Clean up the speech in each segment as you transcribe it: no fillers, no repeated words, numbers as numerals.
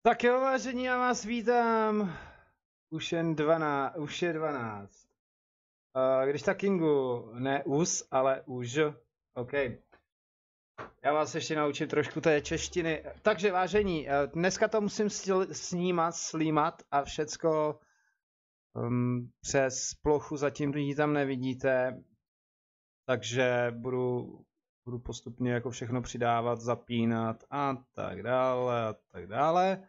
Tak jo, vážení, já vás vítám. Už je 12. Když tak Kingu, ne us, ale už. OK. Já vás ještě naučím trošku té češtiny. Takže vážení, dneska to musím slímat a všecko přes plochu, zatím ji tam nevidíte. Takže budu postupně jako všechno přidávat, zapínat a tak dále.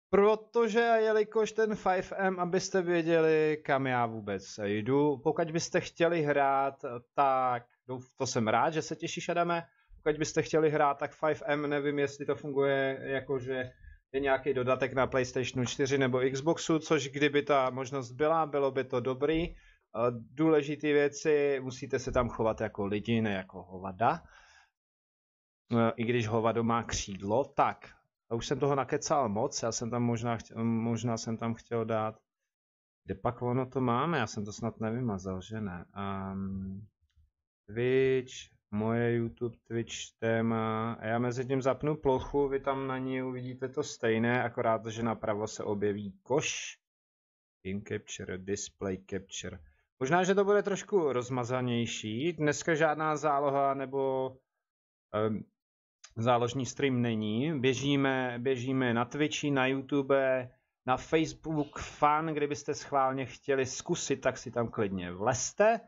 Protože, jelikož ten 5M, abyste věděli, kam já vůbec jdu, pokud byste chtěli hrát, tak, to jsem rád, že se těšíš, Adame, pokud byste chtěli hrát, tak 5M, nevím, jestli to funguje, jakože je nějaký dodatek na PlayStationu 4 nebo Xboxu, což kdyby ta možnost byla, bylo by to dobrý. Důležité věci, musíte se tam chovat jako lidi, ne jako hovada. I když hovado má křídlo, tak. A už jsem toho nakecal moc, já jsem tam možná jsem tam chtěl dát. Kde pak ono to máme? Já jsem to snad nevymazal, že ne? Twitch, moje YouTube, Twitch téma. A já mezi tím zapnu plochu, vy tam na ní uvidíte to stejné, akorát, že napravo se objeví koš. In Capture, Display Capture. Možná, že to bude trošku rozmazanější. Dneska žádná záloha nebo záložní stream není. Běžíme na Twitchi, na YouTube, na Facebook Fan, kdybyste schválně chtěli zkusit, tak si tam klidně vlezte.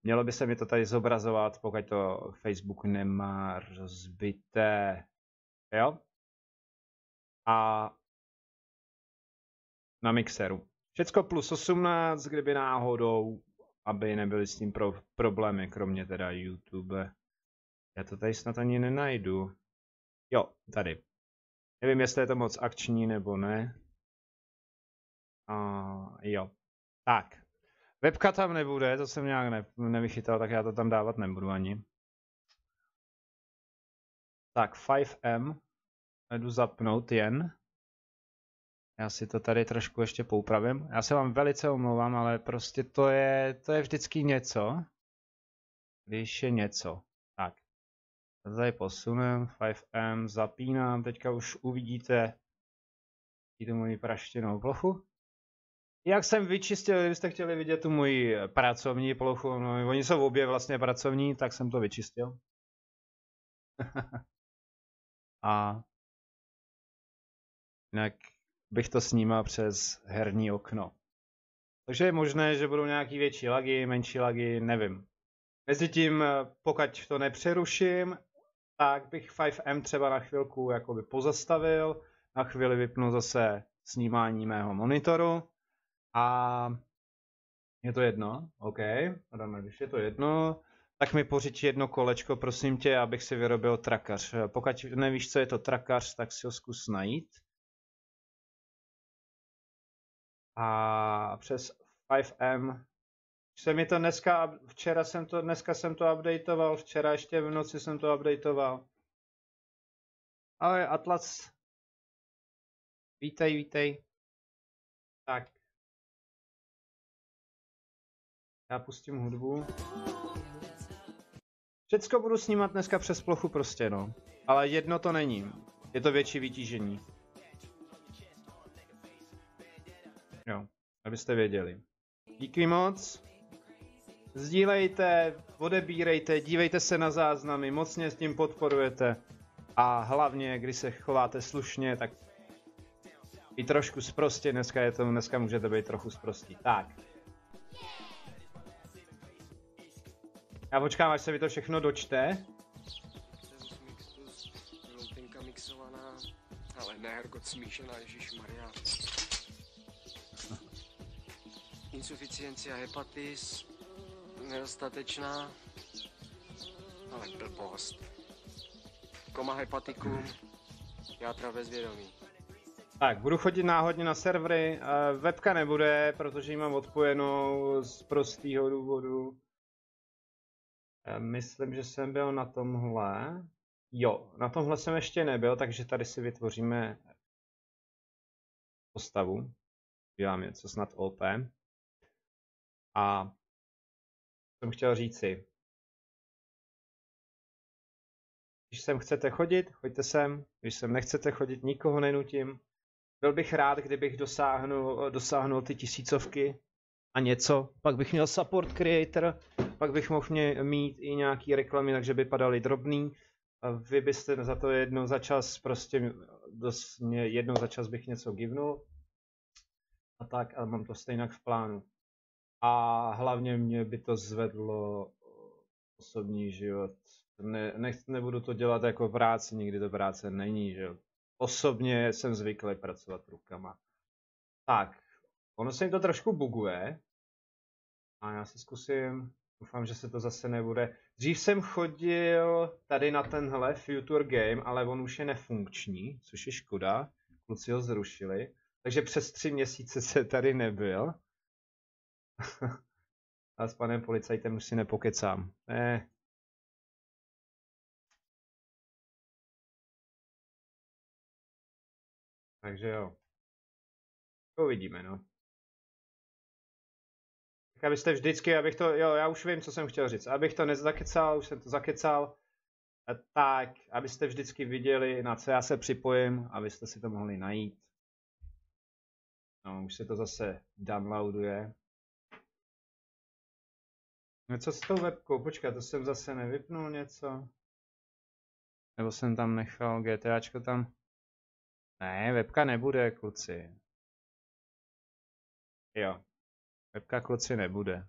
Mělo by se mi to tady zobrazovat, pokud to Facebook nemá rozbité. Jo? A na mixeru. Všecko plus 18, kdyby náhodou, aby nebyly s tím problémy, kromě teda YouTube. Já to tady snad ani nenajdu. Jo, tady. Nevím, jestli je to moc akční nebo ne. Jo. Tak. Webka tam nebude, to jsem nějak nevychytal, tak já to tam dávat nebudu ani. Tak, 5M. Jdu zapnout jen. Já si to tady trošku ještě poupravím. Já se vám velice omlouvám, ale prostě to je vždycky něco. Když je něco. Tak. Tady posunem, 5M, zapínám, teďka už uvidíte tu moji praštěnou plochu. Jak jsem vyčistil, kdybyste chtěli vidět tu moji pracovní plochu, no, oni jsou obě vlastně pracovní, tak jsem to vyčistil. A jinak bych to snímal přes herní okno. Takže je možné, že budou nějaký větší lagy, menší lagy, nevím. Mezitím, pokud to nepřeruším, tak bych 5M třeba na chvilku jakoby pozastavil, na chvíli vypnu zase snímání mého monitoru a je to jedno, OK, Adame, když je to jedno, tak mi pořiď jedno kolečko, prosím tě, abych si vyrobil trakař. Pokud nevíš, co je to trakař, tak si ho zkus najít. A přes 5M se mi to dneska jsem to updateoval, včera ještě v noci jsem to updateoval. Ale Atlas, vítej. Tak. Já pustím hudbu. Všecko budu snímat dneska přes plochu prostě, no. Ale jedno to není. Je to větší vytížení. Jo, abyste věděli. Díky moc. Sdílejte, odebírejte, dívejte se na záznamy, mocně s tím podporujete. A hlavně, když se chováte slušně, tak i trošku sprostě, dneska můžete být trochu sprostí. Tak. Já počkám, až se mi to všechno dočte. Loupinka mixovaná, ale ne hergot smíšená, ježišmarja. Insuficiencia hepatis, nedostatečná, ale blbost. Koma hepatikum, játra bezvědomí. Tak, budu chodit náhodně na servery, webka nebude, protože ji mám odpojenou z prostého důvodu. Myslím, že jsem byl na tomhle. Jo, na tomhle jsem ještě nebyl, takže tady si vytvoříme postavu. Dělám něco snad OP. A jsem chtěl říci. Když sem chcete chodit, choďte sem. Když sem nechcete chodit, nikoho nenutím. Byl bych rád, kdybych dosáhnul ty 1000 a něco. Pak bych měl support creator, pak bych mohl mít i nějaký reklamy, takže by padaly drobný. A vy byste za to jednou za čas prostě, jednou za čas bych něco givenul. A tak, ale mám to stejně v plánu. A hlavně mě by to zvedlo osobní život. Nebudu to dělat jako práci, nikdy to práce není, že jo. Osobně jsem zvyklý pracovat rukama. Tak, ono se jim to trošku buguje. A já si zkusím, doufám, že se to zase nebude. Dřív jsem chodil tady na tenhle Future Game, ale on už je nefunkční, což je škoda. Kluci ho zrušili. Takže přes 3 měsíce se tady nebyl. A s panem policajtem už si nepokecám. Takže jo. To uvidíme, no. Tak abyste vždycky, abych to, jo, já už vím, co jsem chtěl říct. Abych to nezakecal, už jsem to zakecal. Tak, abyste vždycky viděli, na co já se připojím, abyste si to mohli najít. No, už se to zase downloaduje. No co s tou webkou? Počkat, to jsem zase nevypnul něco? Nebo jsem tam nechal GTAčko tam? Ne, webka nebude, kluci. Jo. Webka, kluci, nebude.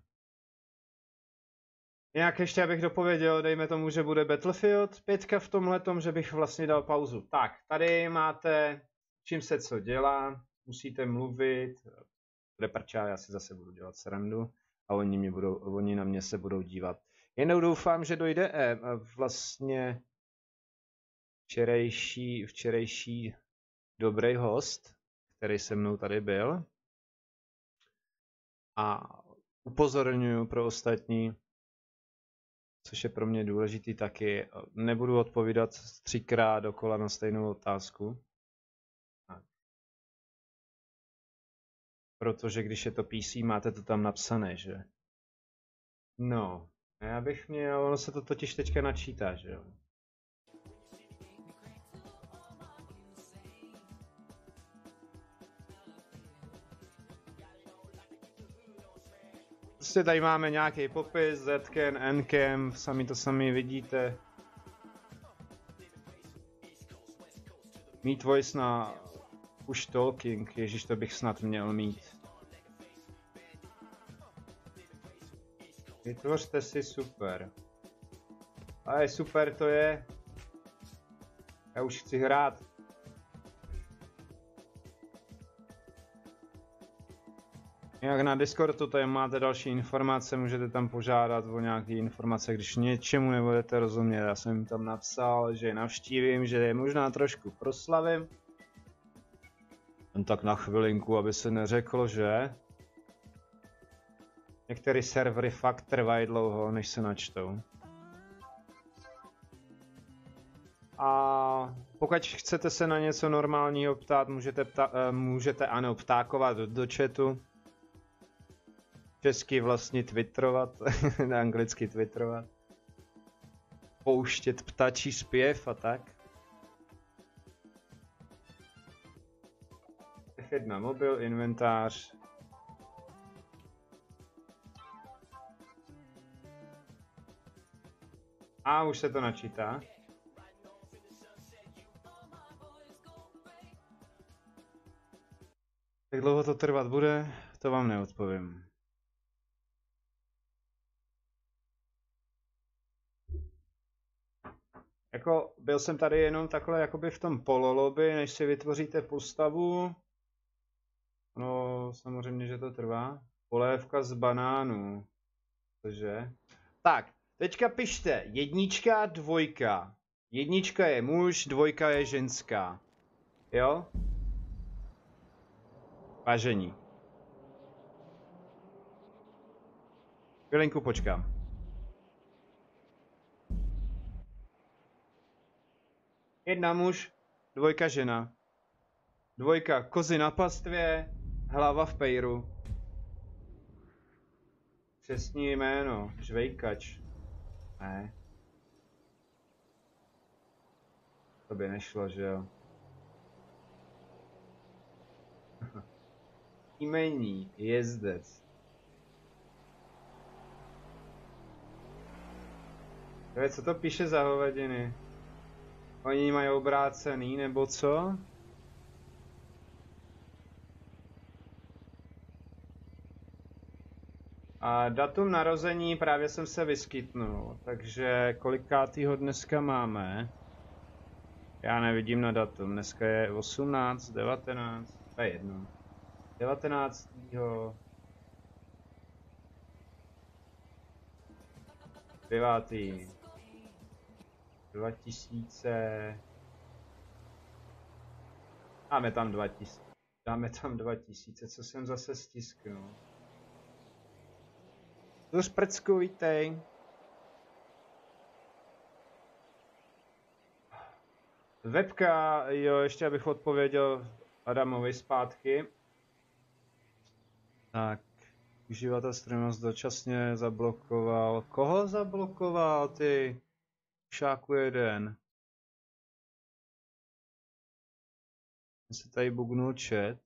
Jinak ještě abych dopověděl, dejme tomu, že bude Battlefield 5 v tomhletom, že bych vlastně dal pauzu. Tak, tady máte, čím se co dělá, musíte mluvit, bude prčá, já si zase budu dělat srandu a oni na mě se budou dívat. Jenom doufám, že dojde vlastně včerejší dobrý host, který se mnou tady byl. A upozorňuji pro ostatní, což je pro mě důležitý taky, nebudu odpovídat 3krát dokola na stejnou otázku. Protože když je to PC, máte to tam napsané, že? No, já bych měl, ono se to totiž teďka načítá, že jo? Prostě tady máme nějaký popis, Zcam, Ncam, sami to sami vidíte. Mít voice na push talking, ježiš, to bych snad měl mít. Vytvořte si super. Ale super to je. Já už chci hrát. Jak na Discordu tady máte další informace, můžete tam požádat o nějaké informace, když něčemu nebudete rozumět. Já jsem jim tam napsal, že je navštívím, že je možná trošku proslavím. Jen tak na chvilinku, aby se neřeklo, že některé servery fakt trvají dlouho, než se načtou. A pokud chcete se na něco normálního ptát, můžete ano, ptákovat do chatu. Česky vlastně twitterovat, anglicky twitterovat. Pouštět ptačí zpěv a tak. F1 mobil, inventář. A už se to načítá. Jak dlouho to trvat bude, to vám neodpovím. Jako, byl jsem tady jenom takhle jakoby v tom pololobby, než si vytvoříte postavu. No, samozřejmě, že to trvá. Polévka z banánů. Cože? Tak, teďka pište 1, 2. 1 je muž, 2 je ženská. Jo? Vážení. Chvilinku počkám. Jedna muž, 2 žena. 2 kozy na pastvě, hlava v pejru. Přesní jméno, žvejkač. Ne. To by nešlo, že jo? Jmení, jezdec. Co to píše za hovadiny? Oni mají obrácený, nebo co? A datum narození právě jsem se vyskytnul, takže kolikátýho dneska máme? Já nevidím na datum, dneska je 18, 19, to je jedno. 19. 9. 2000. Dáme tam 2000. Dáme tam 2000, co jsem zase stisknul. Tuž prcku, vítej. Webka, jo, ještě abych odpověděl Adamovi zpátky. Tak, uživatel streamu dočasně zablokoval. Koho zablokoval, ty? Šáku jeden. Se tady bugnul chat.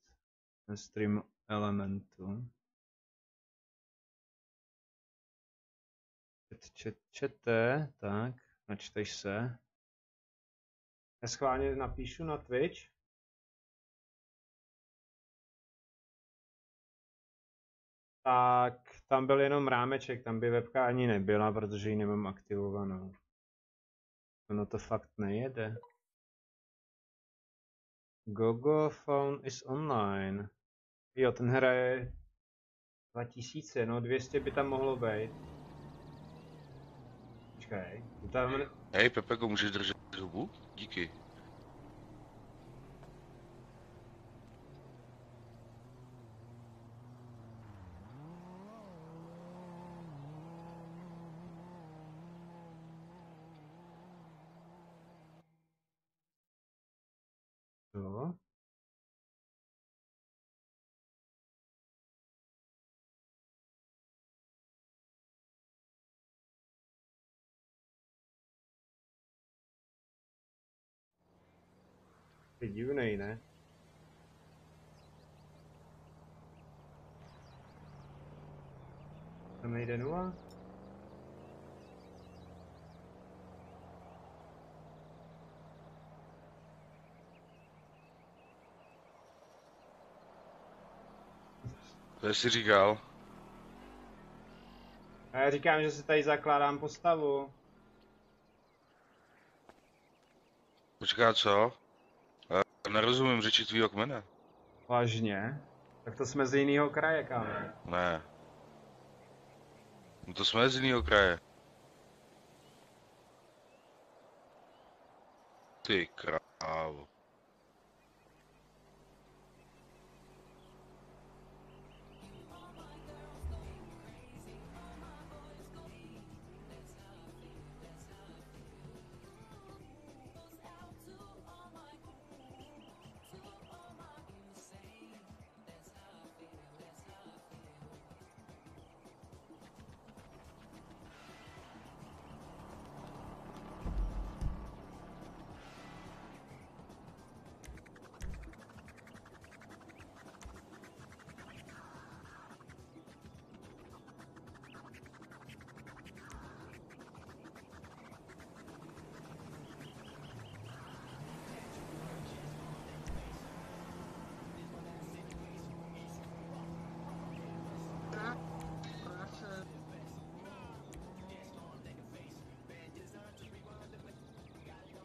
Stream elementu. Čete, tak, načteš se. Já schválně napíšu na Twitch. Tak, tam byl jenom rámeček, tam by webka ani nebyla, protože ji nemám aktivovanou. Ono to fakt nejede. Gogo phone is online. Jo, ten hraje 2000, no 200 by tam mohlo být. Počkej, tam... Hej, Pepeko, můžeš držet hubu? Díky. Jo. Je divnej, ne? Tam nejde nula? To jsi říkal? A já říkám, že si tady zakládám postavu. Počká, co? Já nerozumím řeči tvýho kmene. Vážně? Tak to jsme z jiného kraje, kámo. Ne. No to jsme z jiného kraje. Ty krávo.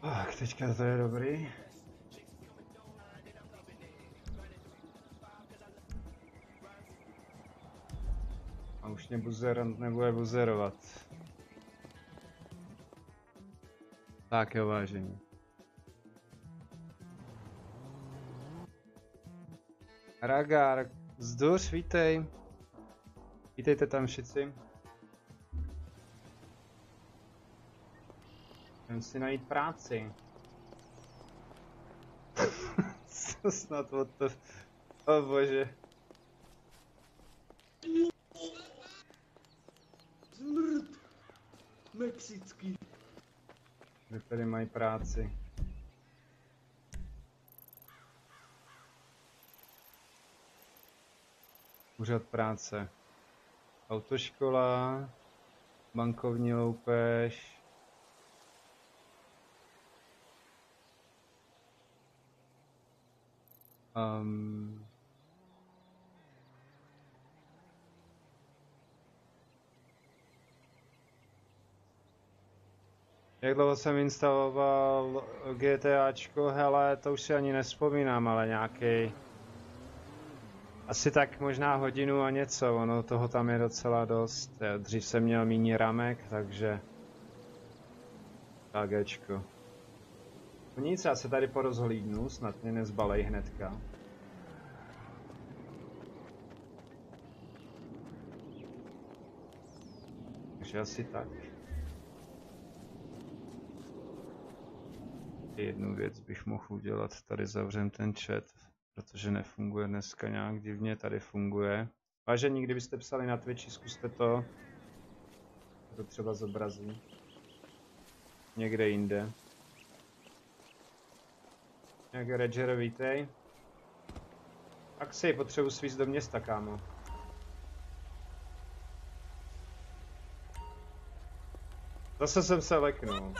Tak, teďka to je dobrý. A už mě buzerant nebude buzerovat. Tak jo, vážení. Ragar, zduř, vítej. Vítejte tam všichni. Jdem si najít práci. Co snad od to... O bože. Smrt. Mexický. Kde tady mají práci? Úřad práce. Autoškola. Bankovní loupež. Jak dlouho jsem instaloval GTAčko? Hele, to už si ani nevzpomínám, ale nějaký. Asi tak možná hodinu a něco, ono toho tam je docela dost. Dřív jsem měl míň ramek, takže... KGčko. No nic, já se tady porozhlídnu, snad mě nezbalej hnedka. Takže asi tak. Jednu věc bych mohl udělat, tady zavřem ten chat, protože nefunguje dneska nějak divně, tady funguje. Vážení, kdybyste psali na Twitchi, zkuste to. To třeba zobrazí. Někde jinde. Jak Roger, vítej. Axi, potřebuji svízt do města, kámo. Zase jsem se leknul.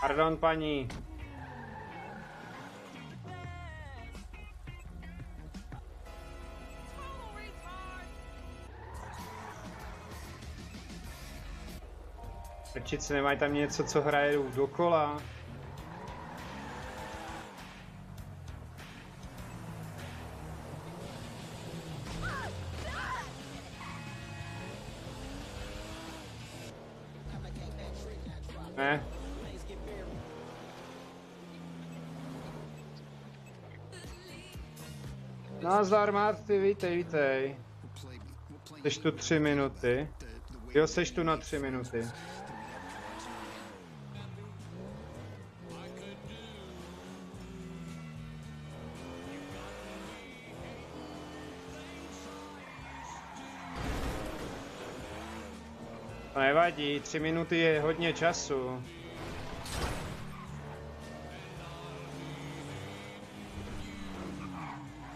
Pardon, paní. Prčice, nemají tam něco, co hraje dokola? Ne. Nazdar, Marty, vítej. Seš tu 3 minuty. Jo, seš tu na 3 minuty. To nevadí, 3 minuty je hodně času.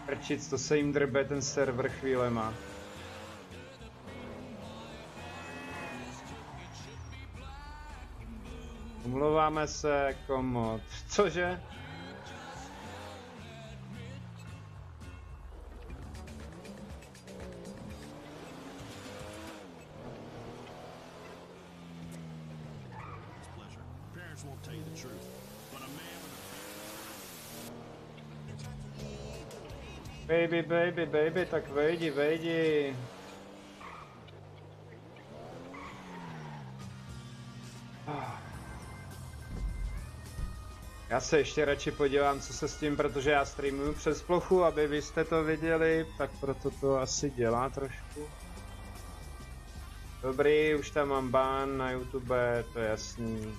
Prčic, to se jim drbe ten server chvílema. Umlouváme se, komod. Cože? Baby, tak vejdi. Já se ještě radši podívám, co se s tím, protože já streamuju přes plochu, aby vy jste to viděli, tak proto to asi dělá trošku. Dobrý, už tam mám ban na YouTube, to je jasný.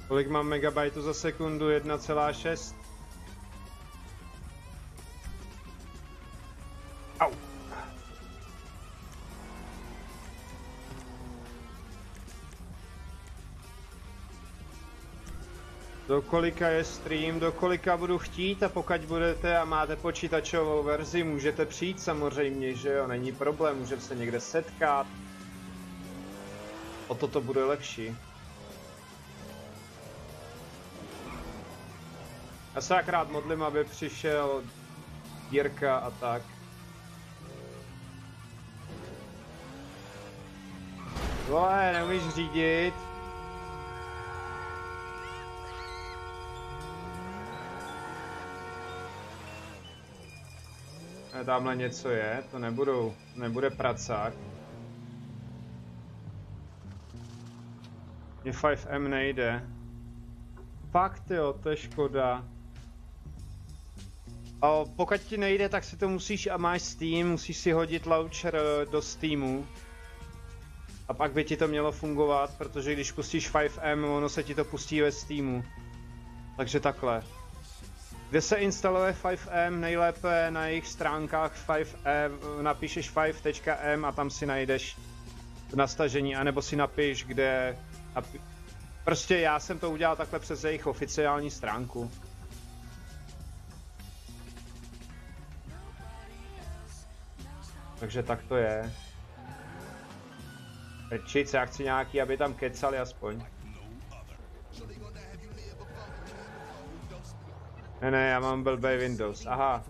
Kolik mám megabajtů za sekundu? 1,6. Au. Do kolika je stream, do kolika budu chtít, a pokud budete a máte počítačovou verzi, můžete přijít samozřejmě, že jo, není problém, můžeme se někde setkat. O to bude lepší. Já se akorát modlím, aby přišel Jirka a tak. Vole, neumíš řídit? Tamhle něco je, to nebude pracák. Mně 5M nejde. Fakt jo, to je škoda. A pokud ti nejde, tak si to musíš, a máš Steam, musíš si hodit launcher do Steamu. A pak by ti to mělo fungovat, protože když pustíš 5M, ono se ti to pustí ve Steamu. Takže takhle. Kde se instaluje 5M? Nejlépe na jejich stránkách 5M, napíšeš 5.m a tam si najdeš na stažení, anebo si napiš, kde... Prostě já jsem to udělal takhle přes jejich oficiální stránku. Takže tak to je. Prčic, já chci nějaký, aby tam kecali aspoň. Ne, já mám blbý Windows, aha.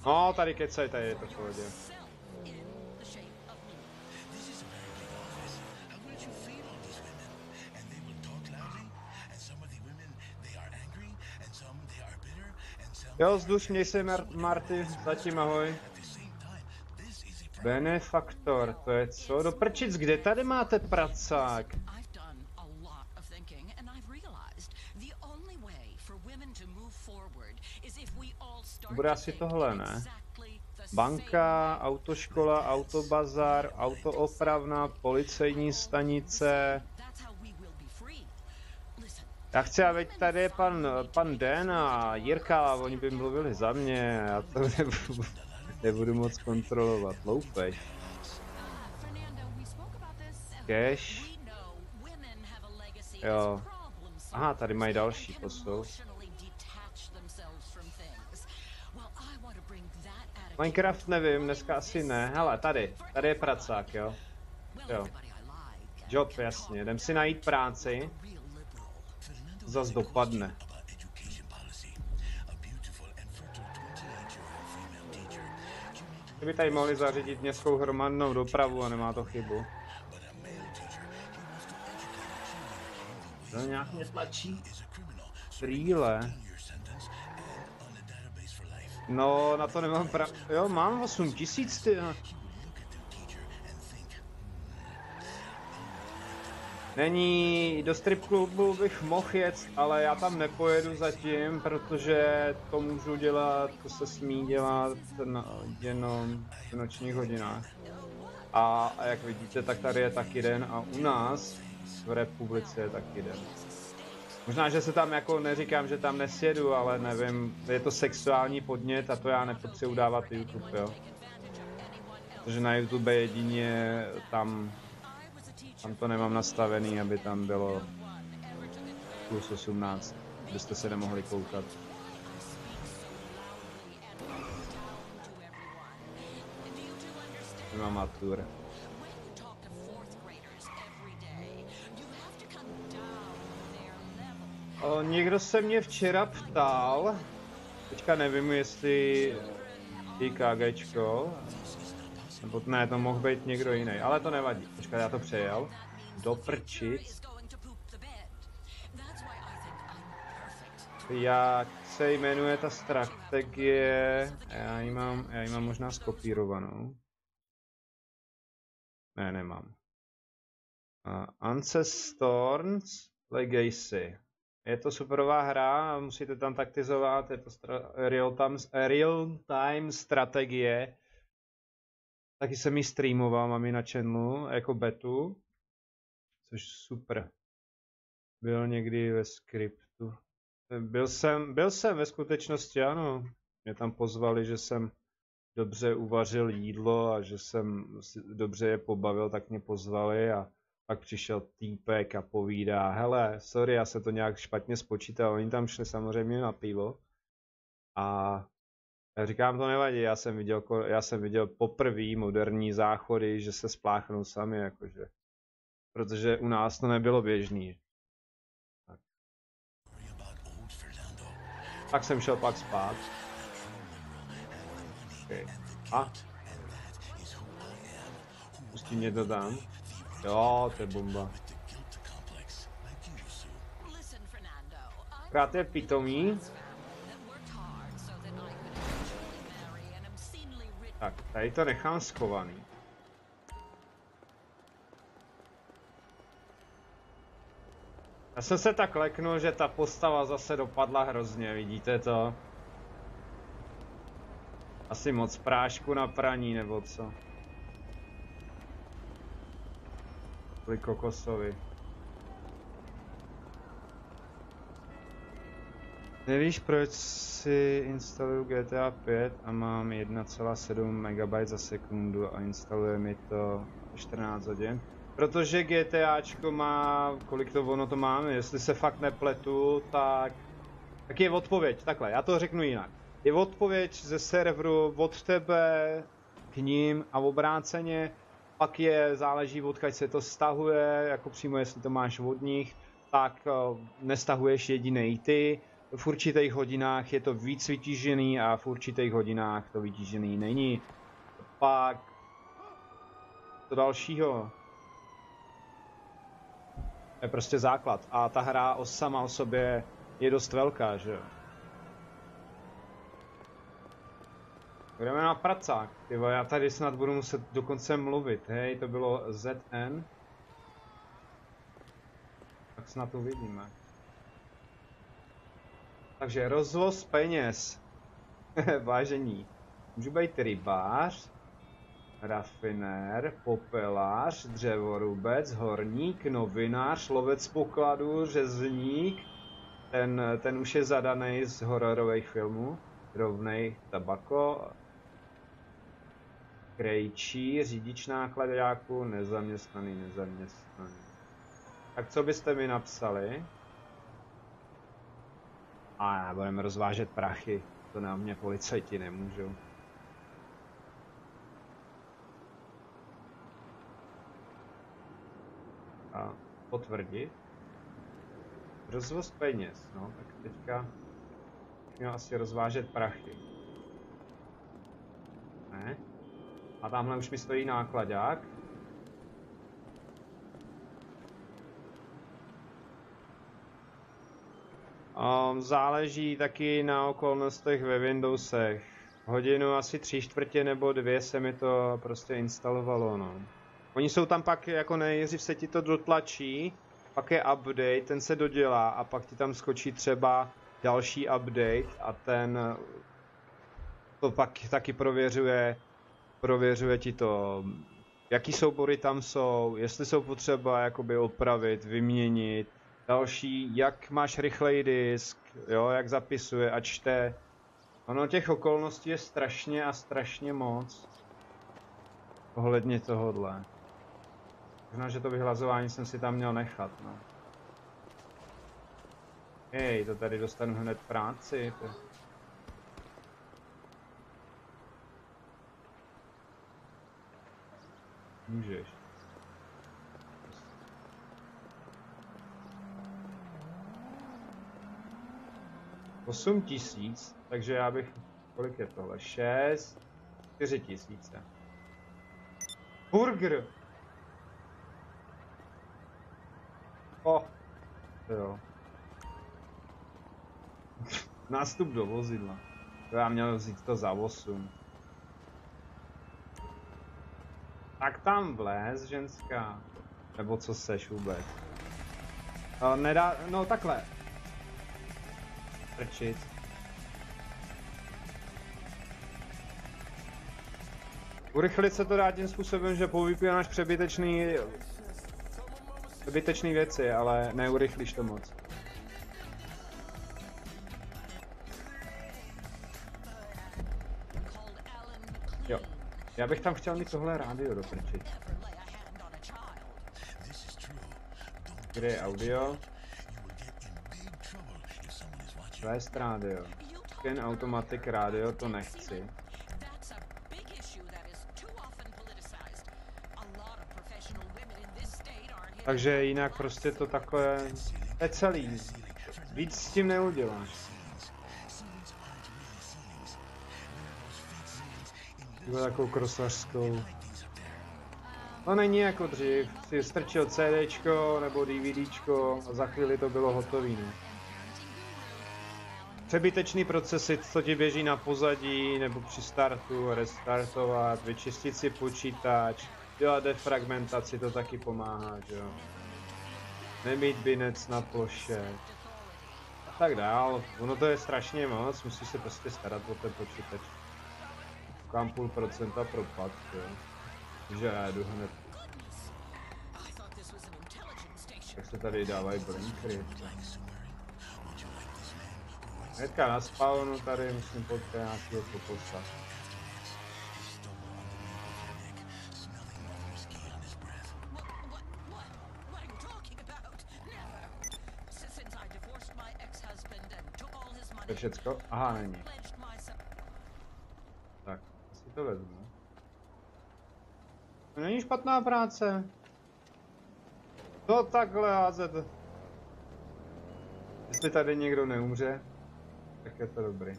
No, tady kecaj, tady je to v pohodě. Jo, vzduš, měj se, Marty, zatím ahoj. Benefaktor, to je co? Do prčic, kde tady máte pracák? Bude asi tohle, ne? Banka, autoškola, autobazar, autoopravna, policejní stanice. Já chci, aby tady je pan Den a Jirka, oni by mluvili za mě, já to nebudu moc kontrolovat, loupej. Cash. Jo. Aha, tady mají další posou. Minecraft nevím, dneska asi ne. Hele, tady je pracák, jo. Jo. Job, jasně, jdem si najít práci. Zas dopadne. Kdyby tady mohli zařídit městskou hromadnou dopravu a nemá to chybu. To nějak mě tlačí. Brýle. No, na to nemám Jo, mám 8000, ty. Není, do strip klubu bych mohl jet, ale já tam nepojedu zatím, protože to můžu dělat, to se smí dělat jenom v nočních hodinách. A jak vidíte, tak tady je taky den a u nás v republice je taky den. Možná, že se tam jako neříkám, že tam nesjedu, ale nevím, je to sexuální podnět a to já nepotřebuji dávat YouTube, jo. Protože na YouTube jedině tam to nemám nastavený, aby tam bylo plus 18, abyste se nemohli koukat. Mám matur. Někdo se mě včera ptal, teďka nevím, jestli IKGčko, nebo ne, to mohl být někdo jiný, ale to nevadí. Počkat, já to přejel. Do prčic. Jak se jmenuje ta strategie? Já ji mám možná skopírovanou. Ne, nemám. Ancestors Legacy. Je to superová hra, musíte tam taktizovat, je to real-time strategie. Taky jsem ji streamoval, mám ji na channelu jako betu, což super. Byl někdy ve skriptu. Byl jsem ve skutečnosti, ano. Mě tam pozvali, že jsem dobře uvařil jídlo a že jsem dobře je pobavil, tak mě pozvali a pak přišel týpek a povídá, hele, sorry, já se to nějak špatně spočítal, oni tam šli samozřejmě na pivo a já říkám, to nevadí, já jsem viděl poprvé moderní záchody, že se spláchnou sami, jakože, protože u nás to nebylo běžný. Tak jsem šel pak spát. Okay. A? Pustí mě to tam. Jo, to je bomba. Krát je pitomí. Tak, tady to nechám schovaný. Já jsem se tak leknul, že ta postava zase dopadla hrozně, vidíte to? Asi moc prášku na praní, nebo co? Kvůli kokosovi. Nevíš, proč si instaluju GTA 5 a mám 1,7 MB za sekundu a instaluje mi to 14 hodin? Protože GTAčko má, kolik to ono to máme, jestli se fakt nepletu, tak je odpověď, takhle, já to řeknu jinak. Je odpověď ze serveru od tebe k ním a obráceně, pak záleží odkud se to stahuje, jako přímo jestli to máš od nich, tak nestahuješ jedinej ty. V určitých hodinách je to víc vytížený a v určitých hodinách to vytížený není. Pak to dalšího je prostě základ a ta hra sama o sobě je dost velká, že jo. Budeme na pracák, tyvo, já tady snad budu muset dokonce mluvit, hej, to bylo ZN. Tak snad uvidíme. Takže rozvoz peněz. Vážení. Můžu být rybář, rafinér, popelář, dřevorubec, horník, novinář, lovec pokladů, řezník. Ten už je zadaný z hororových filmů. Rovnej tabako. Krejčí, řidič nákladáků, nezaměstnaný. Tak co byste mi napsali? A budeme rozvážet prachy, to na mě policajti nemůžou. A potvrdit. Rozvoz peněz, no, tak teďka měl asi rozvážet prachy. Ne? A tamhle už mi stojí nákladák. Záleží taky na okolnostech ve Windowsech. Hodinu asi 3/4 nebo 2 se mi to prostě instalovalo, no. Oni jsou tam pak, jako nejdřív se ti to dotlačí, pak je update, ten se dodělá a pak ti tam skočí třeba další update a ten to pak taky prověřuje ti to, jaký soubory tam jsou, jestli jsou potřeba jakoby opravit, vyměnit. Další, jak máš rychlej disk, jo, jak zapisuje a čte. Ono těch okolností je strašně moc. Ohledně tohodle. Možná, že to vyhlazování jsem si tam měl nechat, no. Hej, to tady dostanu hned práci. Můžeš. 8 000, takže já bych, kolik je tohle? 6, 4 000. Burger! O, jo. Nástup do vozidla. To já měl vzít to za 8. Tak tam vlez, ženská. Nebo co seš vůbec? Nedá, no takhle. Prčit. Urychlit se to dá tím způsobem, že povypínáš přebytečný věci, ale neurychlíš to moc. Jo. Já bych tam chtěl mít tohle rádio doprčit. Kde je audio? Vést rádio. Ten automatic rádio to nechci. Takže jinak prostě to takové je celý. Víc s tím neuděláš. Bylo takovou krosařskou. To není jako dřív. Si strčil CDčko nebo DVDčko a za chvíli to bylo hotový. Ne? Přebytečný procesy, co ti běží na pozadí, nebo při startu, restartovat, vyčistit si počítač, dělat defragmentaci, to taky pomáhá, že jo. Nemít binec na ploše. A tak dál, ono to je strašně moc, musíš se prostě starat o ten počítač. Kam 0,5% propad, jo. Takže já jdu hned. se tady dávají blinkry. Hnedka na spawnu tady musím potkat nějakého pokosa. To je všecko? Aha, není. Tak, asi to vezmu. To není špatná práce. To takhle házet. Jestli tady někdo neumře, tak je to dobrý.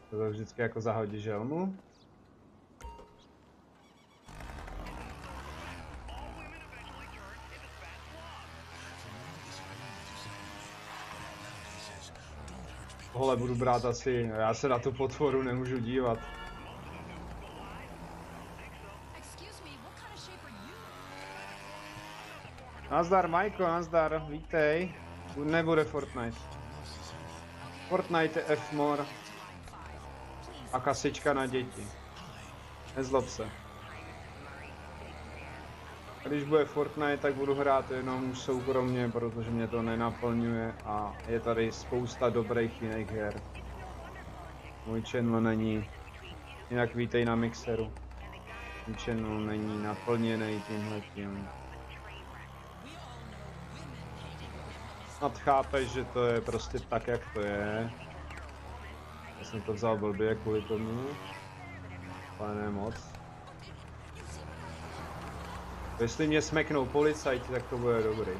To vždycky jako zahodí želmu. Tohle budu brát asi, já se na tu potvoru nemůžu dívat. Nazdar Majko, nazdar, vítej. Nebude Fortnite. Fortnite je F-more. A kasička na děti. Nezlob se. Když bude Fortnite, tak budu hrát jenom soukromně, protože mě to nenaplňuje a je tady spousta dobrých jiných her. Můj channel není, jinak vítej na Mixeru. Můj channel není naplněný tímhletím. Snad chápeš, že to je prostě tak, jak to je. Já jsem to vzal blbě kvůli tomu. Ale ne moc. Jestli mě smeknou policajti, tak to bude dobrý.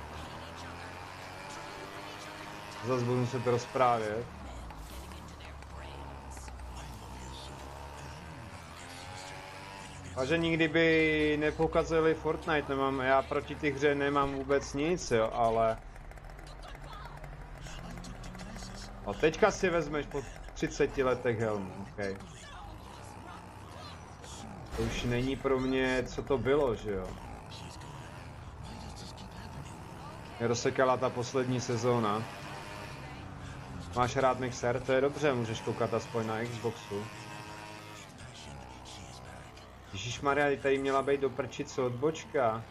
Zase budu se to rozprávět. A že nikdy by nepokazili Fortnite, nemám, já proti té hře nemám vůbec nic, jo, ale... A teďka si vezmeš po 30 letech helmu, ok. To už není pro mě, co to bylo, že jo. Mě rozsekala ta poslední sezóna. Máš rád Mixer? To je dobře, můžeš koukat aspoň na Xboxu. Ježišmarja, tady měla být do prčice odbočka.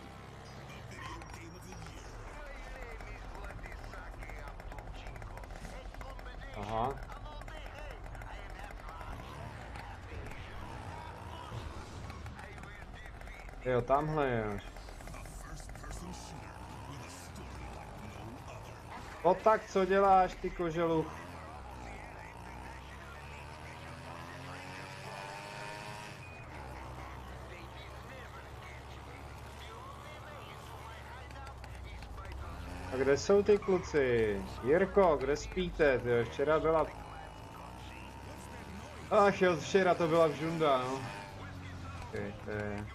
Aha. Jo, tamhle je. No tak co děláš, ty koželuch? A kde jsou ty kluci? Jirko, kde spíte? Tyjo, včera byla... Ach jo, včera to byla v Žunda, no. Okay, to je...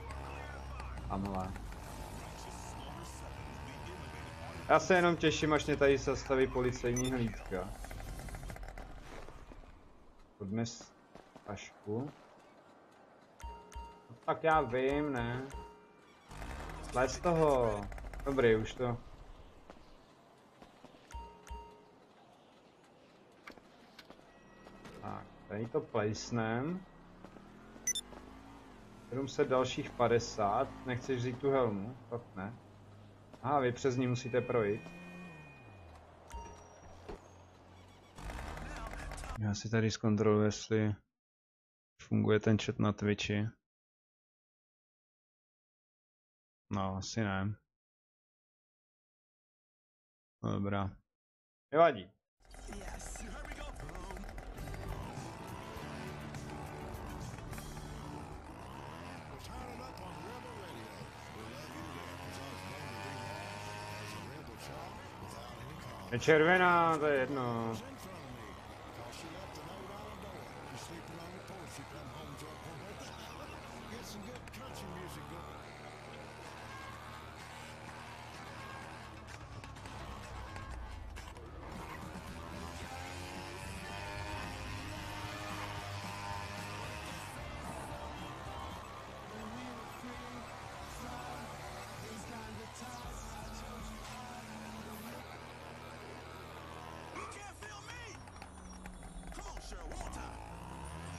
Tamhle. Já se jenom těším, až mě tady zastaví policejní hlídka. Odnes tašku. No, tak já vím, ne? Lez toho. Dobrý, už to. Tak, tady to plejsnem. 700 dalších 50. Nechceš vzít tu helmu? Tak ne. Aha, vy přes ní musíte projít. Já si tady zkontroluji, jestli funguje ten chat na Twitchi. No, asi ne. No, dobrá. Nevadí. Je červená, to je jedno.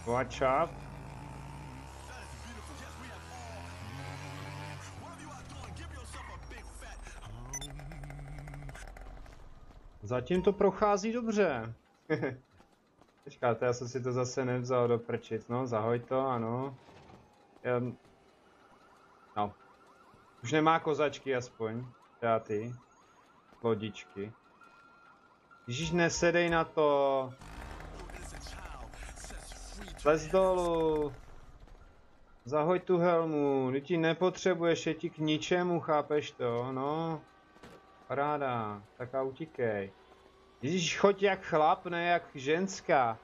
Watch up. Zatím to prochází dobře. Počkáte, já jsem si to zase nevzal do prčic, no, zahoj to, ano. No. Už nemá kozačky aspoň, já ty. Lodičky. Ježíš, nesedej na to. Lez dolů. Zahoj tu helmu, ty ti nepotřebuješ, je ti k ničemu, chápeš to, no. Paráda, tak a utíkej. Ježíš, choď jak chlap, ne jak ženská.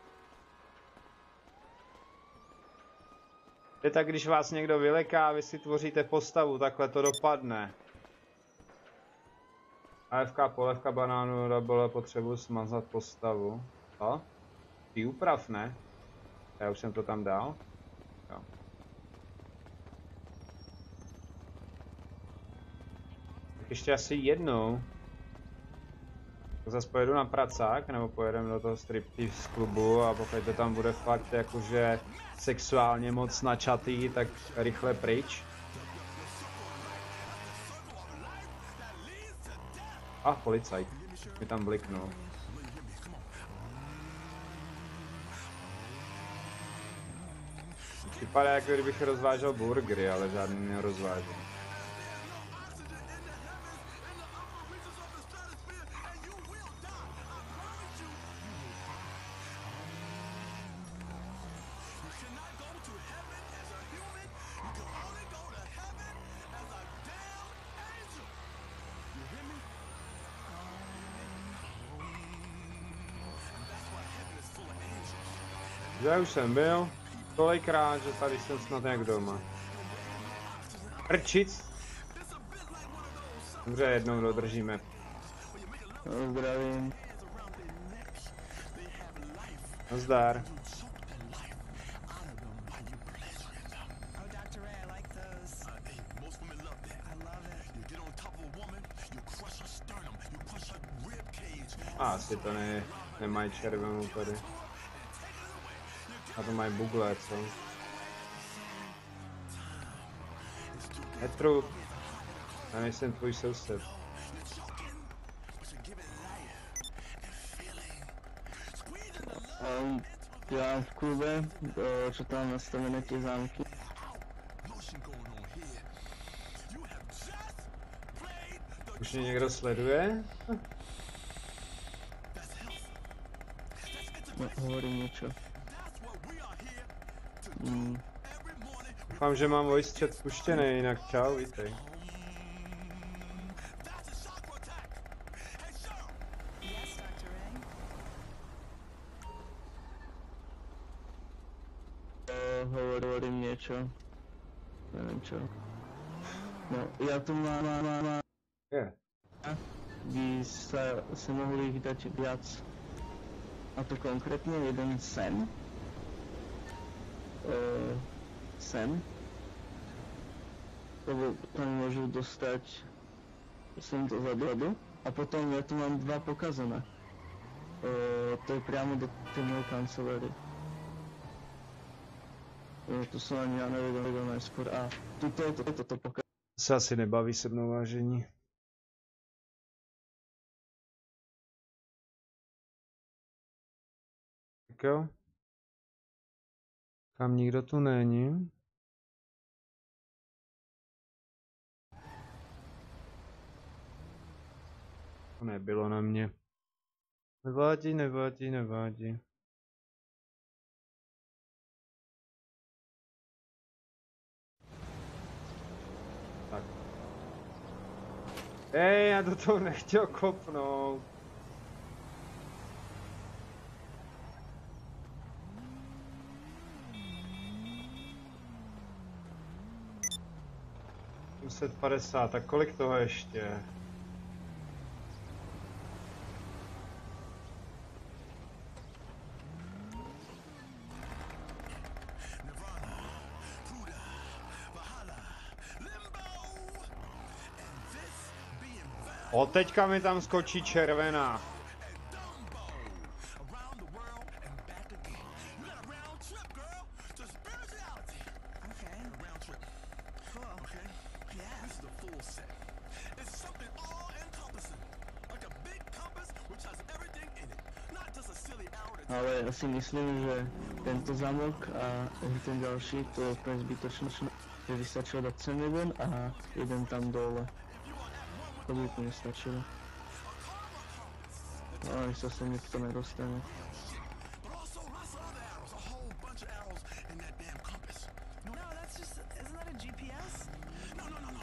Je tak, když vás někdo vyleká, vy si tvoříte postavu, takhle to dopadne. AFK, polevka, banánu, rabole, potřebuji smazat postavu. Co? Ty úprav, ne? Já už jsem to tam dal. Jo. Tak ještě asi jednou. Zase pojedu na pracák, nebo pojedeme do toho striptease klubu a pokud to tam bude fakt jakože sexuálně moc načatý, tak rychle pryč. A policajt mi tam bliknul. Vypadá, jako kdybych rozvážel burgery, ale žádný nerozvážel. Já už jsem byl tolikrát, že tady jsem snad jak doma. Prčic. Dobře, jednou dodržíme. No, zdravím. Nazdar. Asi to nemají červenou tady. A to mají bugle, co? Petru, já nejsem tvůj soused. Já v klube, co tam nastavené ty zámky. Už mě někdo sleduje? No, hovorím něco. Doufám, že mám voice chat spuštěný, jinak čau, vítej. Hovorím něco. Nevím čo. No, já tu mám. Je. By se mohli vydať viac. A to konkrétně jeden sen. Sen. Tam můžu dostat sem to zadu. A potom já tu mám dva pokazané. To je přímo do téhle kancelárie. To jsem ani já nevěděl najskôr. A toto pokazané. Se asi nebaví se mnou, vážení. Tak jo. Tam nikdo tu není. To nebylo na mě. Nevádí, nevádí, nevádí. Tak. Já do toho nechtěl kopnout. $750, tak kolik toho ještě? O, teďka mi tam skočí červená. It's something all encompassing, like a big compass which has ale já si myslím, že tento zamok a ten další, to je úplně zbytočné, že by stačilo dát sem jeden a jeden tam dole. To by úplně stačilo. No ale se sem nikto nedostane.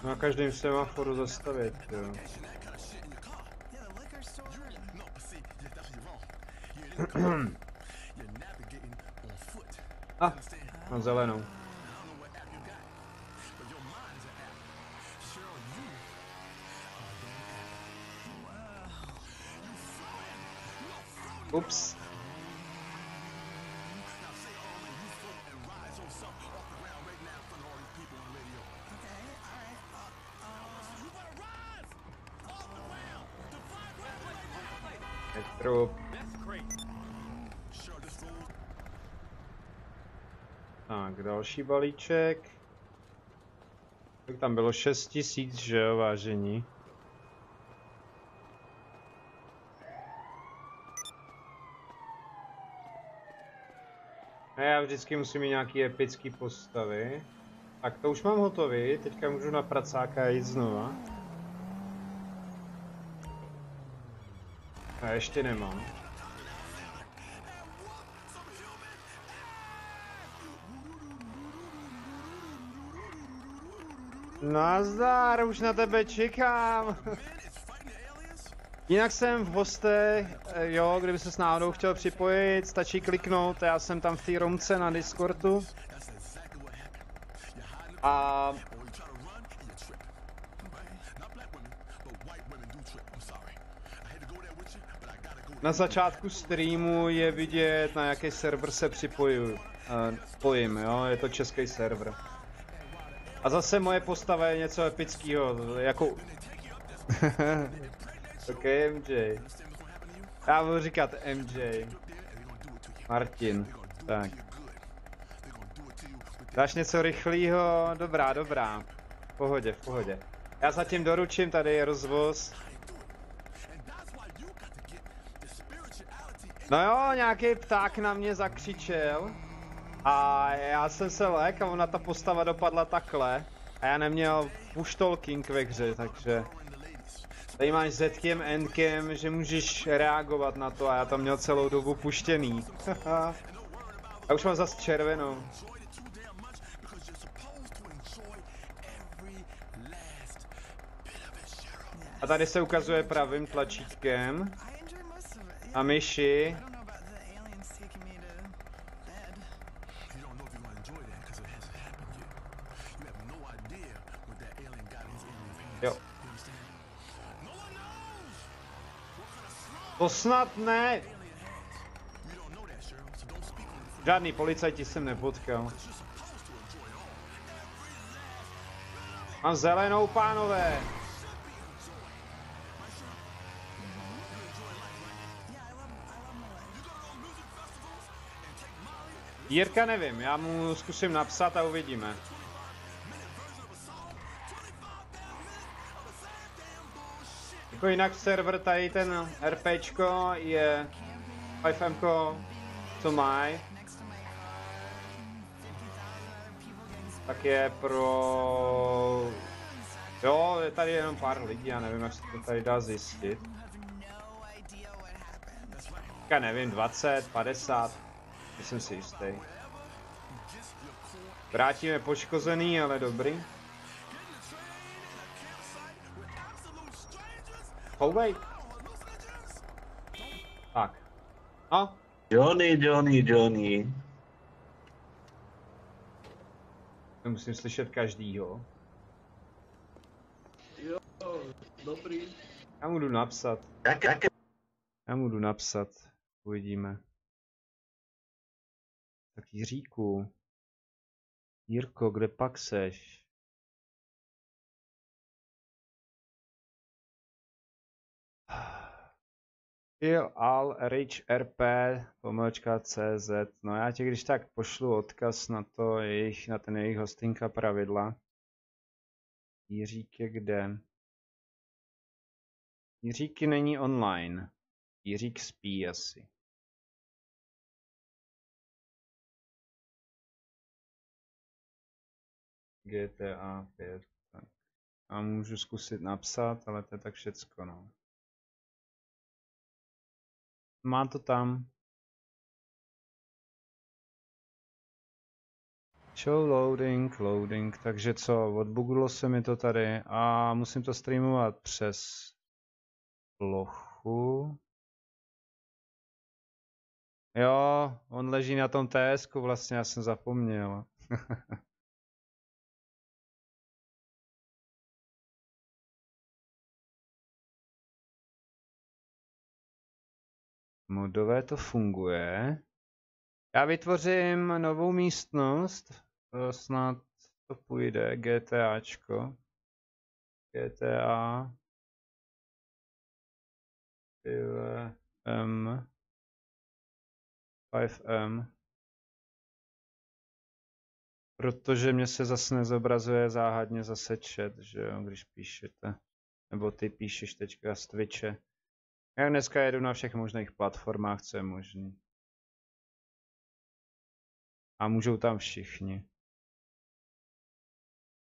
Na každém semaforu zastavit, jo. A, mám zelenou. Ups. Je trup. Tak, další balíček. Tak tam bylo 6 000, že jo, vážení. A já vždycky musím mít nějaký epický postavy. Tak to už mám hotový, teďka můžu na pracáka jít znova. A ještě nemám. Nazdar, už na tebe čekám. Jinak jsem v hostech, jo, kdyby se s náhodou chtěl připojit, stačí kliknout, já jsem tam v té romce na Discordu. A na začátku streamu je vidět, na jaký server se spojím, jo, je to český server. A zase moje postava je něco epického, jako... OK, MJ. Já budu říkat MJ. Martin, tak. Dáš něco rychlého? Dobrá, dobrá. V pohodě, v pohodě. Já zatím doručím, tady je rozvoz. No jo, nějaký pták na mě zakřičel. A já jsem se lek a ona ta postava dopadla takhle. A já neměl push talking ve hře, takže... Tady máš Zkem, Nkem, že můžeš reagovat na to a já tam měl celou dobu puštěný. Já už mám zase červenou. A tady se ukazuje pravým tlačítkem. A myši. Jo. To snad ne. Žádný policajti jsem nepotkal. Mám zelenou, pánové. Jirka nevím, já mu zkusím napsat a uvidíme. Jako jinak server tady ten RPčko je 5Mko, co mají. Tak je pro... Jo, je tady jenom pár lidí, já nevím, jak se to tady dá zjistit. Já nevím, 20, 50, myslím si jistý. Vrátíme poškozený, ale dobrý. Houvej. Tak. No. Johnny. Musím slyšet každýho. Jo, dobrý. Já mu jdu napsat. Jaké? Já mu jdu napsat. Uvidíme. Tak Jiříku. Jirko, kde pak seš? RP.cz. No já ti když tak pošlu odkaz na to na ten jejich hostinka pravidla. Jiřík je kde? Jiříky není online. Jiřík spí asi. GTA 5. Tak. A můžu zkusit napsat, ale to je tak všecko, no. Má to tam. Show loading, loading, takže co, odbuglo se mi to tady a musím to streamovat přes plochu. Jo, on leží na tom TS-ku, vlastně já jsem zapomněl. Modové to funguje. Já vytvořím novou místnost, snad to půjde, GTAčko. GTA. M. 5M. Protože mě se zase nezobrazuje záhadně zase chat, že jo, když píšete. Nebo ty píšeš teďka z Twitche. Já dneska jedu na všech možných platformách, co je možný. A můžou tam všichni.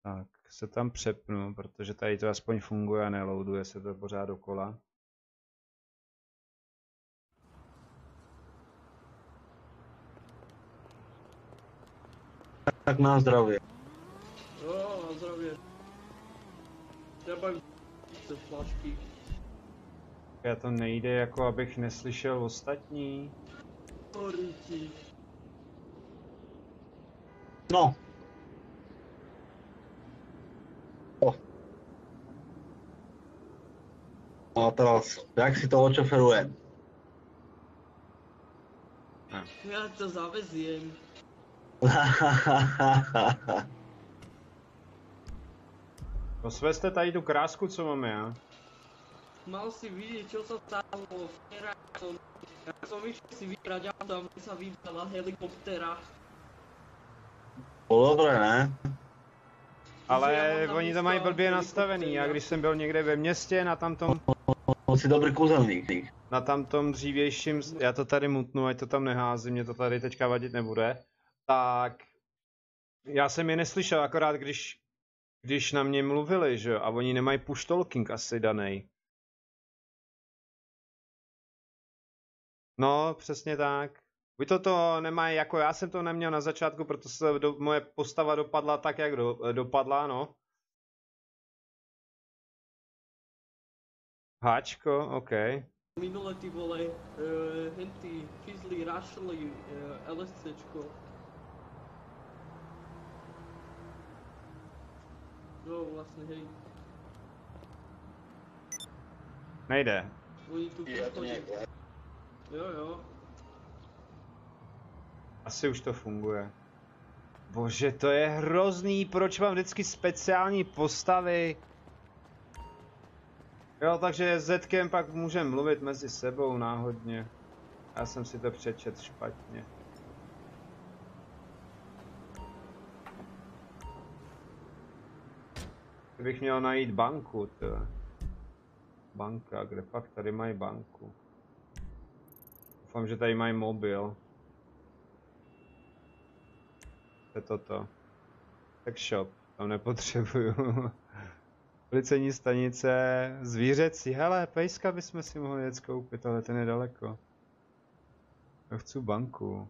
Tak, se tam přepnu, protože tady to aspoň funguje a neloaduje se to pořád dokola. Tak na zdravě. Jo, na zdravě. Třeba se flašky. Já to nejde, jako abych neslyšel ostatní. Horítí. No. A teraz, jak si to očoferuje? Já to zavezím. Posvezte tady tu krásku, co mám já. Mal si vidieť, čo sa stalo. Včera som išiel si vybrať auto a mne sa vybrala helikoptera. Bylo dobré, ne? Ale Že já mám tam oni to mají místo blbě nastavený. Já helikoptéra. když jsem byl někde ve městě On si dobrý kouzelník. na tamtom dřívějším, já to tady mutnu, ať to tam nehází, mě to tady teďka vadit nebude, tak já jsem je neslyšel, akorát když na mě mluvili, že jo, a oni nemají push talking asi danej. No, přesně tak. Vy to nemají, jako já jsem to neměl na začátku, proto se moje postava dopadla tak, jak dopadla, no. Háčko, OK. Minule ty vole, henty Fizly rašli LSCčko. No vlastne hej, Nejde. oni tu prichodí. Jo. Asi už to funguje. Bože, to je hrozný, proč mám vždycky speciální postavy? Jo, takže s Zetkem pak můžeme mluvit mezi sebou náhodně. Já jsem si to přečet špatně. Kdybych měl najít banku, to. Banka, kde pak tady mají banku? Doufám, že tady mají mobil. To je toto. Tak shop, tam nepotřebuju. Policejní stanice, zvířecí, hele, pejska bychom si mohli jet koupit, ale ten je daleko. Já chci banku.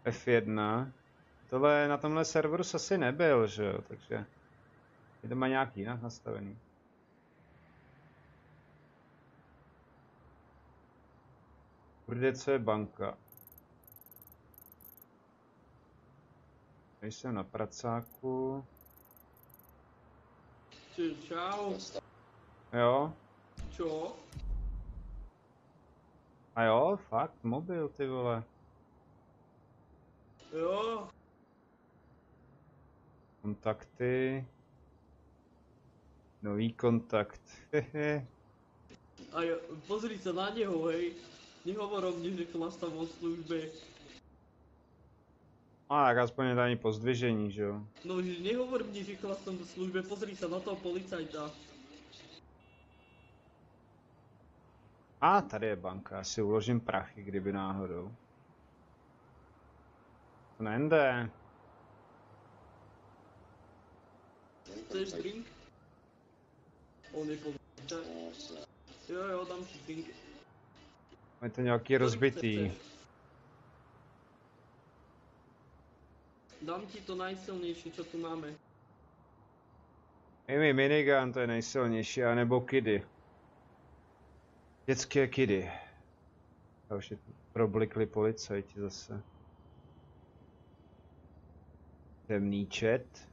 F1. Tohle na tomhle serveru asi nebyl, že jo, takže je to má nějaký jinak nastavený. Kurde, co je banka? Nejsem na pracáku. Čau. Jo? Čo? A jo, fakt, mobil, ty vole. Jo. Kontakty. Nový kontakt. A jo, pozri sa na neho, hej. Nehovor o mne, že chlastám o službe. A tak aspoň je to ani pozdvižení, že jo. No, že nehovor mne, že chlastám do službe, pozri sa na toho policajta. A tady je banka, já si uložím prachy, kdyby náhodou. To nejde. Chceš drink? On je povíte. Jo, dám ti drink. Je to nějaký rozbitý. Dám ti to nejsilnější, co tu máme. Dej mi minigun, to je nejsilnější, anebo kidy. Dětské kidy. A už je problikli policajti zase. Temný chat.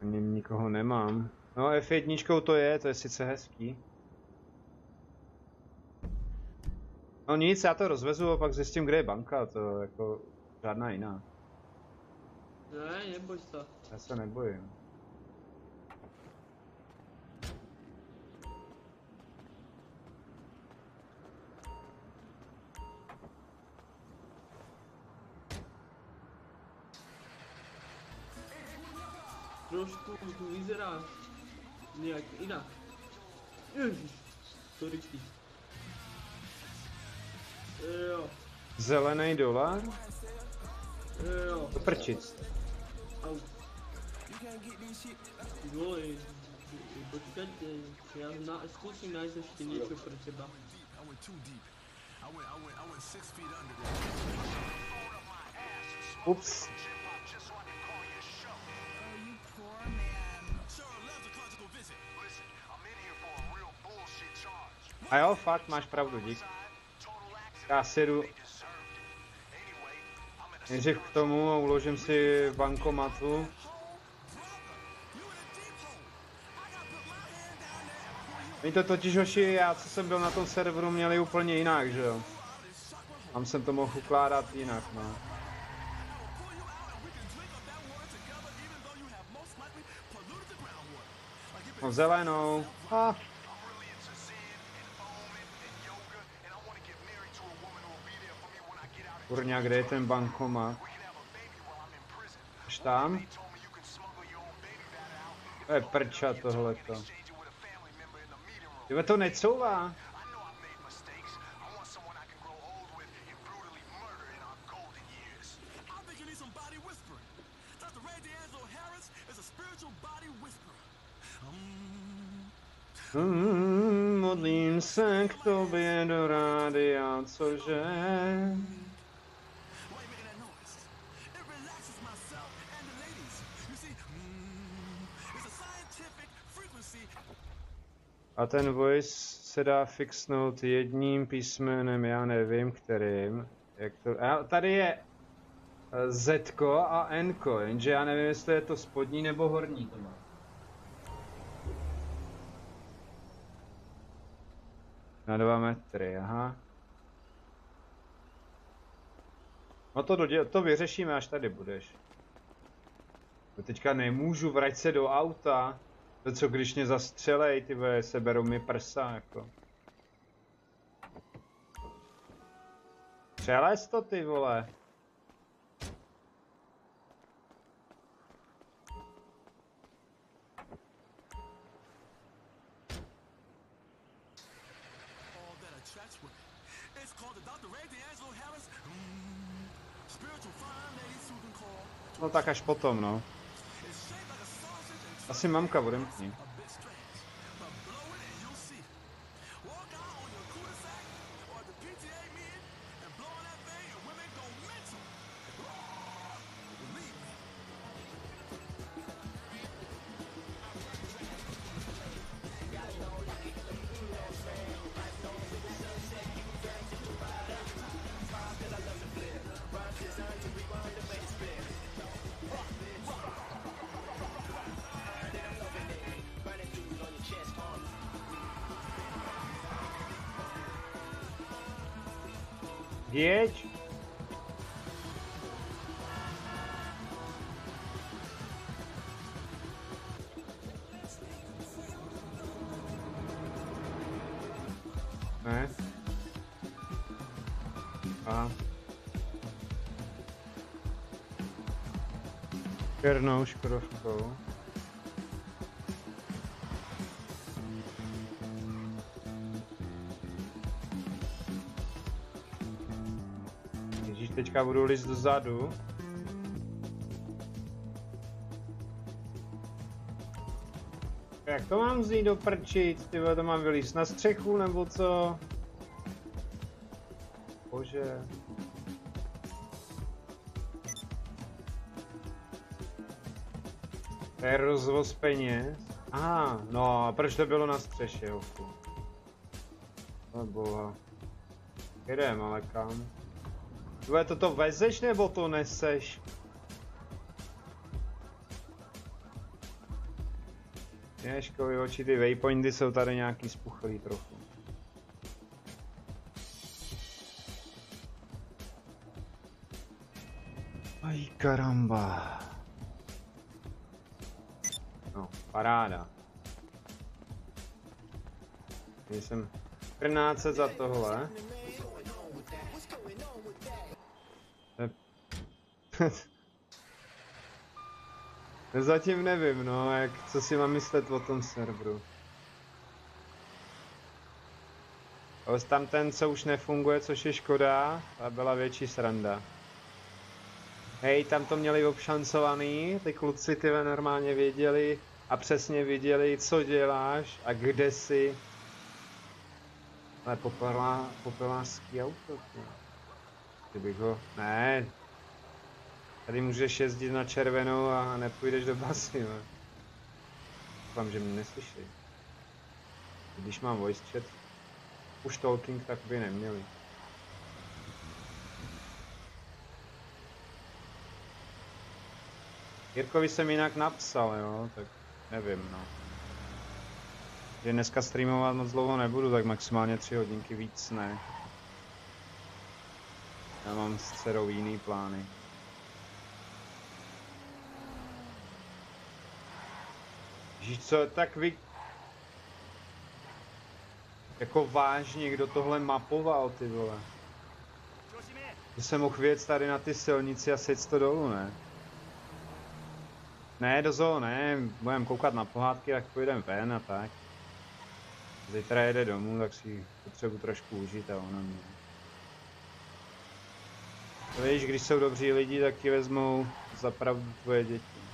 Ani nikoho nemám. No F1 to je sice hezký. No nic, já to rozvezu a pak zjistím, kde je banka, to jako žádná jiná. Ne, neboj se. Já se nebojím. Trošku tu vyzerá nějak jinak. Ježiš, sorry ty. Jo, Zelený dolar? jo. To prčic. Au. Ty vole, počkejte, já zkusím najít ještě něco pro teba. Ups. A jo, fakt, máš pravdu, dík. Já si jdu nejdřív k tomu a uložím si v bankomatu. My to totiž, hoši, já co jsem byl na tom serveru, měli úplně jinak, že jo. Tam jsem to mohl ukládat jinak, no. No zelenou. Ah. Kurňa, kde je ten bankomat? Až tam? To je prča tohleto. Tyhle to necouvá. Modlím se k tobě do rádia, cože? A ten voice se dá fixnout jedním písmenem, já nevím kterým. Jak to... A tady je Z a N, jenže já nevím, jestli je to spodní nebo horní to má. Na 2 metry, aha. No to vyřešíme, až tady budeš. To teďka nemůžu, vrať se do auta. To co, když mě zastřelej, ty vole, seberou mi prsa, jako. Přelez to, ty vole. No tak až potom, no. Asi mamka budem k ní. Jeď. Ne. A. Černou škodovkou. Počká, budu líst dozadu. Jak to mám vzít do prčic? Ty vole, to mám vylízt na střechu nebo co? Bože. To je rozvoz peněz. Aha, no a proč to bylo na střeše, hochu? O boha. Jdem, ale kam? Tvoje, to vezeš nebo to neseš? Ježkovi oči, ty waypointy jsou tady nějaký spuchlý trochu. Aj karamba. No, paráda. Jsem 14 za tohle. Zatím nevím, no, co si mám myslet o tom serveru. Ale tam ten, co už nefunguje, což je škoda, a byla větší sranda. Hej, tam to měli obšancovaný, ty kluci tyhle normálně věděli a přesně viděli, co děláš a kde jsi. Ale popelářský auto, kdybych ho... Ne. Tady můžeš jezdit na červenou a nepůjdeš do basy, no. Doufám, že mě neslyší. Když mám voice chat, už talking, tak by neměli. Jirkovi jsem jinak napsal, jo, tak nevím, no. Že dneska streamovat moc dlouho nebudu, tak maximálně 3 hodinky víc ne. Já mám s dcerou jiný plány. Víš co, tak vy... Jako vážně, kdo tohle mapoval, ty vole. Že jsem mohl věc tady na ty silnici a sejc to dolů, ne? Ne, do zoo, ne, budeme koukat na pohádky, tak půjdeme ven a tak. Zítra jede domů, tak si potřebuji trošku užít a ono mě. Víš, když jsou dobří lidi, tak ti vezmou za pravdu tvoje děti.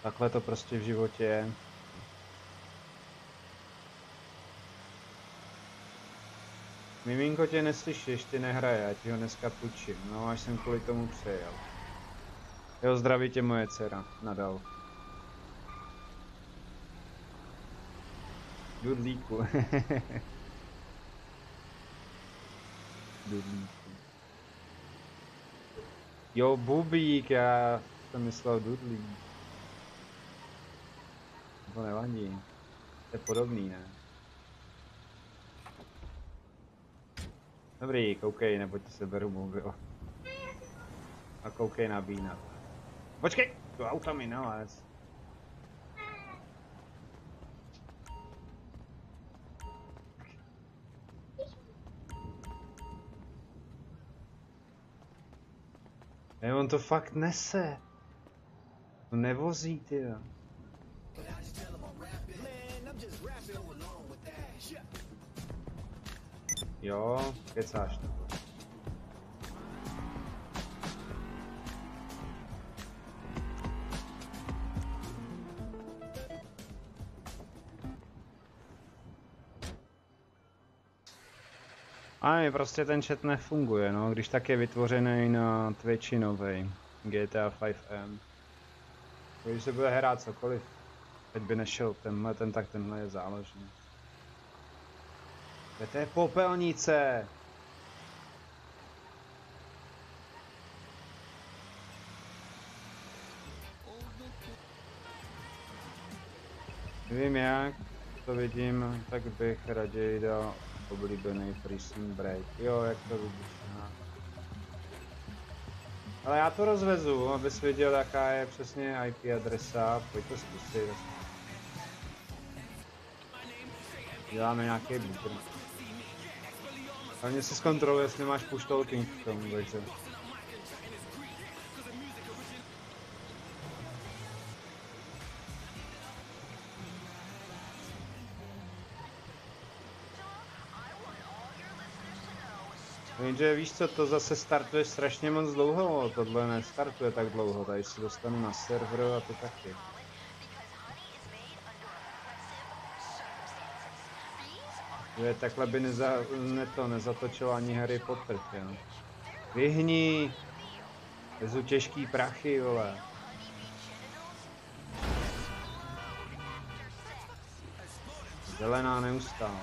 Takhle to prostě v životě je. Miminko tě neslyší, ještě nehraje, já ti ho dneska půjčím, no až jsem kvůli tomu přejel. Jo, zdraví tě moje dcera, nadal. Dudlíku. Dudlíku. Jo, Bubík, já jsem myslel Dudlík. To nevadí. To je podobný, ne? Dobrý, koukej, nebo ti seberu mobil. A koukej na Bína. Počkej, do auta mi nalez. On to fakt nese. To nevozí, ty. Jo, kecáš to. A mi prostě ten chat nefunguje, no, když tak je vytvořený na Twitchi novej, GTA 5M. Když se bude hrát cokoliv, teď by nešel tenhle, tak tenhle je záložný. To je popelnice! Nevím jak, to vidím, tak bych raději dal oblíbený freezing break. Jo, jak to vidíš, aha. Ale já to rozvezu, abys viděl, jaká je přesně IP adresa, pojď to zkusit. Děláme nějaký booter. Hlavně si zkontroluji, jestli máš push talking k tomu, takže. Jenže víš co, to zase startuje strašně moc dlouho, tohle nestartuje tak dlouho, tady se dostanu na server a to taky. Takhle by nezatočil ani Harry Potter, jo. Vyhni! Vezu těžký prachy, vole. Zelená neustále.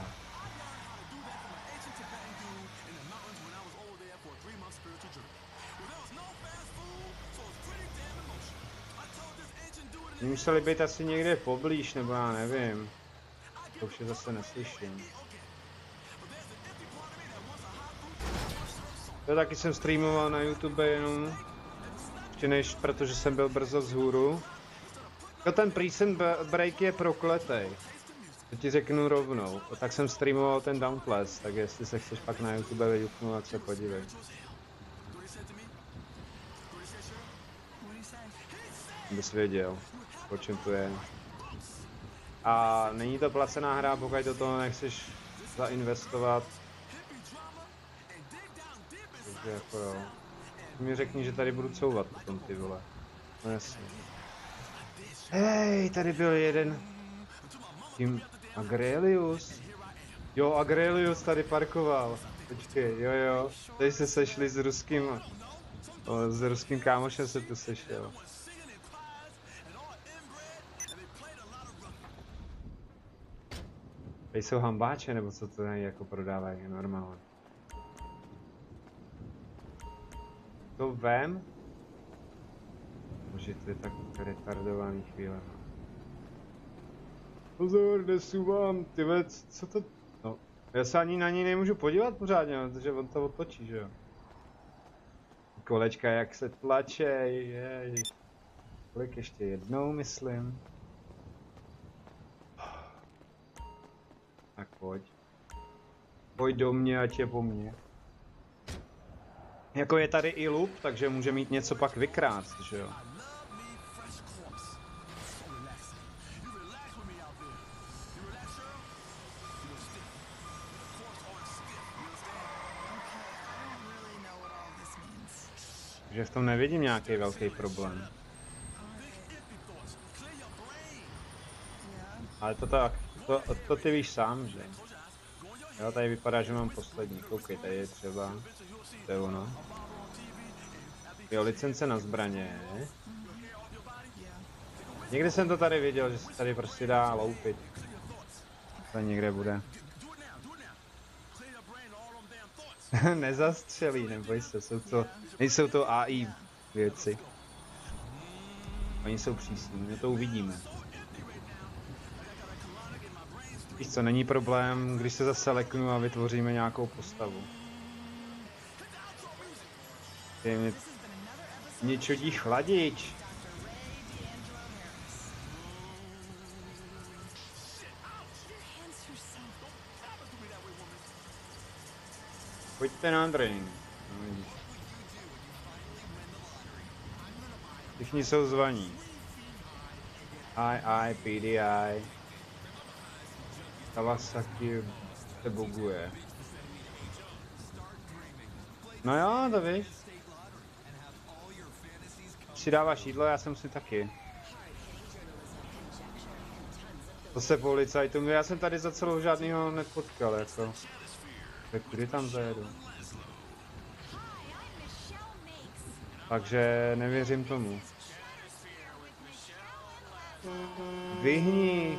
Museli být asi někde poblíž, nebo já nevím. To už je zase neslyším. To taky jsem streamoval na YouTube jenom, ještě než, protože jsem byl brzo vzhůru. Ten Prison Break je prokletej. To ti řeknu rovnou. Tak jsem streamoval ten Dauntless, tak jestli se chceš pak na YouTube vyjuknout, tak se podívej. Bys věděl, o čem to je. A není to placená hra, pokud do toho nechceš zainvestovat. Takže jako jo. Mi řekni, že tady budu couvat potom, ty vole. No jasně. Hej, tady byl jeden. Tím Agrelius. Jo, Agrelius tady parkoval. Počkej, jo. Tady se sešli s ruským kámošem se tu sešel. Tady jsou hambáče, nebo co to tady jako prodávají, normálně. To vem? Bože, to je tak retardovaný chvíle. Pozor, nesu vám, ty vec, co to... No, já se ani na ní nemůžu podívat pořádně, protože on to otočí, že jo. Kolečka jak se tlačej, jej. Kolik ještě jednou, myslím. Tak pojď. Pojď do mě, ať je po mně. Jako je tady i loop, takže může mít něco pak vykrást, že jo. Takže v tom nevidím nějaký velký problém. Ale to tak, to ty víš sám, že? Jo, tady vypadá, že mám poslední. Koukej, tady je třeba. To je ono. Jo, licence na zbraně. Někdy jsem to tady viděl, že se tady prostě dá loupit. To někde bude. Nezastřelí, neboj se, nejsou to AI věci. Oni jsou přísní, my to uvidíme. Víš co, není problém, když se zase leknu a vytvoříme nějakou postavu. Mě čudí chladič. Pojďte na drink. No, všichni jsou zvaní. PDI. Kawasaki se buguje. No jo, to víš. Přidáváš jídlo, já jsem si taky. To se policajtům, já jsem tady za celou žádnýho nepotkal, jako. Tak kudy tam zajedu? Takže nevěřím tomu. Vyhni!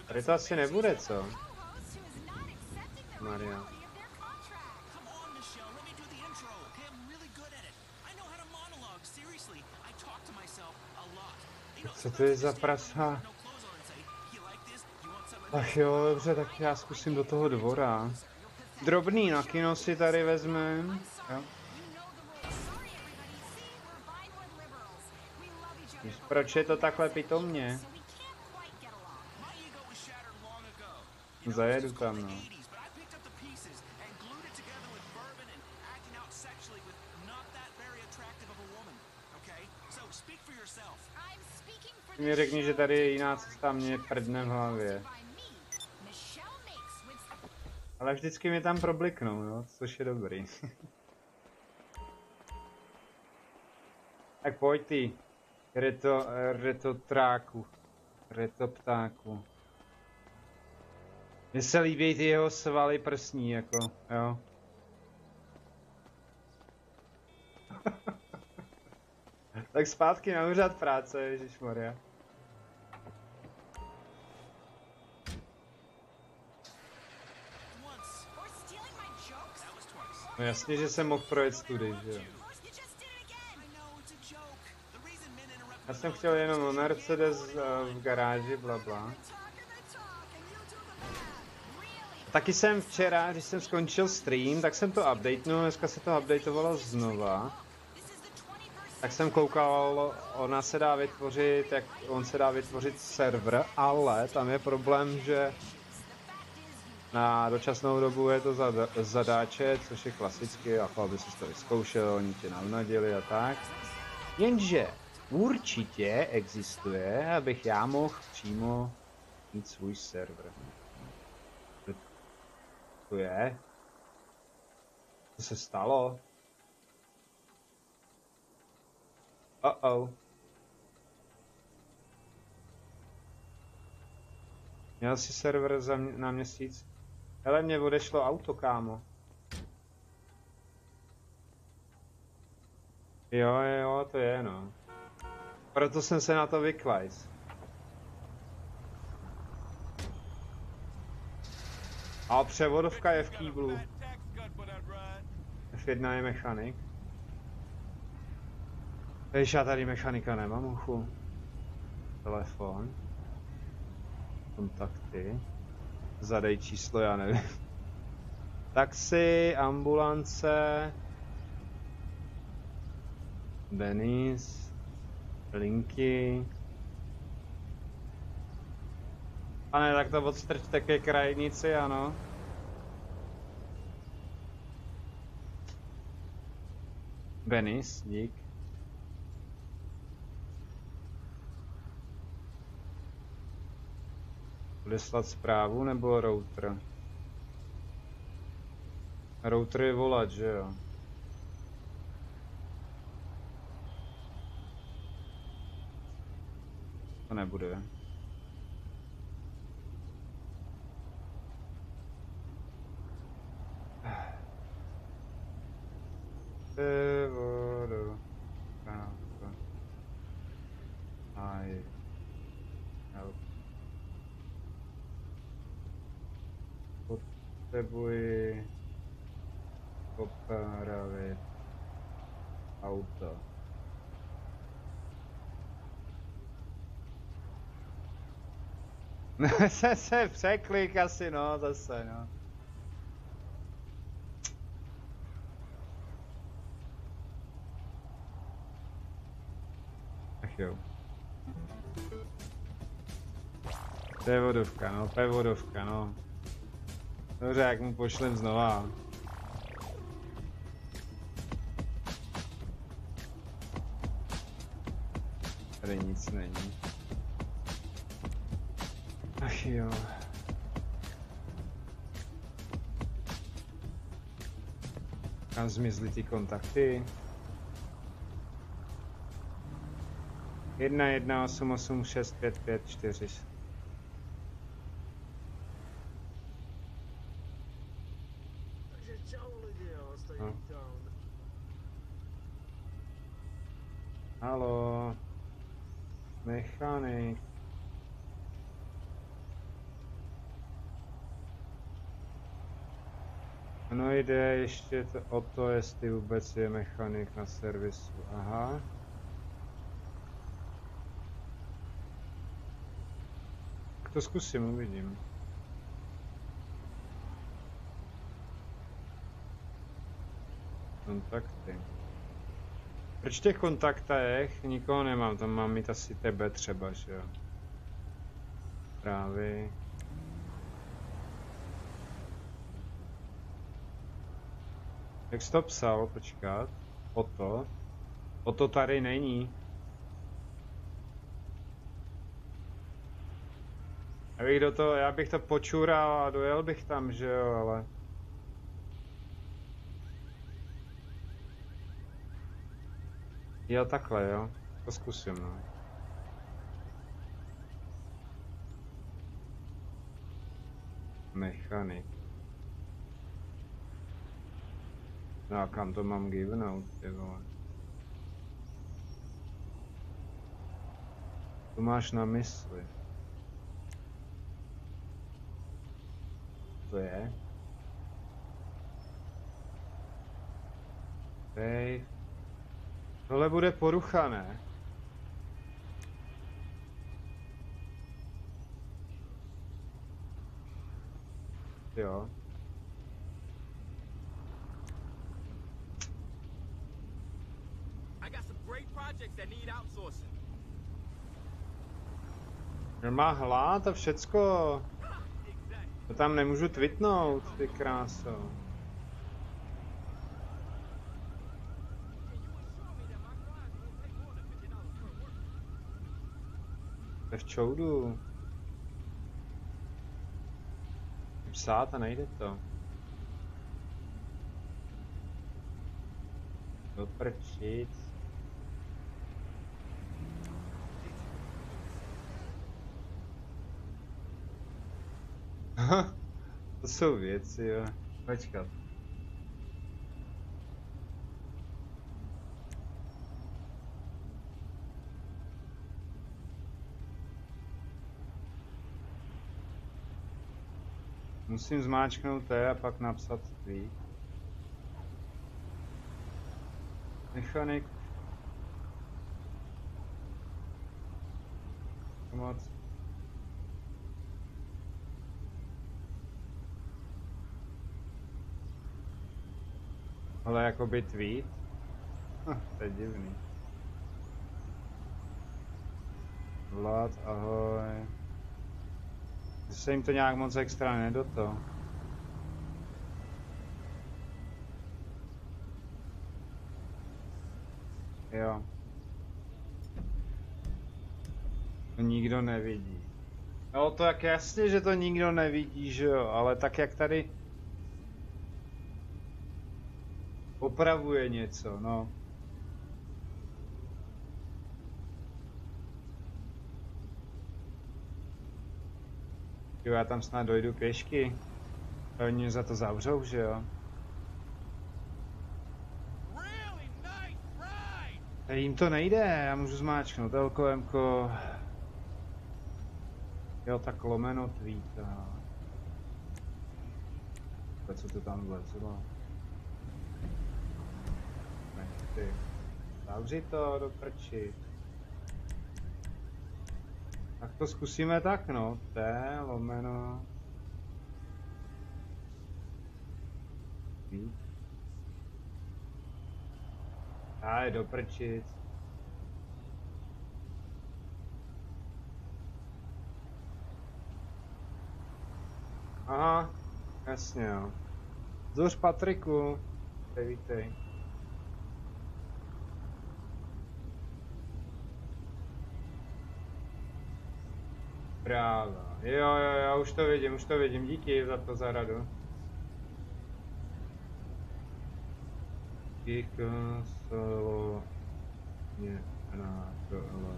Tady to asi nebude, co? Maria. Co to je za prasa? Ach jo, dobře, tak já zkusím do toho dvora. Drobný na kino si tady vezmeme. Jo. Proč je to takhle pitomně? Zajedu tam, no. Ty mi řekni, že tady je jiná cesta, mě prdne v hlavě. Ale vždycky mi tam probliknou, no, což je dobrý. Tak pojď ty, retoptáku. Mně se líbí ty jeho svaly prsní, jako, jo. Tak zpátky na úřad práce, ježišmarja. No jasně, že jsem mohl projet studii, že jo. Já jsem chtěl jenom Mercedes v garáži, blabla. Taky jsem včera, když jsem skončil stream, tak jsem to updatenul, dneska se to updateovalo znova. Tak jsem koukal, on se dá vytvořit server, ale tam je problém, že na dočasnou dobu je to zadáče, což je klasicky, jako aby si to vyzkoušel, oni tě navnadili a tak. Jenže určitě existuje, abych já mohl přímo mít svůj server. To je? Co se stalo? Oh. Měl jsi server na měsíc? Hele, mě odešlo auto, kámo. Jo, to je, no. Proto jsem se na to vyklajz. A převodovka je v kýblu. F1 je mechanik. Víš, já tady mechanika nemám, uchu. Telefon. Kontakty. Zadej číslo, já nevím. Taxi, ambulance. Denis. Linky. Pane, tak to odstrčte ke krajnici, ano. Denis, dík. Odeslat zprávu nebo router? Router je volat, že jo? To nebude. Potřebuji opravit auto. se překlik asi, no, zase, no. Ach jo. To je vodovka, no. Dobře, jak mu pošlem znova. Tady nic není. Ach jo. Kam zmizly ty kontakty? 118865554. Haló, mechanik. Ono jde ještě o to, jestli vůbec je mechanik na servisu. Aha. Tak to zkusím, uvidím. Kontakty. Proč v těch kontaktech nikoho nemám, tam mám mít asi tebe třeba, že jo? Právě. Jak jsi to psal, počkat? Oto tady není. Já bych to počural a dojel bych tam, že jo, ale... Jo, takhle, jo. To zkusím, no. Mechanik. No a kam to mám givenout, ty vole? To máš na mysli. To je? Hej. Tohle bude porucha, ne? Jo. Má hlad a všecko. To tam nemůžu tweetnout, ty kráso. To je v čoudu. Psát a nejde to. Doprčit. To jsou věci, jo. Počkat. Musím zmáčknout T a pak napsat tweet. Mechanik. Pomoc. Ale jakoby tweet? To je divný. Vlad, ahoj. Se jim to nějak moc extra nedoto. Jo. To nikdo nevidí. No to jak jasně, že to nikdo nevidí, že jo, ale tak jak tady opravuje něco, no. Jo, já tam snad dojdu pěšky. A oni mě za to zavřou, že jo? Jim to nejde, já můžu zmáčknout LKMko. Jo, tak lomeno tweet. Co to tam vlezlo? Nechci. Zavři to do prči. Tak to zkusíme tak, no. T, lomeno. Tweet. A je doprčit. Aha, jasně jo. Zuř Patriku. Vítej. Práva. Jo, už to vidím. Díky za to za radu. Kika, solo, mě, na to, ale...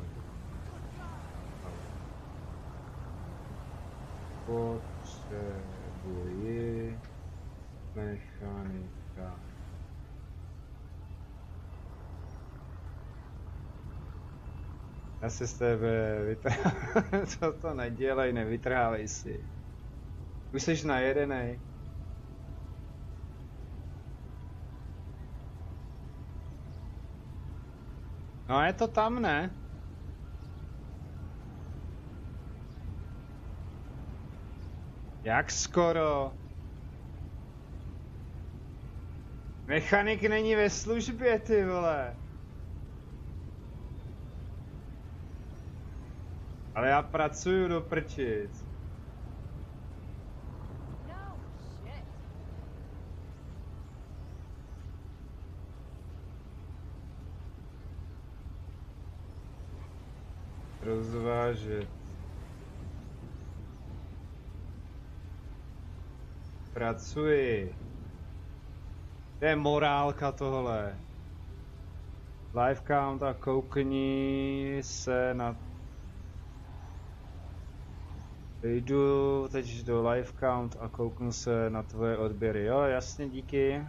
Potřebuji mechanika. Já se z tebe vytrhávám, co to nedělej, nevytrhávej si. Už jsi najedenej. No je to tam, ne? Jak skoro? Mechanik není ve službě, ty vole. Ale já pracuju do prčic. Rozvážet. pracuji. To je morálka tohle. Live count a koukni se na... Jdu teď do live count a kouknu se na tvoje odběry. Jo, jasně, díky.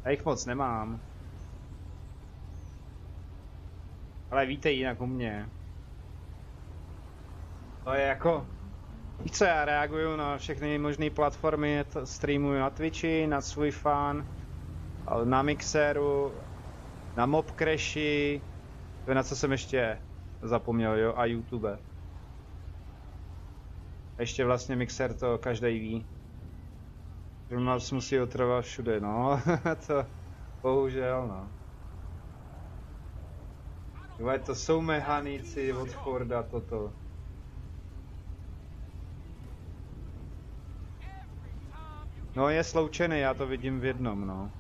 Já jich moc nemám. Ale víte jinak u mě. To je jako... Víš co, já reaguju na všechny možné platformy, streamuju na Twitchi, na svůj fan, na Mixeru, na Mobcrashi, to je na co jsem ještě zapomněl, jo, a YouTube. A ještě vlastně Mixer to každý ví. Že nás musí otrvat všude, no, to bohužel, no. To jsou mechaníci od Forda toto. No je sloučený, já to vidím v jednom, no.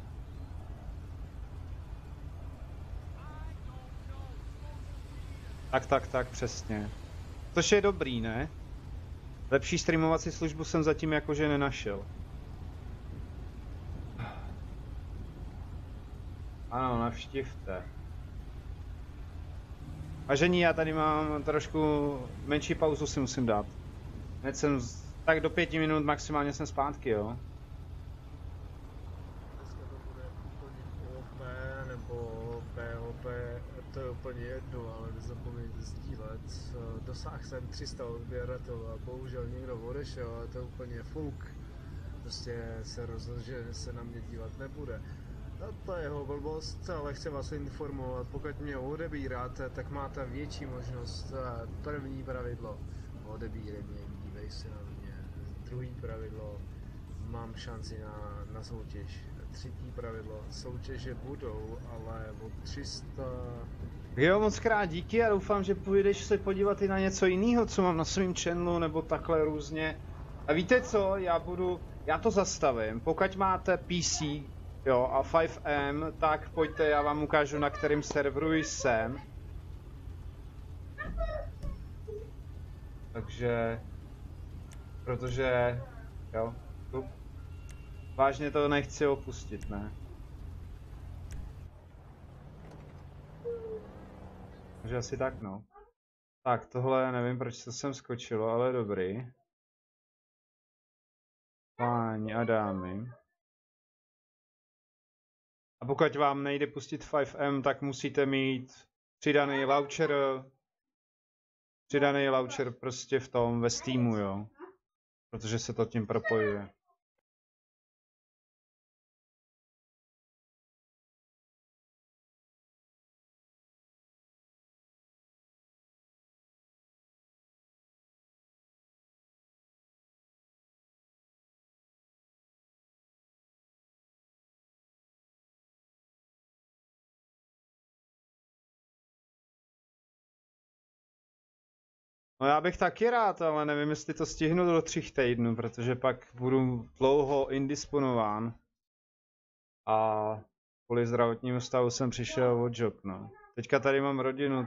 Tak, přesně. Což je dobrý, ne? Lepší streamovací službu jsem zatím jakože nenašel. Ano, navštivte. Vážení, já tady mám trošku menší pauzu, si musím dát. Hned jsem tak do 5 minut maximálně jsem zpátky, jo. Dneska to bude úplně OP nebo POP, to je úplně jedno, ale nezapomeňte sdílet. Dosáhl jsem 300 odběratelů a bohužel někdo odešel a to je úplně fuk. Prostě se rozhodl, že se na mě dívat nebude. No to je jeho blbost, ale chci vás informovat, pokud mě odebíráte, tak máte větší možnost. První pravidlo, odebírej mě, dívej se na mě. Druhý pravidlo, mám šanci na soutěž. Třetí pravidlo, soutěže budou, ale od 300... Jo, moc krát díky a doufám, že půjdeš se podívat i na něco jiného, co mám na svém channelu, nebo takhle různě. A víte co, já to zastavím, pokud máte PC, jo, a 5M, tak pojďte, já vám ukážu, na kterém serveru jsem. Takže... Protože... Jo, tu. Vážně to nechci opustit, ne? Takže asi tak, no. Tak, tohle nevím, proč to sem skočilo, ale dobrý. Páni a dámy. A pokud vám nejde pustit 5M, tak musíte mít přidaný launcher prostě v tom, ve Steamu, jo. Protože se to tím propojuje. No já bych taky rád, ale nevím, jestli to stihnu do 3 týdnů, protože pak budu dlouho indisponován. A kvůli zdravotnímu stavu jsem přišel od job, no. Teďka tady mám rodinu,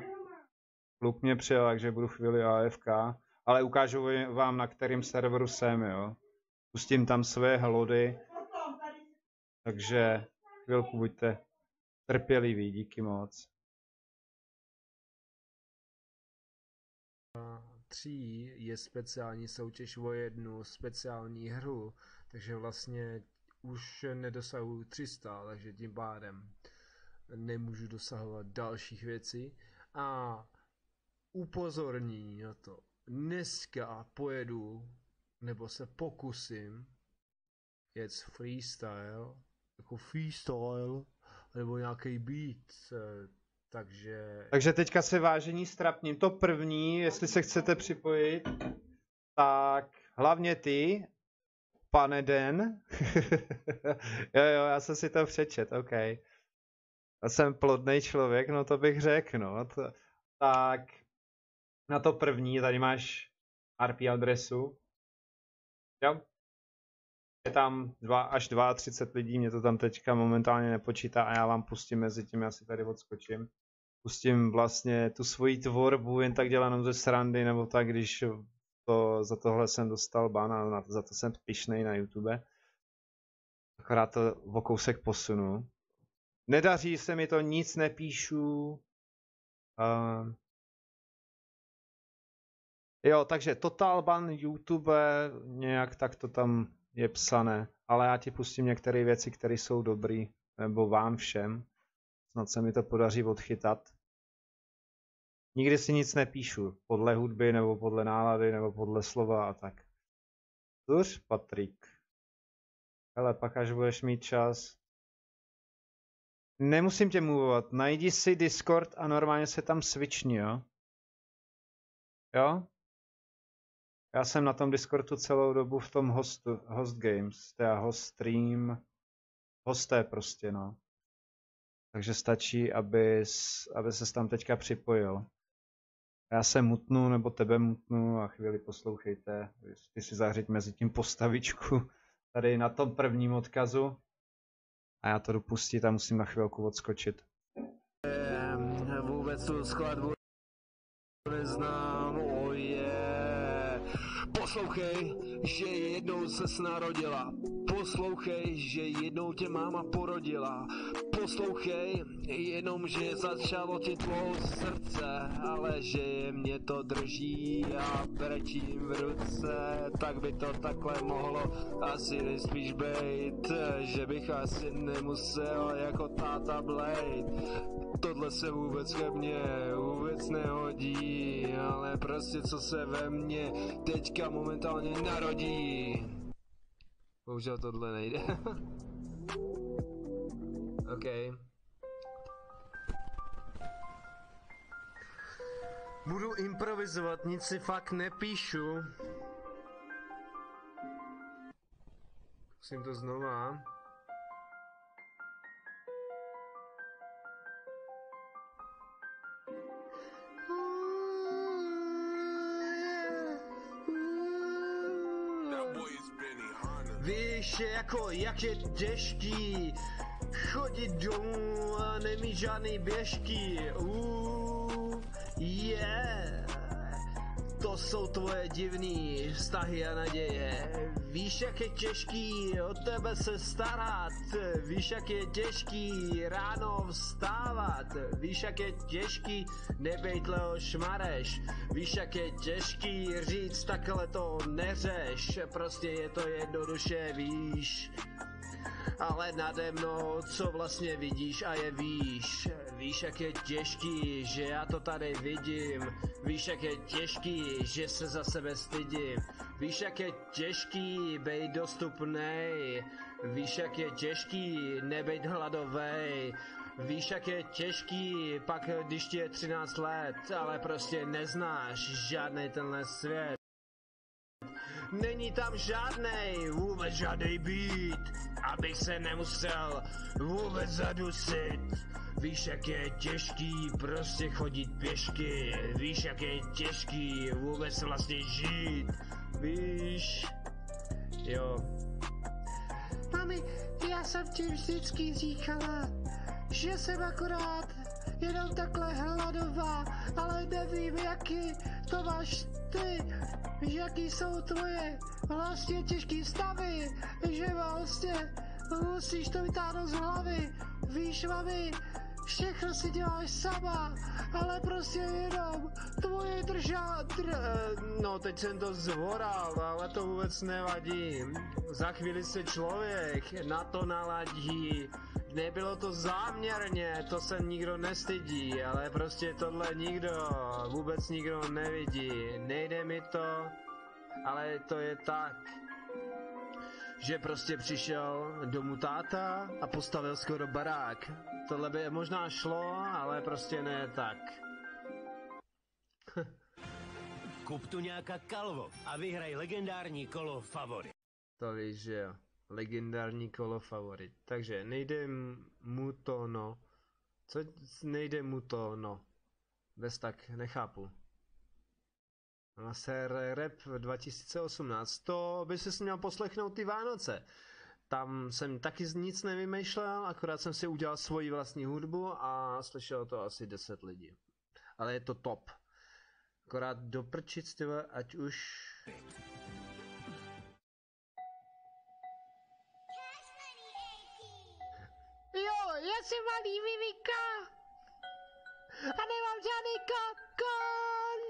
kluk mě přijel, takže budu chvíli AFK, ale ukážu vám, na kterém serveru jsem, jo. Pustím tam své hlody, takže chvilku buďte trpěliví, díky moc. 3 je speciální soutěž o jednu speciální hru, takže vlastně už nedosahuji 300, takže tím pádem nemůžu dosahovat dalších věcí. A upozornění na to, dneska pojedu, nebo se pokusím jet freestyle, jako freestyle, nebo nějaký beat, takže teďka se vážení strapním. To první, jestli se chcete připojit, tak hlavně ty, pane Den. jo, já jsem si to přečet, OK. Já jsem plodnej člověk, no to bych řekl, no. Tak na to první, tady máš RP adresu. Jo. Je tam 2 až 32 lidí, mě to tam teďka momentálně nepočítá a já vám pustím mezi tím, já si tady odskočím. Pustím vlastně tu svoji tvorbu jen tak dělanou ze srandy, nebo tak, když za tohle jsem dostal ban a za to jsem pyšnej na YouTube. Akorát to o kousek posunu. Nedaří se mi to, nic nepíšu. Jo, takže total ban YouTube, nějak tak to tam je psané. Ale já ti pustím některé věci, které jsou dobrý, nebo vám všem. Snad se mi to podaří odchytat. Nikdy si nic nepíšu, podle hudby, nebo podle nálady, nebo podle slova a tak. Což, Patrik? Hele, pak až budeš mít čas. Nemusím tě mluvovat, najdi si Discord a normálně se tam switchni, jo? Jo? Já jsem na tom Discordu celou dobu v tom host games, teda host stream, hosté prostě, no. Takže stačí, aby ses tam teďka připojil. Já se mutnu, nebo tebe mutnu a chvíli poslouchejte. Ty si zahřiď mezi tím postavičku tady na tom prvním odkazu. A já to jdu pustit a musím na chvilku odskočit. Vůbec tu skladbu neznám, Poslouchej, že jednou ses narodila. Poslouchej, že jednou tě máma porodila. Poslouchej, jenom že začalo ti tvou srdce, ale že mě to drží a brečím v ruce, tak by to takhle mohlo asi nejspíš bejt, že bych asi nemusel jako táta blejt. Tohle se vůbec ke mně vůbec nehodí, ale prostě co se ve mně teďka momentálně narodí. Bohužel tohle nejde. OK. Budu improvizovat, nic si fakt nepíšu. Musím to znova. Víš, jako jak je těžký chodit domů a nemít žádný běžky. To jsou tvoje divný vztahy a naděje. Víš, jak je těžký o tebe se starat. Víš, jak je těžký ráno vstávat. Víš, jak je těžký nebejt Leoš Mareš. Víš, jak je těžký říct takhle to neřeš. Prostě je to jednoduše, víš. Ale nade mnou, co vlastně vidíš a je víš. Víš, jak je těžký, že já to tady vidím. Víš, jak je těžký, že se za sebe stydím. Víš, jak je těžký bejt dostupnej. Víš, jak je těžký nebejt hladovej. Víš, jak je těžký pak, když ti je 13 let, ale prostě neznáš žádnej tenhle svět. Není tam žádnej, vůbec žádnej být, abych se nemusel vůbec zadusit. Víš, jak je těžký prostě chodit pěšky. Víš, jak je těžký vůbec vlastně žít. Víš, jo. Mami, já jsem ti vždycky říkala, že jsem akorát jenom takhle hladová, ale nevím, jaký to máš ty, jaký jsou tvoje vlastně těžký stavy, že vlastně musíš to vytáhnout z hlavy. Víš, mami, všechno si děláš sama, ale prostě jenom tvoje no teď jsem to zvoral, ale to vůbec nevadí. Za chvíli se člověk na to naladí. Nebylo to záměrně, to se nikdo nestydí, ale prostě tohle vůbec nikdo nevidí. Nejde mi to, ale to je tak, že prostě přišel domů táta a postavil skoro barák. Tohle by možná šlo, ale prostě ne tak. Kup tu nějaká kalvo a vyhraj legendární kolo Favorit. To víš, že jo. Legendární kolo Favorit. Takže nejde mu to no. Co nejde mu to no? Bez tak nechápu. Rap 2018. To by si měl poslechnout ty Vánoce. Tam jsem taky nic nevymýšlel, akorát jsem si udělal svoji vlastní hudbu a slyšelo to asi 10 lidí. Ale je to top. Akorát doprčit, tyhle, ať už... Jo, já jsem malý Vivika! A nemám žádný kokon!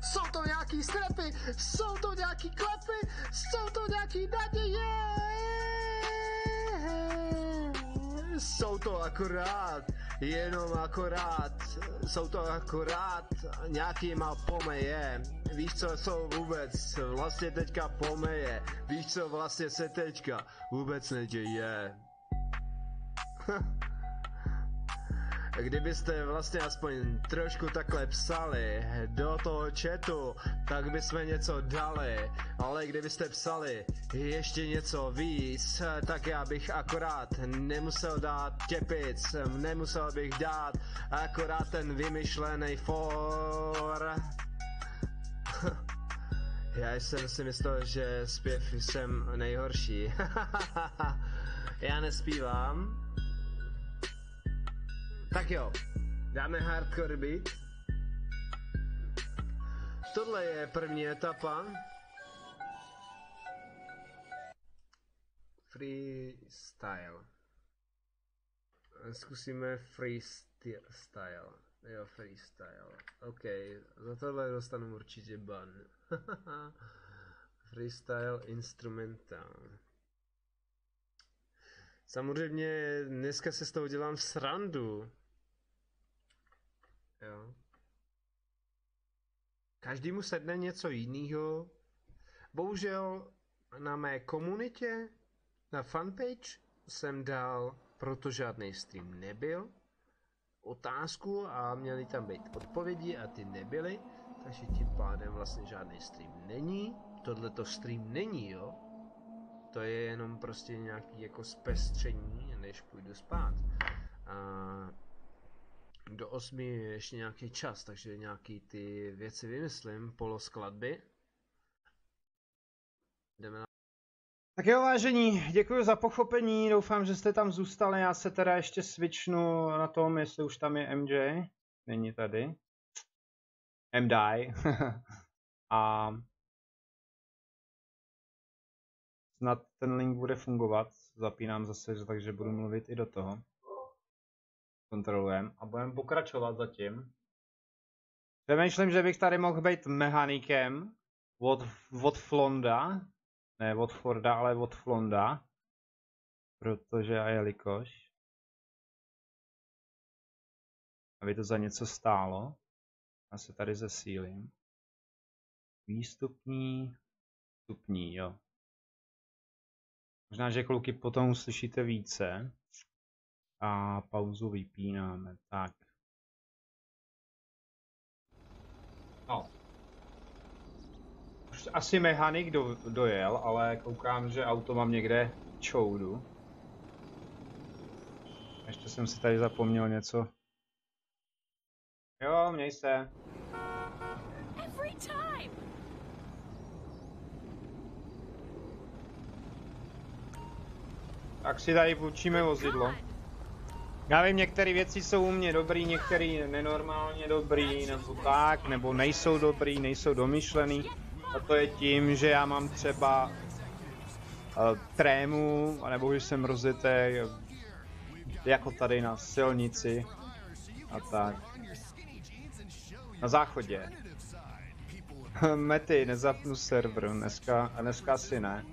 Jsou to nějaký strapy, jsou to nějaký klepy, jsou to nějaký naděje. Jsou to akorát, jenom akorát, jsou to akorát nějaký mal pomeje. Víš, co jsou vůbec vlastně teďka pomeje, víš, co vlastně se teďka vůbec neděje. Kdybyste vlastně aspoň trošku takhle psali do toho chatu, tak bychom něco dali, ale kdybyste psali ještě něco víc, tak já bych akorát nemusel dát těpic, nemusel bych dát akorát ten vymyšlený for. Já jsem si myslel, že zpěv jsem nejhorší. Já nespívám. Tak jo, dáme hardcore beat. Tohle je první etapa. Freestyle. Zkusíme freestyle. Jo, freestyle. OK, za tohle dostanu určitě ban. Freestyle instrumental. Samozřejmě dneska se z toho dělám srandu. Jo. Každému sedne něco jiného. Bohužel na mé komunitě, na fanpage jsem dal, proto žádný stream nebyl, otázku a měly tam být odpovědi a ty nebyly, takže tím pádem vlastně žádný stream není. Tohleto stream není, jo. To je jenom prostě nějaký jako zpestření, než půjdu spát. A do 8 je ještě nějaký čas, takže nějaký ty věci vymyslím, poloskladby. Jdeme na... Tak jo, vážení, děkuji za pochopení, doufám, že jste tam zůstali, já se teda ještě switchnu na tom, jestli už tam je MJ, není tady. MDI. A snad ten link bude fungovat, zapínám zase, takže budu mluvit i do toho. Kontrolujem a budeme pokračovat zatím. Přemýšlím, že bych tady mohl být mechanikem od Flonda. Ne od Forda, ale od Flonda. Protože a jelikož. Aby to za něco stálo. Já se tady zesílím. Výstupní. Stupní, jo. Možná, že kluky potom uslyšíte více. A pauzu vypínáme. Tak. No. Už asi mechanik dojel, ale koukám, že auto mám někde čoudu. Ještě jsem si tady zapomněl něco. Jo, měj se. Tak si tady půjčíme vozidlo. Já vím, některé věci jsou u mě dobrý, některé nenormálně dobrý, nebo tak, nebo nejsou dobrý, nejsou domyšlený. A to je tím, že já mám třeba trému, nebo když jsem rozjetý, jako tady na silnici a tak. Na záchodě. Mety, nezapnu server, dneska asi ne.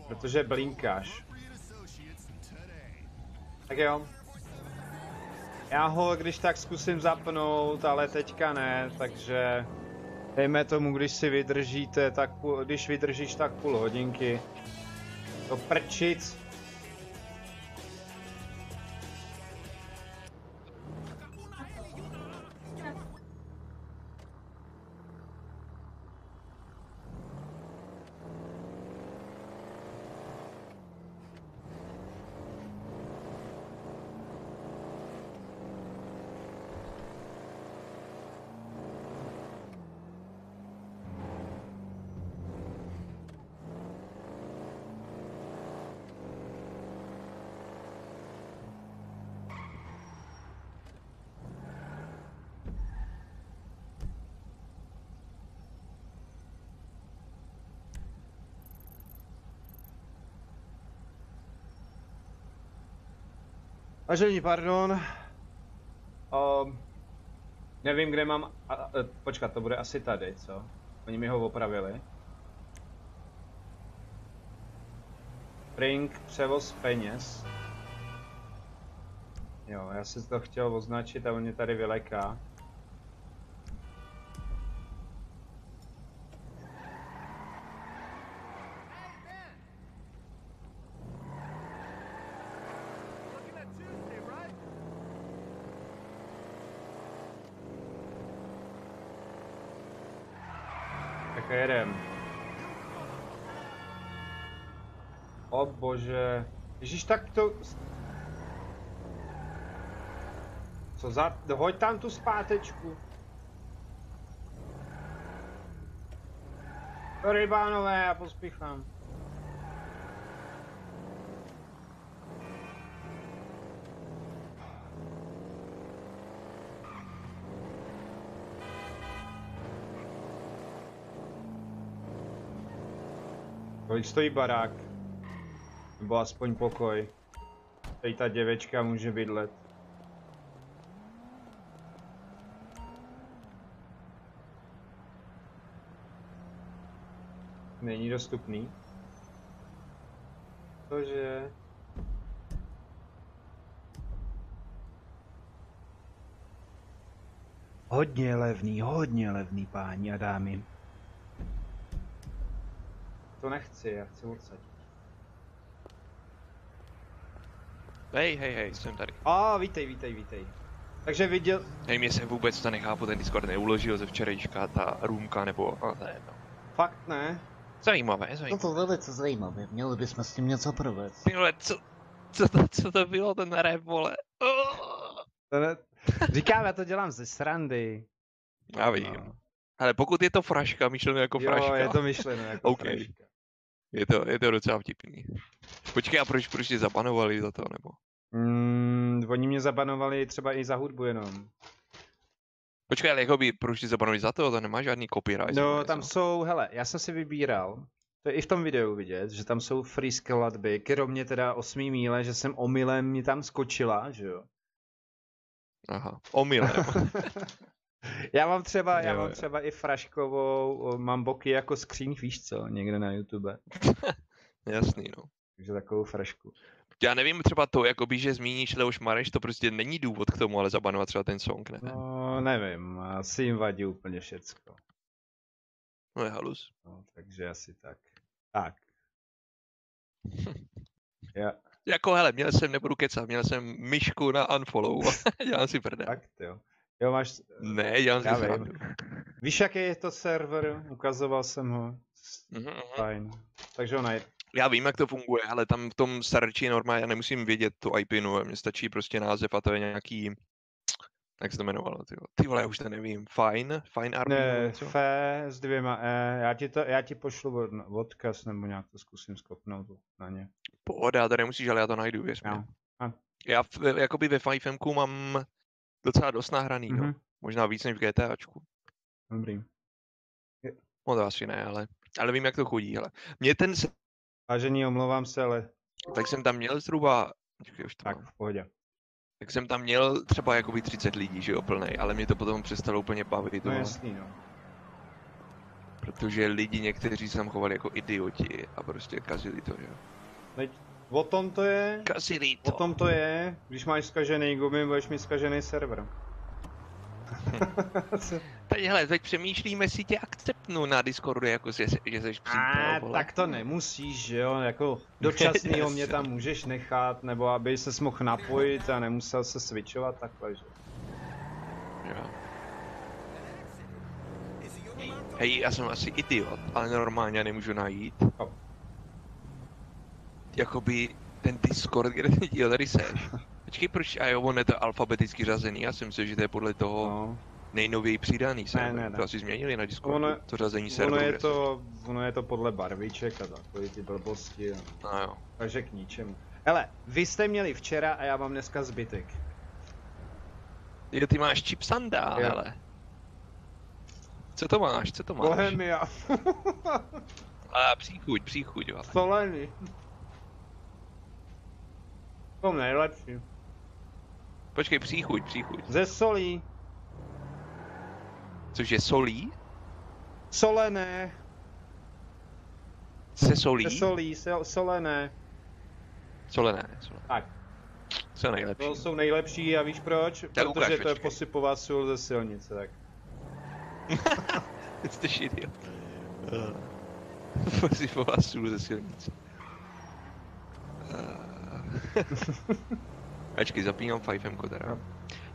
Protože blinkáš. Tak jo. Já ho když tak zkusím zapnout, ale teďka ne, takže dejme tomu, když si vydržíte, tak když vydržíš tak půl hodinky. To prčic. Vážení, pardon. Nevím, kde mám... počkat, to bude asi tady, co? Oni mi ho opravili. Spring, převoz peněz. Jo, já si to chtěl označit a on mě tady vyleká. Tak jedem. O bože. Ježíš, tak to... Co za... Hoď tam tu zpátečku. Sorry, pánové, já pospíchám. Kolik stojí barák? Nebo aspoň pokoj. Tady ta děvečka může bydlet. Není dostupný. Cože? Hodně levný, páni a dámy. To nechci, já chci odsaď. Hej, jsem tady. Vítej. Takže viděl... Hej, mě se vůbec to nechápu, ten Discord neuložil ze včerejška, ta roomka, nebo... ne, no. Fakt ne? Zajímavé. To velice zajímavé, měli bychom s tím něco provést. Tyhle, co to bylo, ten rap, vole? Říkám, já to dělám ze srandy. Já vím. No. Ale pokud je to fraška, myšleno jako fraška. Jo, je to myšleno jako fraška. Je to docela vtipný. Počkej, a proč tě zabanovali za to, nebo? Oni mě zabanovali třeba i za hudbu jenom. Počkej, ale jakoby, proč tě zabanovali za to? To nemá žádný copyright. No, tam jsou, hele, já jsem si vybíral, to je i v tom videu vidět, že tam jsou free skladby, kromě teda 8 míle, že jsem omylem mi tam skočila, že jo. Aha, omylem. Já mám třeba i fraškovou, mám boky jako skříň, víš co, někde na YouTube. Jasný, no. Takže takovou frašku. Já nevím, třeba to, jakoby, že zmíníš Leoš Mareš, to prostě není důvod k tomu, ale zabanovat třeba ten song, ne? No, nevím, asi jim vadí úplně všecko. No je halus. No, takže asi tak. Tak. Já. Jako hele, nebudu kecat, měl jsem myšku na unfollow, dělám si prdel. Fakt jo. Jo, máš... Ne, dělám si srandu. Víš, jaký je to server? Ukazoval jsem ho. Fajn. Takže ona je... Já vím, jak to funguje, ale tam v tom searchi normálně já nemusím vědět tu IP, mně stačí prostě název a to je nějaký... Jak se to jmenovalo, ty vole, já už to nevím. Fine Army? Ne, Fe s 2 E, já ti pošlu odkaz nebo nějak to zkusím skopnout na ně. Pohoda, to nemusíš, ale já to najdu, věř mě. Já jakoby ve 5Mku mám docela dost nahraný, no. Možná víc než v GTAčku. Dobrý. No to asi ne, ale vím, jak to chodí, hele. Mě ten... Vážení, omlouvám se, ale... Tak jsem tam měl zhruba... Tak, v pohodě. Tak jsem tam měl třeba jakoby 30 lidí, že jo, plnej, ale mě to potom přestalo úplně bavit. No jasný, no. Protože lidi někteří se tam chovali jako idioti a prostě kazili to, jo. Teď o tom to je... Kazili to. O tom to je, když máš zkažený gumy, budeš mít zkažený server. Teď hele, teď přemýšlíme, si tě akceptnu na Discordu, jako že seš přítel, tak to nemusíš, že jo, jako dočasnýho mě tam můžeš nechat, nebo aby ses mohl napojit a nemusel se switchovat takhle, že? Jo. Hej, já jsem asi idiot, ale normálně nemůžu najít. Jakoby ten Discord, kde ty díl tady seš. Počkej, proč, a jo, on je to alfabeticky řazený, já si myslím, že to je podle toho nejnověji přidaný server. To asi změnili na Discordu, to řazení serveru. Ono je to podle barviček a takový ty blbosti. No jo. Takže k ničemu. Hele, vy jste měli včera a já mám dneska zbytek. Jo, ty máš chip sandál, hele. Co to máš? Bohemia. A příchuť, jo. Solený. To nejlepší. Počkej, příchuť. Ze solí. Což je solí? Solené. Se solí? Se solí, solené. Solené. Tak. Co nejlepší? To jsou nejlepší a víš proč? Tak protože to je posypová sůl ze silnice, tak. Jsi idiot. Posypová sůl ze silnice. Ačkej, zapínám 5M teda.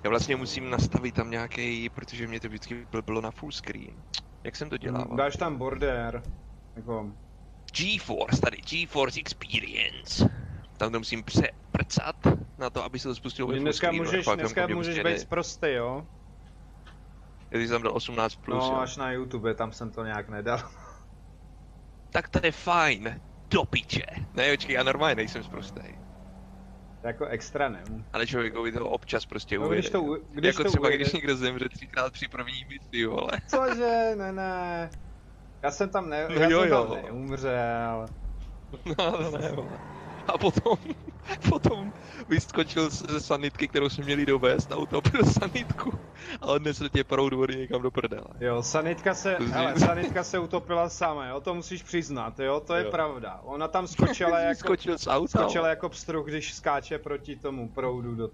Já vlastně musím nastavit tam nějaký, protože mě to vždycky bylo na full screen. Jak jsem to dělával? Dáš tam border. Jako... GeForce, tady GeForce Experience. Tam to musím prcat na to, aby se to spustilo ve full screenu. Dneska můžeš být sprostý, jo? Já jsem tam dal 18+. No, jo. až na YouTube, tam jsem to nějak nedal. Tak to je fajn. Do piče. Ne, počkej, já normálně nejsem sprostý. Jako extra ne. Ale člověkovi to občas prostě no, ujede. Když jako to třeba ujede. když někdo zemře 3krát při první misi, vole. Cože, ne. Já jsem tam neumřel. No, ne, vole. A potom vyskočil ze sanitky, kterou jsme měli dovést a utopil sanitku a odnesl tě proud vody někam do prdele. Jo, sanitka se utopila sama, jo, to musíš přiznat, jo, to je pravda. Ona tam skočila jako pstruh, když skáče proti tomu proudu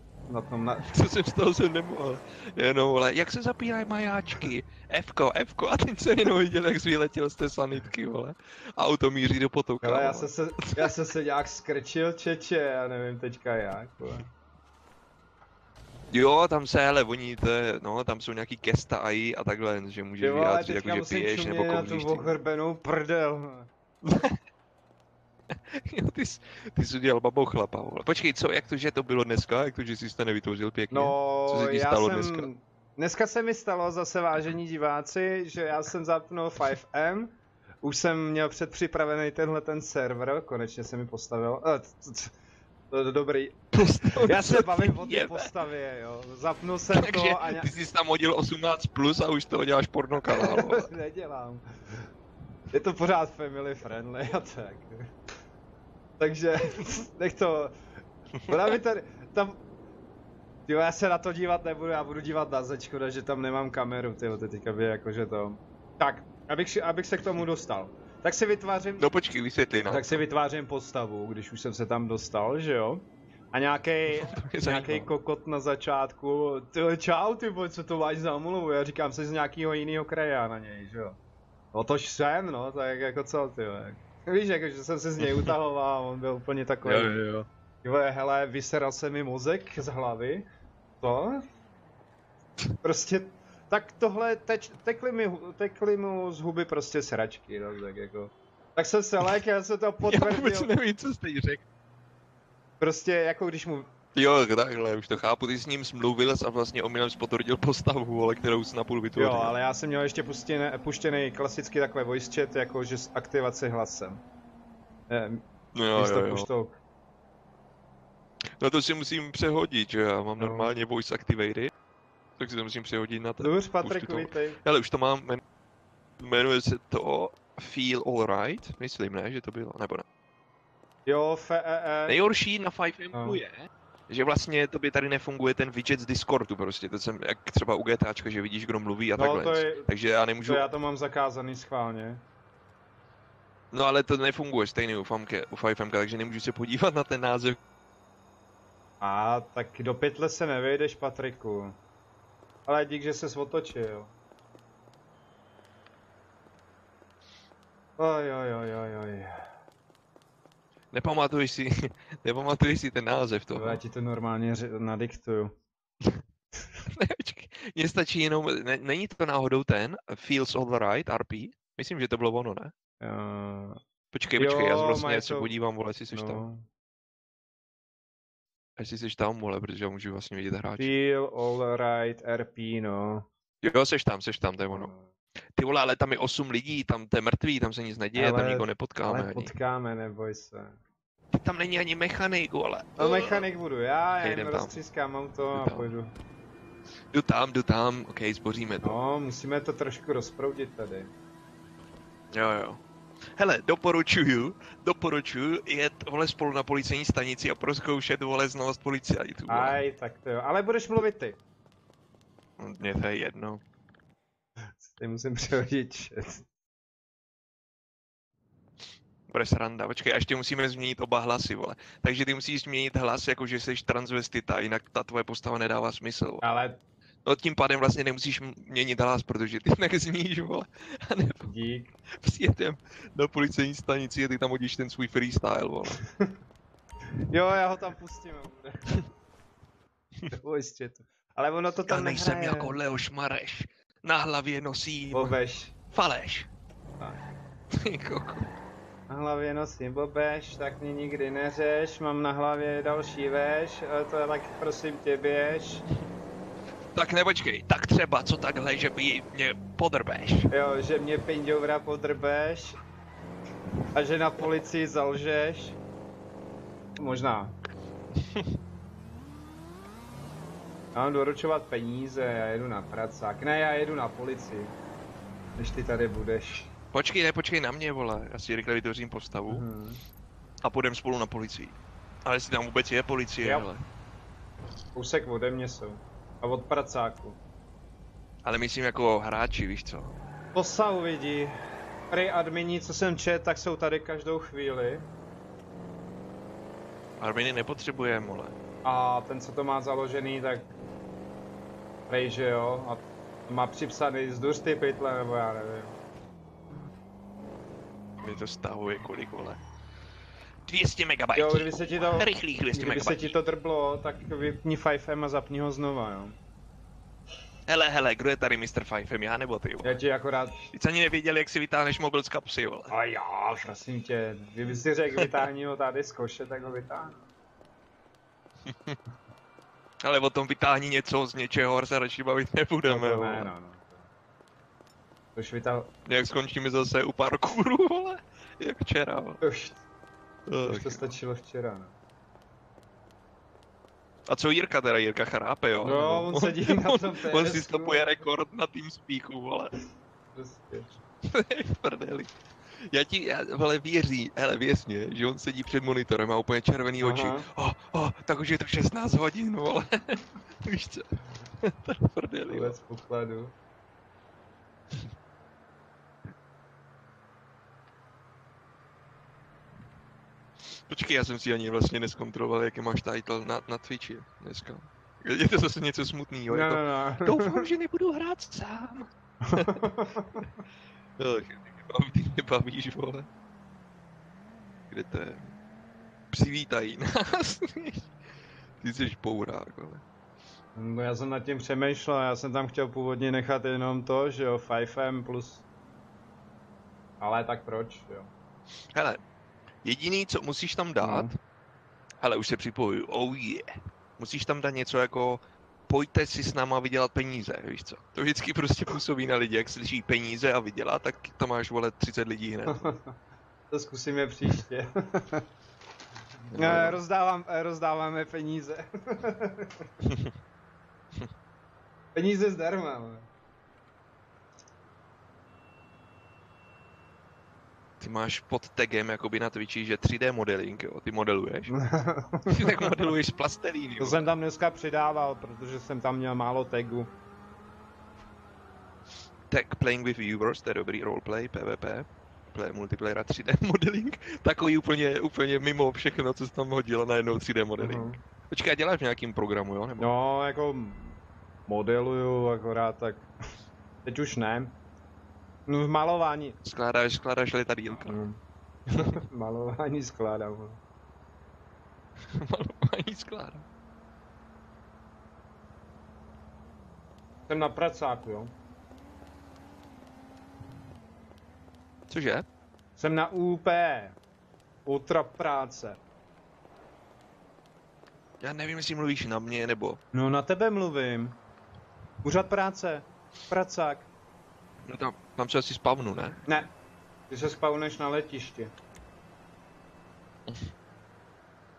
Co jsem z toho nemohl. Jenom, vole, jak se zapínají majáčky? Fko, a teď se jenom viděl, jak jsi vyletěl z té sanitky, vole. Auto míří do potoka. Ale já jsem se nějak skrčil, čeče, já nevím teďka jak, vole. Jo, tam se, hele, oni tam jsou nějaký gesta AI a takhle, že můžeš vyjádřit, jako že piješ nebo kouříš. Jo, ale ochrbenou prdel. Jo, ty jsi udělal babochlapa, vole. Počkej, jak to, že to bylo dneska? Jak to, že jsi to nevytvořil pěkně? No, co se ti stalo dneska? Dneska se mi stalo zase, vážení diváci, že já jsem zapnul 5M, už jsem měl předpřipravený ten server, konečně se mi postavil. Dobrý. Já se bavím o té postavě, jo. Zapnul jsem to a... Ty jsi tam hodil 18+ a už toho děláš pornokanál, vole. Nedělám. Je to pořád family friendly a tak. Takže, nech to... Ona mi tady... Tam... Tyjo, já se na to dívat nebudu, já budu dívat na zeď, škoda, že tam nemám kameru, tyjo, teďka by jakože to... Tak, abych se k tomu dostal. Tak si vytvářím... No počkej, vysvětli, no. Tak si vytvářím postavu, když už jsem se tam dostal, že jo? A nějaký kokot na začátku, tyjo, čau, ty boj, co to máš za omluvu? Já říkám, jsi z nějakého jiného kraje na něj, že jo? No tož jsem, no, tak jako co, tyjo, víš, jako, že jsem se z něj utahoval, on byl úplně takový. Jo. Tyjo, hele, vyseral se mi mozek z hlavy. To? Prostě, tak tohle, tekly mu z huby prostě sračky, no, tak jako. Tak jsem se lék, já se to potvrdil. Já vůbec nevím, co jste jí řekl. Prostě, jako když mu... Jo, takhle, už to chápu, ty s ním smluvil a vlastně omylem potvrdil postavu, ale kterou jsi napůl vytvořil. Jo, ale já jsem měl ještě puštěný klasický takhle voice chat, jakože s aktivací hlasem. Jo. Puštouk. No to si musím přehodit, že já mám normálně voice activated, tak si to musím přehodit na to. Dobře, Patrik, vítej. Ale už to mám, jmenuje se to Feel Alright, myslím, ne, že to bylo, nebo ne? Jo, Nejhorší na 5M je, že vlastně tobě tady nefunguje ten widget z Discordu prostě, to jsem jak třeba u GTAčka, že vidíš, kdo mluví a takhle, takže já nemůžu... To já to mám zakázaný schválně. No ale to nefunguje stejně u 5M, takže nemůžu se podívat na ten název. A tak do pytle se nevejdeš, Patriku. Ale dík, že ses otočil. Oj. Nepamatuješ si ten název toho. Já ti to normálně nadiktuju. Ne, počkej, mně stačí jenom, není to náhodou ten Feels Alright RP? Myslím, že to bylo ono, ne? Počkej, já vlastně se podívám, vole, jestli seš tam. Jestli seš tam, vole, protože já můžu vlastně vidět hráče. Feel Alright RP, no. Jo, seš tam, to je ono. Ty vole, ale tam je 8 lidí, tam to je mrtvý, tam se nic neděje, tam nikoho nepotkáme. Ale potkáme, neboj se. Tam není ani mechanik, vole. No mechanik budu já jim roztřískám auto a půjdu. Jdu tam, ok, zboříme to. No, musíme to trošku rozproudit tady. Jo. Hele, doporučuju jet, vole, spolu na policejní stanici a prozkoušet, vole, znalost policajtů. Aj, tak to jo, ale budeš mluvit ty. Mně to je jedno. Teď musím přehodit chat. Bude sranda, počkej, a ještě musíme změnit oba hlasy, vole. Takže ty musíš změnit hlas, jako že jsi transvestita, jinak ta tvoje postava nedává smysl. Vole. Ale... No tím pádem vlastně nemusíš měnit hlas, protože ty jinak zníš, vole. A nebo... Dík. Přijedem na policejní stanici a ty tam hodíš ten svůj freestyle, vole. Jo, já ho tam pustím, bude. Voice chatu. Ale ono to tam já nejsem nehraje. jako Leoš Mareš. Na hlavě nosím... Bobeš. Faleš. Ty koko. Na hlavě nosím bobeš, tak mě nikdy neřeš, mám na hlavě další veš, ale to je tak prosím tě běž. Tak nepočkej, tak třeba co takhle, že by mě podrbeš. Jo, že mě pinďoura podrbeš a že na policii zalžeš. Možná. Já mám doručovat peníze, já jedu na pracák. Ne, já jedu na policii. Než ty tady budeš. Počkej na mě, vole, já si rychle vytvořím postavu a půjdem spolu na policii. Ale jestli tam vůbec je policie, hele. Kousek ode mě jsou. A od pracáku. Ale myslím jako hráči, víš co? To se uvidí. Prej admini, co jsem čet, tak jsou tady každou chvíli. Adminy nepotřebujeme, vole. A ten, co to má založený, tak... Prej, že jo? A má připsaný zduř ty pytle, nebo já nevím. Mě to stahuje kolik, vole? 200 MB. Jo, kdyby se ti to... Rychlých 200 MB. Kdyby se ti to drblo, tak vypni 5M a zapni ho znova, jo. Hele, kdo je tady Mr. 5M, já nebo ty, vole? Já ti akorát... Teď ani nevěděl, jak si vytáhneš mobil z kapsy, vole. A já, prosím tě, kdyby si řekl, vytáhni ho tady z koše, tak ho vytáhnu. Ale o tom vytáhni něco z něčeho, se radši bavit nebudeme, no, vole. No. Už vytáhl... Jak skončíme zase u parkouru, vole? Jak včera, vole. Už to stačilo včera, no. A co Jirka teda? Jirka chrápe, jo? No, on sedí na tom PSku. On si stopuje rekord na TeamSpeaku, vole. Prostě. V prdeli. Vole, věř mě, že on sedí před monitorem, má úplně červený oči. Tak už je to 16 hodin, vole. Víš co? To je v prdeli. Vůbec pokladu. Počkej, já jsem si ani vlastně neskontroloval, jaký máš title na Twitchi dneska. Je to zase něco smutného. No. Doufám, že nebudu hrát sám. Ty mě bavíš, vole. Kde to je? Přivítají nás. Ty jsi bourák, vole. No, já jsem nad tím přemýšlel, já jsem tam chtěl původně nechat jenom to, že jo, 5M plus... Ale tak proč, jo. Hele, jediný, co musíš tam dát... Hele, už se připojuju, oh yeah. Musíš tam dát něco jako... Pojďte si s náma vydělat peníze, víš co? To vždycky prostě působí na lidi, jak slyší peníze a vydělat, tak to máš, vole, 30 lidí hned. To zkusíme příště. Rozdáváme peníze. Peníze zdarma, ale. Ty máš pod tagem jakoby na Twitchi, že 3D modeling, jo? Ty modeluješ? Ty tak modeluješ z plastelíny, To jsem tam dneska přidával, protože jsem tam měl málo tagů. Tag playing with viewers, to je dobrý roleplay, PvP. Play multiplayer a 3D modeling. Takový úplně mimo všechno, co jsi tam hodil, najednou 3D modeling. Počkej, děláš v nějakým programu, jo? Nebo... No, jako modeluju akorát tak. Teď už ne. No v malování. Skládáš letadýlka. Malování skládám. Malování skládám. Jsem na pracáku, jo. Cože? Jsem na UP. Ultra práce. Já nevím, jestli mluvíš na mě, nebo... No na tebe mluvím. Úřad práce. Pracák. No tam se asi spavnu, ne? Ne. Ty se spawneš na letišti.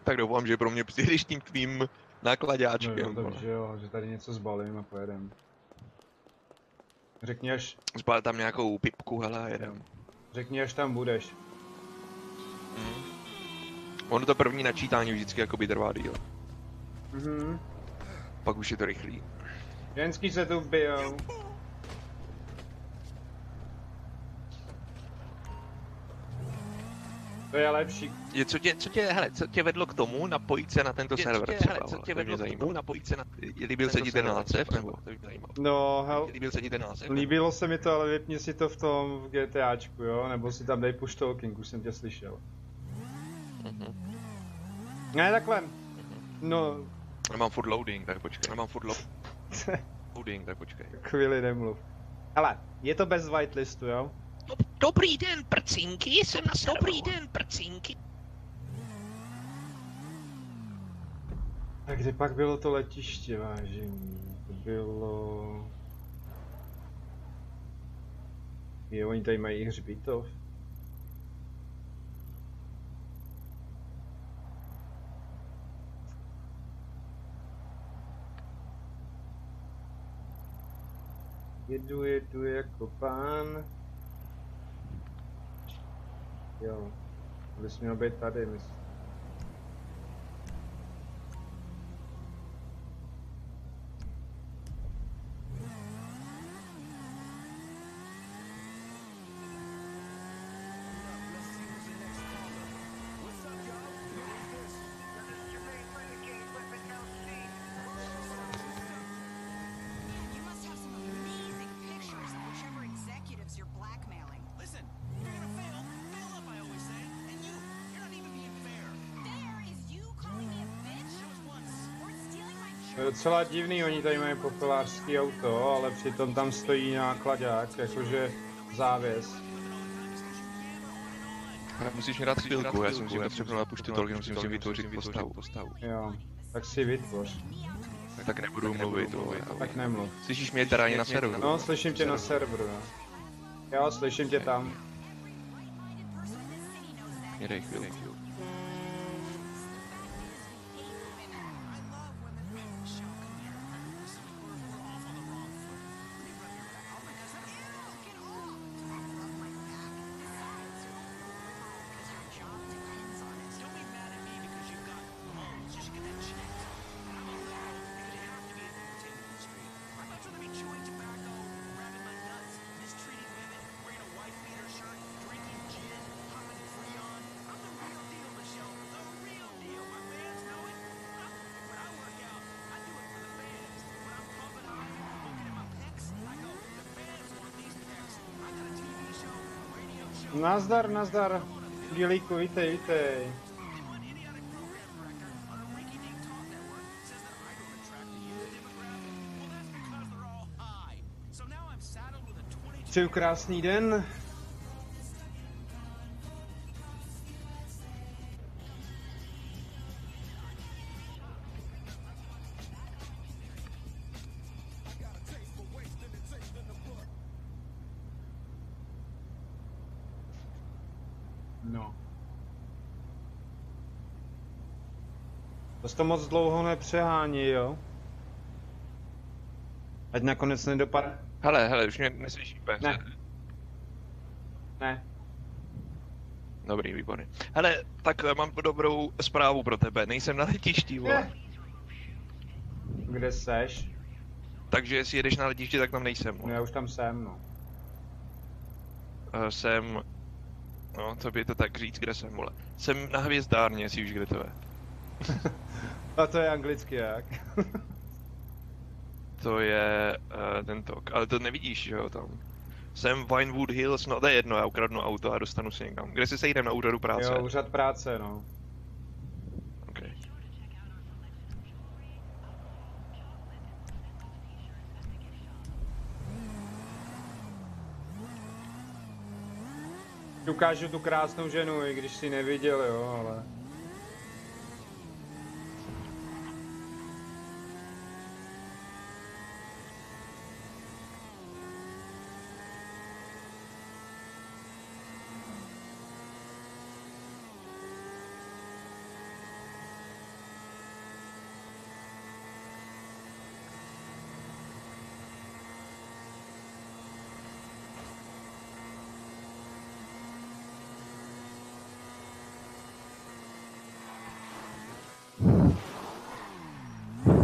Tak doufám, že pro mě přijdeš tím tvým nákladáčkem. No, takže jo, že tady něco zbalím a pojedem. Řekni až... Zbal tam nějakou pipku, hele, jedem. Řekni, až tam budeš. Ono to první načítání vždycky jakoby trvá díl. Mhm. Pak už je to rychlý. Ženský se tu bijou. To je lepší. Co tě vedlo k tomu napojit se na tento server třeba? Co tě vedlo k tomu napojit se na... Líbil se ti ten název, nebo? No, Líbil se ti ten název? líbilo se mi to, ale vypni si to v tom v GTAčku, jo? Nebo si tam dej push talking, už jsem tě slyšel. Ne, takhle. No. Nemám furt loading, tak počkej. Chvíli nemluv. Hele, je to bez whitelistu, jo? Dobrý den, prcinky, jsem na serveru. Dobrý den, prcinky. A kde pak bylo to letiště, vážení? To bylo... Jo, oni tady mají hřbitov. Jedu jako pán. Jo, bys měl být tady, myslím. To je docela divný, oni tady mají popelářský auto, ale přitom tam stojí nákladák, jakože závěs. Musíš mi dát chvilku, já jsem si potřeboval na puštu tolky, musím si vytvořit postavu. Jo, tak si vytvoř. Tak nebudu mluvit, tak nemluv. Slyšíš mě teda i na serveru? No, slyším tě na serveru, no. Jo, slyším tě tam. Jedej chvilku. Nazdar, nazdar. Gilíku, vítej. Přeju krásný den. No. To moc dlouho nepřehání, jo? Ať nakonec nedopadne. Hele, už mě neslyšíš úplně. Ne. Dobrý, výborně. Hele, tak mám dobrou zprávu pro tebe, nejsem na letišti, vole. Kde seš? Takže jestli jedeš na letiště, tak tam nejsem. No, já už tam jsem, no. Jsem... No, co by to tak říct, kde jsem, vole. Jsem na hvězdárně, jestli už kde to je. A to je anglicky jak? To je ten tok, ale to nevidíš, že jo, tam. Jsem Vinewood Hills, no to je jedno, já ukradnu auto a dostanu se někam. Kde se sejdem, na úřadu práce? Jo, úřad práce, no. Okay. Ukážu tu krásnou ženu, i když si neviděl, jo, ale...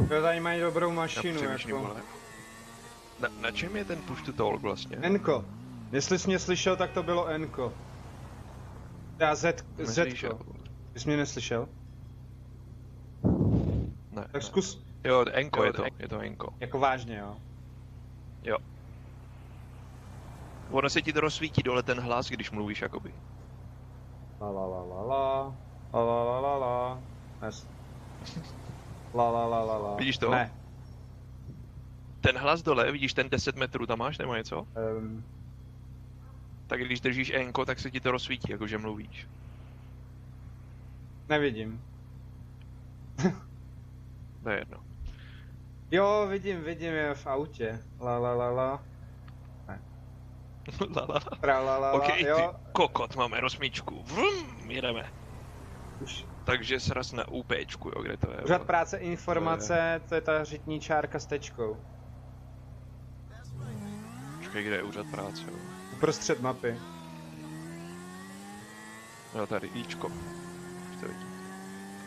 Jo, tady mají dobrou mašinu, jako. Vole. Na čem je ten push to talk vlastně? Enko. Jestli jsi mě slyšel, tak to bylo Enko. Já Zetko. Ty jsi mě neslyšel? Ne. Tak zkus. Jo, Enko je to Enko. Jako vážně, jo? Jo. Ono se ti to rozsvítí dole ten hlas, když mluvíš jakoby. La la la la la. La la la la la. Nes. La la la la la. Vidíš to? Ne. Ten hlas dole, vidíš ten 10 metrů tam máš nebo něco? Tak když držíš Enko, tak se ti to rozsvítí, jakože mluvíš. Nevidím. To je jedno. Jo, vidím, je v autě. La la la la. Ne. La la la. Tra la la la, OK, jo. ty kokot, máme rozmíčku. Vrum, jedeme. Už. Takže sraz na UPčku, jo, kde to je? Úřad práce informace, to je ta řitní čárka s tečkou. Počkej, kde je úřad práce, jo? Uprostřed mapy. Jo, tady, Ičko.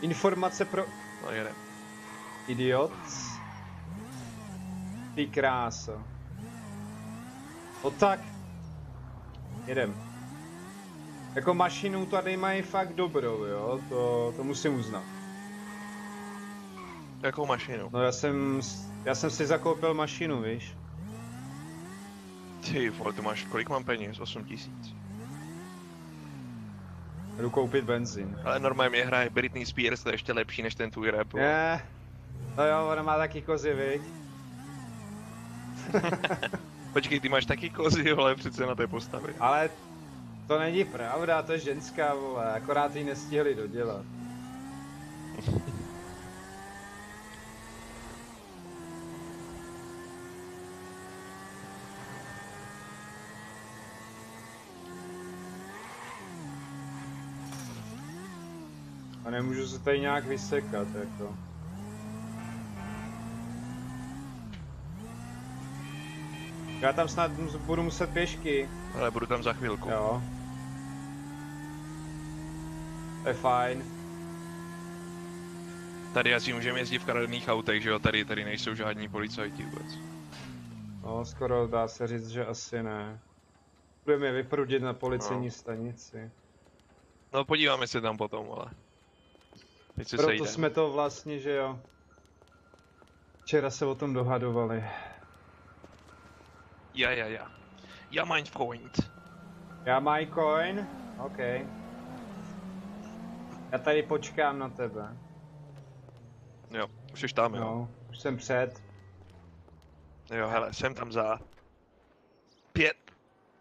Informace pro... No, jedem. Idiot. Ty kráso. No tak. Jedem. Jako mašinu tady mají fakt dobrou, jo? To musím uznat. Jakou mašinu? No já jsem si zakoupil mašinu, víš? Ty vole, tu máš, kolik mám peněz? 8 000. Jdu koupit benzín. Ale normálně mě hraje Britney Spears, to je ještě lepší než ten tvůj rap. Ne. No jo, ona má taky kozy, viď? Počkej, ty máš taky kozy, ale přece na té postavě. Ale to není pravda, to je ženská, vole, akorát ji nestihli dodělat. A nemůžu se tady nějak vysekat, jako. Já tam snad budu muset pěšky. Ale budu tam za chvilku. Jo. To je fajn. Tady asi můžeme jezdit v kradených autech, že jo? Tady nejsou žádní policajti vůbec. No, skoro dá se říct, že asi ne. Budeme je vyprudit na policejní stanici. No, podíváme se tam potom, ale... Teď se Proto sejdem. jsme to vlastně, že jo. Včera se o tom dohadovali. Ja. Ja mein Freund. Já my coin? OK. Já tady počkám na tebe. Jo, už jsi tam, jo? No, už jsem před. Jo, hele, jsem tam za 5,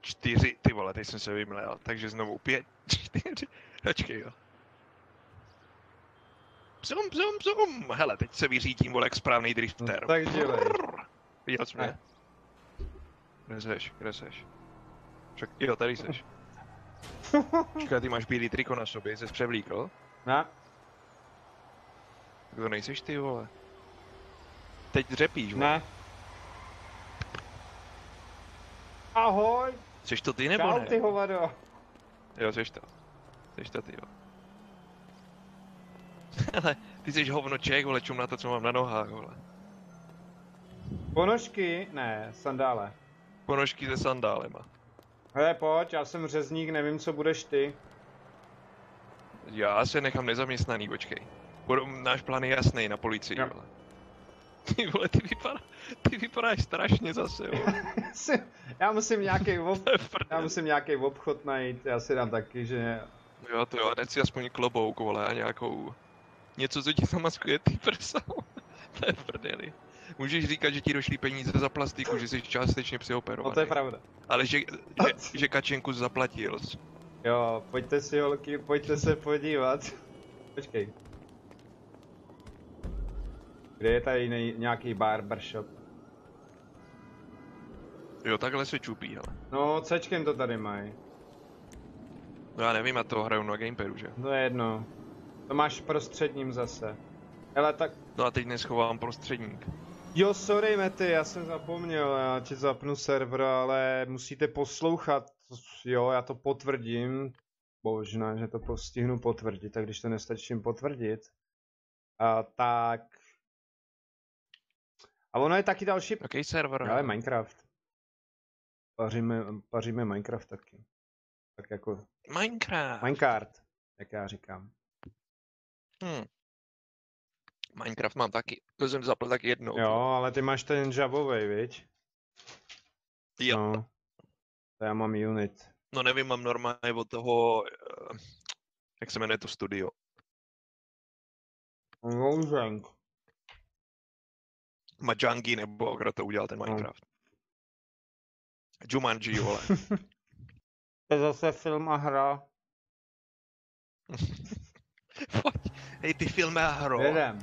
4, ty vole, teď jsem se vymlel, takže znovu 5, 4, počkej, jo. Bzum, hele, teď se vyřídím, vole, jak správný drifter. No, tak dělej. Viděl jsi mě? Kde seš? Však, jo, tady seš. Počkej, ty máš bílý triko na sobě, jsi převlíkl? Ne. Kdo nejseš ty, vole? Teď dřepíš, vole. Ne. Ahoj. Seš to ty nebo Čau, ne? ty hovado. Jo, seš to ty, jo. Hele, ty jsi hovnoček, vole, čum na to, co mám na nohách, vole. Ponožky? Ne, sandále. Ponožky se sandálema. Hele, pojď, já jsem řezník, nevím, co budeš ty. Já se nechám nezaměstnaný, počkej. Náš plán je jasný na policii, jo. Vole. Ty vole, ty vypadáš strašně zase, vole. já musím nějaký obchod najít, já si dám taky, že... Jo, to jo, dej si aspoň klobouk, vole, a nějakou... Něco, co ti zamaskuje ty prsa, to je v prdeli. Můžeš říkat, že ti došly peníze za plastiku, že jsi částečně přeoperovaný. No to je pravda. Ale že Kačenku zaplatil. Jo, pojďte si holky, pojďte se podívat. Počkej. Kde je tady nějaký barbershop? Jo, takhle se čupí, hele. No, Cčkem to tady mají. No já nevím, já to hraju na gamepadu, že? To je jedno. To máš prostředním zase. Hele, tak... No a teď neschovám prostředník. Jo, sorry Mety, já jsem zapomněl, já ti zapnu server, ale musíte poslouchat. Jo, já to potvrdím. Možná, že to stihnu potvrdit, tak když to nestačím potvrdit, tak A ono je taky další... Jaký server? Ale Minecraft. Paříme Minecraft taky. Tak jako... Minecraft, jak já říkám. Minecraft mám taky. To jsem zapl taky jednou. Jo, ale ty máš ten javovej, viď? Jo. No. To já mám Unit. No nevím, mám normálně od toho... Jak se jmenuje to studio? Mojang. Majangi, nebo kdo to udělal ten Minecraft. Jumanji, vole. To je zase film a hra. Hej, ty filmy a hro. Jedem.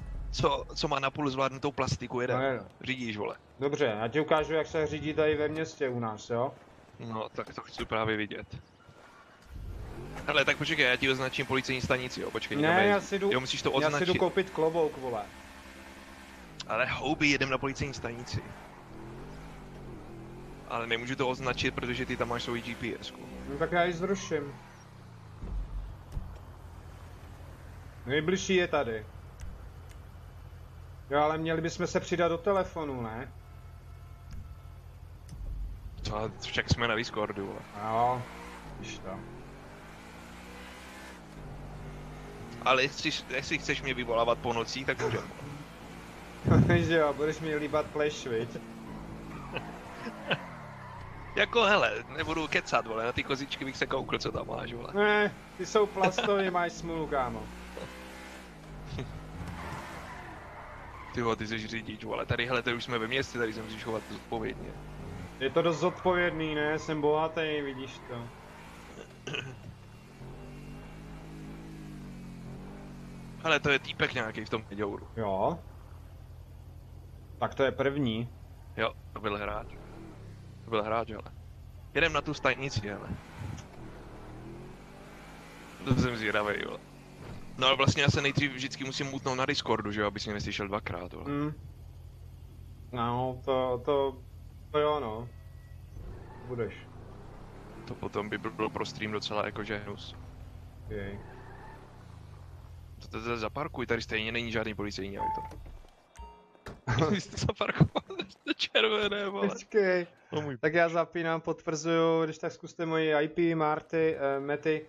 Co má napůl zvládnutou plastiku, jedem. No, Řídíš, vole. Dobře, já ti ukážu, jak se řídí tady ve městě u nás, jo? No, tak to chci právě vidět. Hele, tak počkej, já ti označím policejní stanici, jo, počkej. Ne, já si jdu koupit klobouk, vole. Ale houby, jedem na policejní stanici. Ale nemůžu to označit, protože ty tam máš svůj GPS-ku. No tak já ji zruším. Nejbližší je tady. Jo, ale měli bychom se přidat do telefonu, ne? Co, však jsme na Discordu, vole. Jo, víš to. Ale jestli chceš mě vyvolávat po nocích, tak můžeme. Že jo, budeš mi líbat pleš, viď? Jako hele, nebudu kecat, vole, na ty kozičky bych se koukl, co tam máš, vole. Ne, ty jsou plastový, máš smůlu, kámo. Tyho, ty jsi řidič, vole, tady, hele, tady už jsme ve městě, tady se musíš chovat zodpovědně. Je to dost zodpovědný, ne? Jsem bohatý, vidíš to. Hele, to je týpek nějaký v tom děouru. Jo. Tak to je první. Jo, to byl hráč. To byl hráč, ale. Jedem na tu stanici, ale. To jsem zvědavej, jo. No ale vlastně já se nejdřív vždycky musím mutnout na Discordu, že jo, abys mě neslyšel dvakrát, jo. No, to jo, no. Budeš. To potom by byl pro stream docela jakože hnus. Okay. To zaparkuj, tady stejně není žádný policejní auto. Vy jste zaparkoval, to červené, vole. Počkej. Tak já zapínám, potvrzuju, když tak zkuste moji IP, Marty, Mety.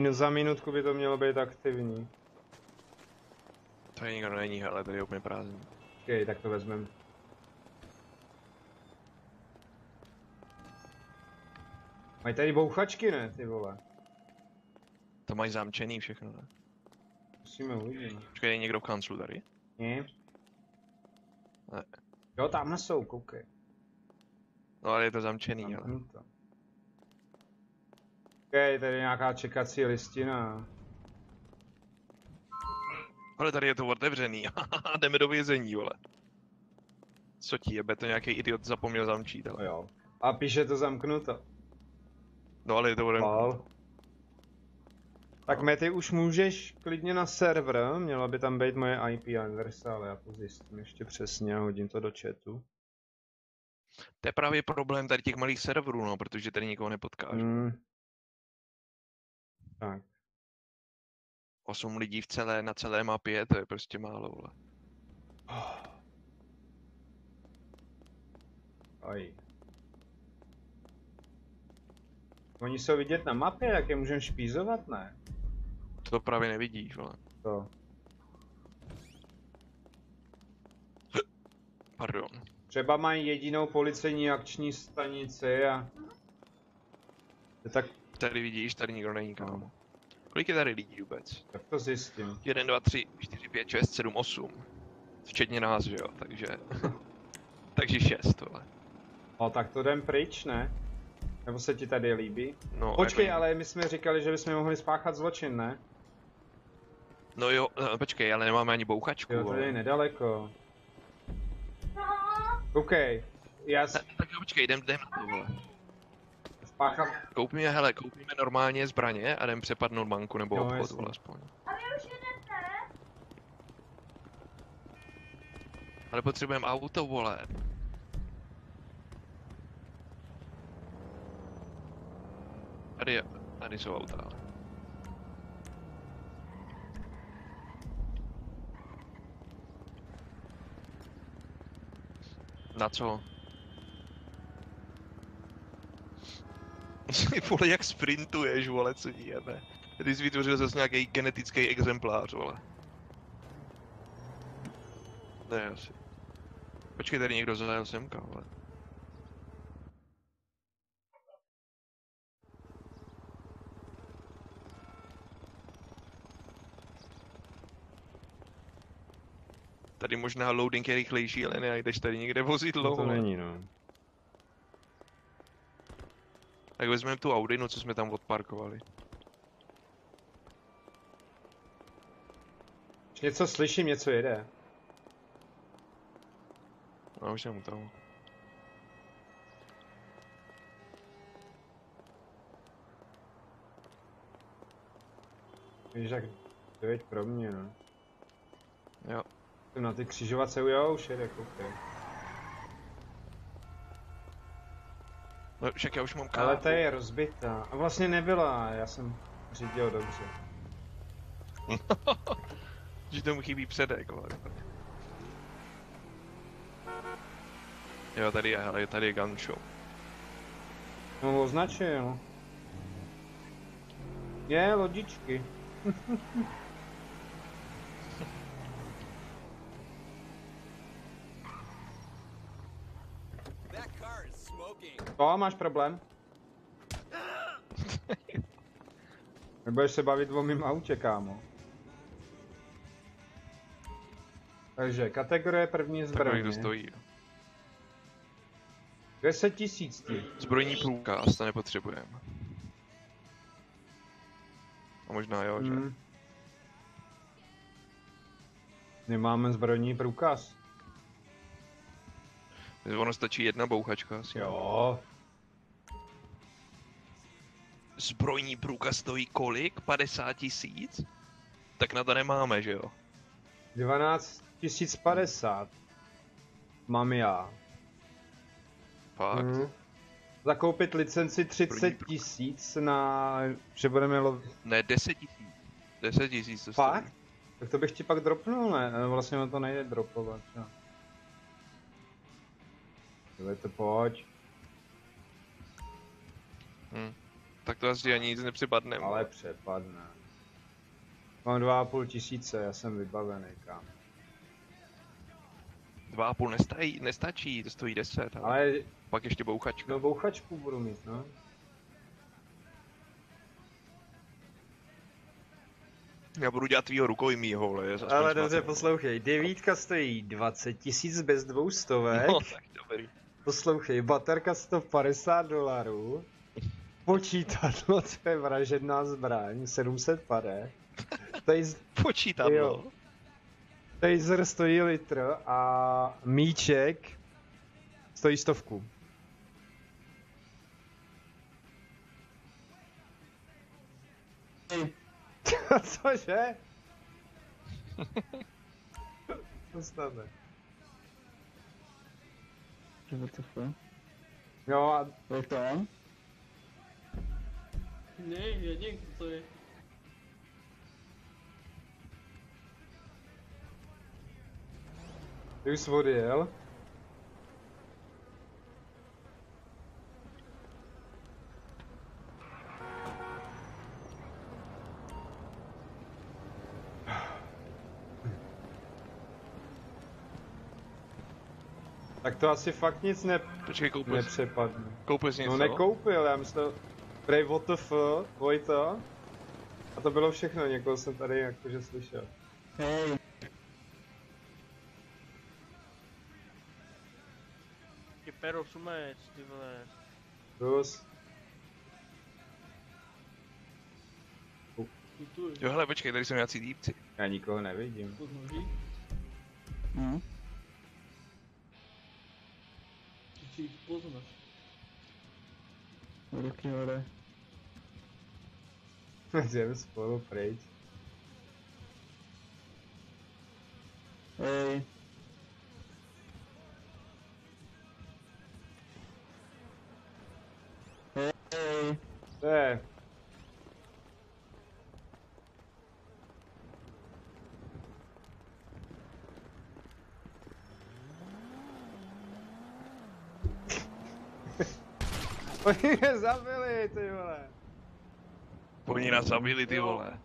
Za minutku by to mělo být aktivní. Tady nikdo není, hele, tady je úplně prázdný. Okay, tak to vezmem. Mají tady bouchačky, ne, ty vole? To mají zamčený všechno, ne? Musíme uvidět. Počkej, je někdo v kanclu tady? Ne. Ne. Jo, tamhle jsou, koukej. No ale je to zamčený, ale. Okay, tady je nějaká čekací listina. Ale tady je to otevřený, jdeme do vězení, vole. Co ti jebe, to nějaký idiot zapomněl zamčít, ale. Jo. A píše to zamknuto. No ale je to odemknuto. Tak Mety, už můžeš klidně na server, měla by tam být moje IP adresa, ale já to zjistím ještě přesně a hodím to do chatu. To je právě problém tady těch malých serverů, no, protože tady nikoho nepotkáš. Tak. 8 lidí na celé mapě, to je prostě málo, vole. Aj. Oni jsou vidět na mapě, jak je můžeme špízovat, ne? To právě nevidíš, vole. To. Pardon. Třeba mají jedinou policejní akční stanici a... Tak... Tady vidíš, tady nikdo není, kámo. Kolik je tady lidí vůbec? Tak to zjistím. 1, 2, 3, 4, 5, 6, 7, 8. Včetně nás, že jo, takže... takže 6, vole. No tak to jdem pryč, ne? Nebo se ti tady líbí? No, počkej, jako... ale my jsme říkali, že bychom mohli spáchat zločin, ne? No jo, počkej, ale nemáme ani bouchačku. Jo, tady je nedaleko. Koukej, Tak jo, počkej, jdem na to, vole. Spáchám. Koupíme normálně zbraně a jdem přepadnout banku nebo obchod, vole, aspoň. Ale potřebujeme auto, vole. Tady jsou auta. Na co? Vole, jak sprintuješ, vole, co jebe. Ty jsi vytvořil zase nějaký genetický exemplář, vole. Ne, asi. Počkej, tady někdo zajel semka, vole. Tady možná loading je rychlejší, ale nenajdeš tady někde vozidlo. No to není, no. Tak vezmeme tu Audinu, co jsme tam odparkovali. Něco slyším, něco jede. No, už jsem u toho. Víš, jak dojeď pro mě, no. Jo. Na ty křižovatce, jo, už jede, koukej. No, však já už mám kávu. Ale ta je rozbitá. A vlastně nebyla, já jsem řídil dobře. Že tomu chybí předek, vole. Jo, tady je gun show. No, označil. Je, lodičky. Máš problém? Nebudeš se bavit o mým autě, kámo. Takže kategorie první zbraně. To stojí. 10 000 ty. Zbrojní průkaz, to nepotřebujeme. A možná jo, že? Nemáme zbrojní průkaz. Ono stačí jedna bouchačka asi. Jo. Zbrojní průkaz stojí kolik? 50 000? Tak na to nemáme, že jo? 12 050. Mám já. Fakt? Zakoupit licenci 30 000 na... že budeme lovit... Ne, 10 000. 10 000 to stojí. Fakt? Tak to bych ti pak dropnul, ne? Vlastně to nejde dropovat, jo. To pojď. Tak to asi ani nic nepřepadne. Ale přepadne. Mám 2 500, já jsem vybavený, kam. 2,5 nestačí, to stojí 10. Ale... Pak ještě bouchačka. No bouchačku budu mít, no. Já budu dělat tvýho rukojmího, vole. Ale dobře, poslouchej, 9 stojí 20 000 bez 200. No, tak dobrý. Poslouchej, baterka $150. Počítadlo, co je vražedná zbraň, 700 pade. Počítadlo. Taser stojí litr a míček stojí 100. Cože? Co stane? What the fuck? Jo a... Je to on? Ne, nevím, co to je. Ty už jsi odjel? Tak to asi fakt nic nepřepadne. Koupil jsi něco? No nekoupil, já myslím, prej WTF, Vojta. A to bylo všechno, někoho jsem tady jakože slyšel. Hej. Ty pero sumec, ty vole. Plus. Jo, hele, počkej, tady jsou nějací dívci. Já nikoho nevidím. Ty si poznáš. Ruky hore. Jdeme spolu pryč. Hej. Hej. To je. Oni mě zabili, ty vole. Oni nás zabili, ty vole.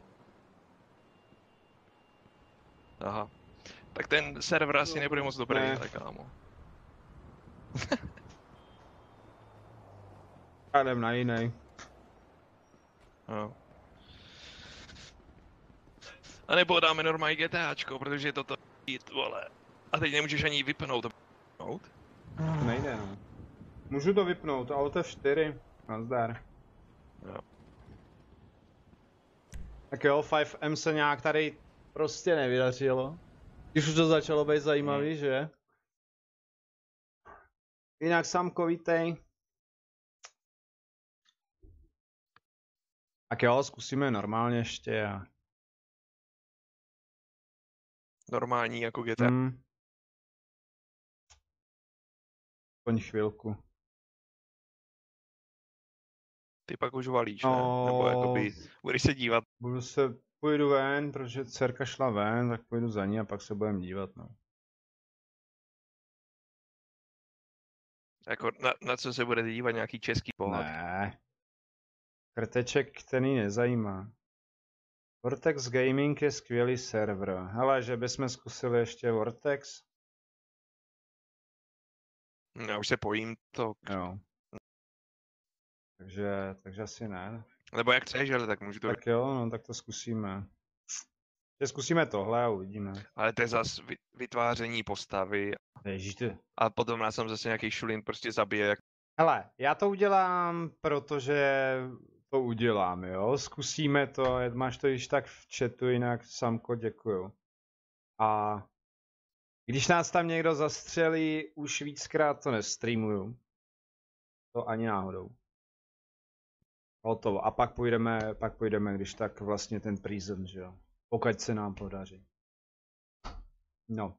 Aha. Tak ten server asi nebude moc dobrý, Ne. ale kámo. Já jdem na jiný. No. A nebo dáme normální GTAčko, protože je to jít, vole. A teď nemůžeš ani vypnout. To nejde, no. Můžu to vypnout, ale to je 4. Nazdar. Jo. Tak jo, 5M se nějak tady prostě nevydařilo. Když už to začalo být zajímavý, že? Jinak samkovitej. Tak jo, zkusíme normálně ještě a... Normální jako GTA. Aspoň chvilku. Ty pak už valíš, ne? No, Nebo jakoby, budeš se dívat. Půjdu ven, protože dcerka šla ven, tak půjdu za ní a pak se budeme dívat, no. Jako na co se budete dívat, nějaký český pohled? Ne. Krteček, ten jí nezajímá. Vortex Gaming je skvělý server. Hele, že bychom zkusili ještě Vortex? Já už se bojím to. Jo. Takže asi ne. Nebo jak chceš, ale tak můžu to... Tak jo, no tak to zkusíme. Zkusíme tohle a uvidíme. Ale to je zas vytváření postavy. Ježište. A potom nás tam zase nějaký šulin prostě zabije. Jak... Hele, já to udělám, protože to udělám, jo. Zkusíme to, máš to již tak v chatu, jinak Samko, děkuju. A když nás tam někdo zastřelí, už víckrát to nestreamuju. To ani náhodou. Hotovo. A pak půjdeme, když tak vlastně ten Prison, že jo. Pokud se nám podaří. No.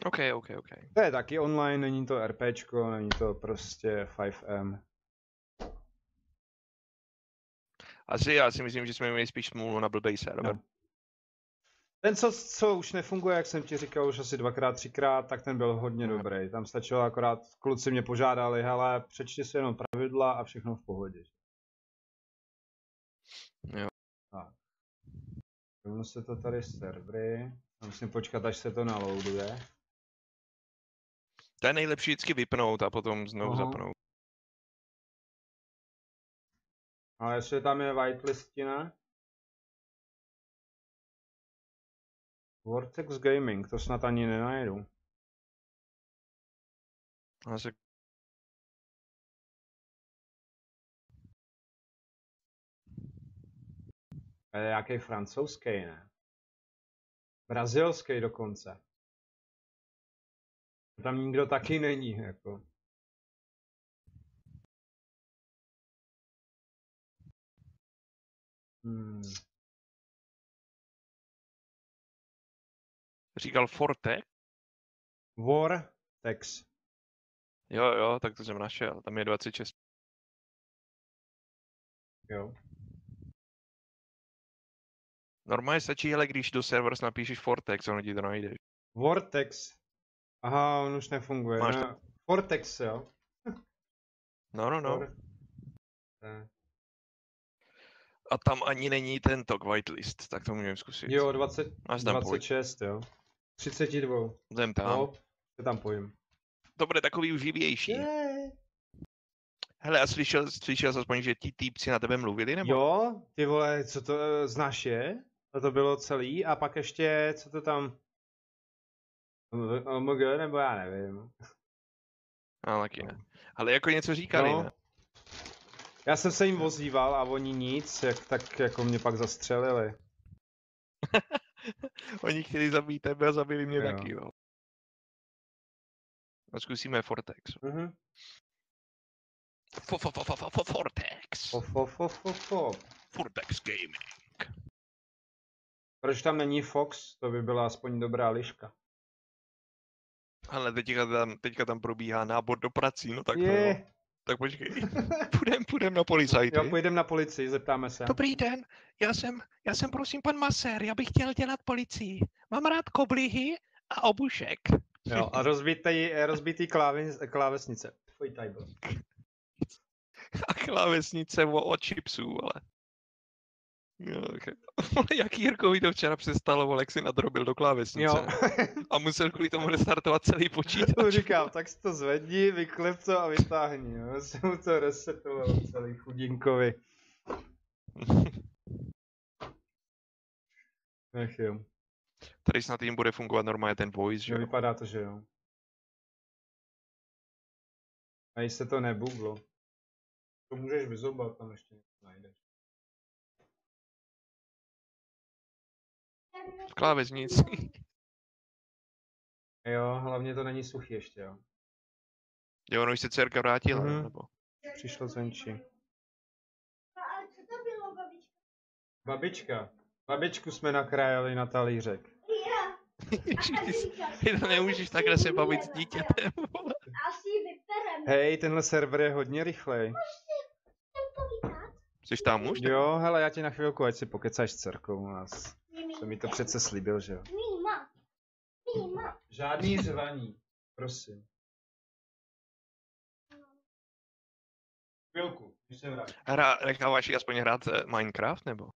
OK. To je taky online, není to RPčko, není to prostě 5M. Já si myslím, že jsme měli spíš smůlu na blbej server. No. Ten, co už nefunguje, jak jsem ti říkal už asi 2x, 3x, tak ten byl hodně dobrý. Tam stačilo akorát, kluci mě požádali, hele, přečti si jenom pravidla a všechno v pohodě. Jo. Tak. Rovnou se to tady servery. Musím počkat, až se to naloaduje. To je nejlepší vždycky vypnout a potom znovu zapnout. Ale jestli tam je whitelistina. Vortex Gaming, to snad ani nenajdu. Asi... To je nějaký francouzský, ne? Brazilský dokonce. Tam nikdo taky není, jako. Říkal Forte? Vortex. Jo, tak to jsem našel, tam je 26. Jo. Normálně stačí, ale když do servers napíšeš Vortex, ono ti to najde. Vortex. Aha, on už nefunguje. Máš to... Vortex, jo. No. A tam ani není tento whitelist, tak to můžeme zkusit. Jo, 26, jo. 32. Jdem tam. No, se tam pojím. To bude takový uživější. Hele, a slyšel jsi aspoň, že ti týpci na tebe mluvili, nebo? Jo, ty vole, co to znáš je? To bylo celý a pak ještě, co to tam... OMG, nebo já nevím. No, taky ne. Ale jako něco říkali, no. Ne? Já jsem se jim ozýval a oni nic, tak jako mě pak zastřelili. Oni chtěli zabít tebe a zabili mě jo. taky, jo. A zkusíme Vortex. Vortex. Vortex Gaming. Proč tam není Fox? To by byla aspoň dobrá liška. Ale teďka tam probíhá nábor do prací, no tak tak počkej. Půjdem na policajty. Jo, půjdem na policii, zeptáme se. Dobrý den, já jsem prosím pan masér, já bych chtěl dělat policii. Mám rád koblihy a obušek. Jo, a rozbitý klávesnice. Tvoj tady byl. A klávesnice od chipsů, ale. Jo, okay. Jak Jirkovi to včera přestalo, vole, jak si nadrobil do klávesnice. Jo. A musel kvůli tomu restartovat celý počítač. Říkám, tak si to zvedni, vyklep to a vytáhni. Jo. Se mu to resetovalo celý chudinkovi. Ach jo. Tady snad jim bude fungovat normálně ten voice, že jo? Vypadá to, že jo. A jestli se to nebuglo. To můžeš vyzobat, tam ještě něco najdeš. V klávesnici. Jo, hlavně to není suchý ještě, jo. Jo, ono už se dcerka vrátila, nebo? Přišlo zvenčí. Babička. Babičku jsme nakrájeli na talířek. Ty to nemůžeš takhle se bavit s dítětem, vole. Hej, tenhle server je hodně rychlej. Jsi tam už? Jo, hele, já ti na chvilku, ať si pokecáš s dcerkou u nás. Jsem mi to přece slíbil, že jo. Žádný řvaní, prosím. Chvilku, když se vrátím. Necháváš ji aspoň hrát Minecraft, nebo?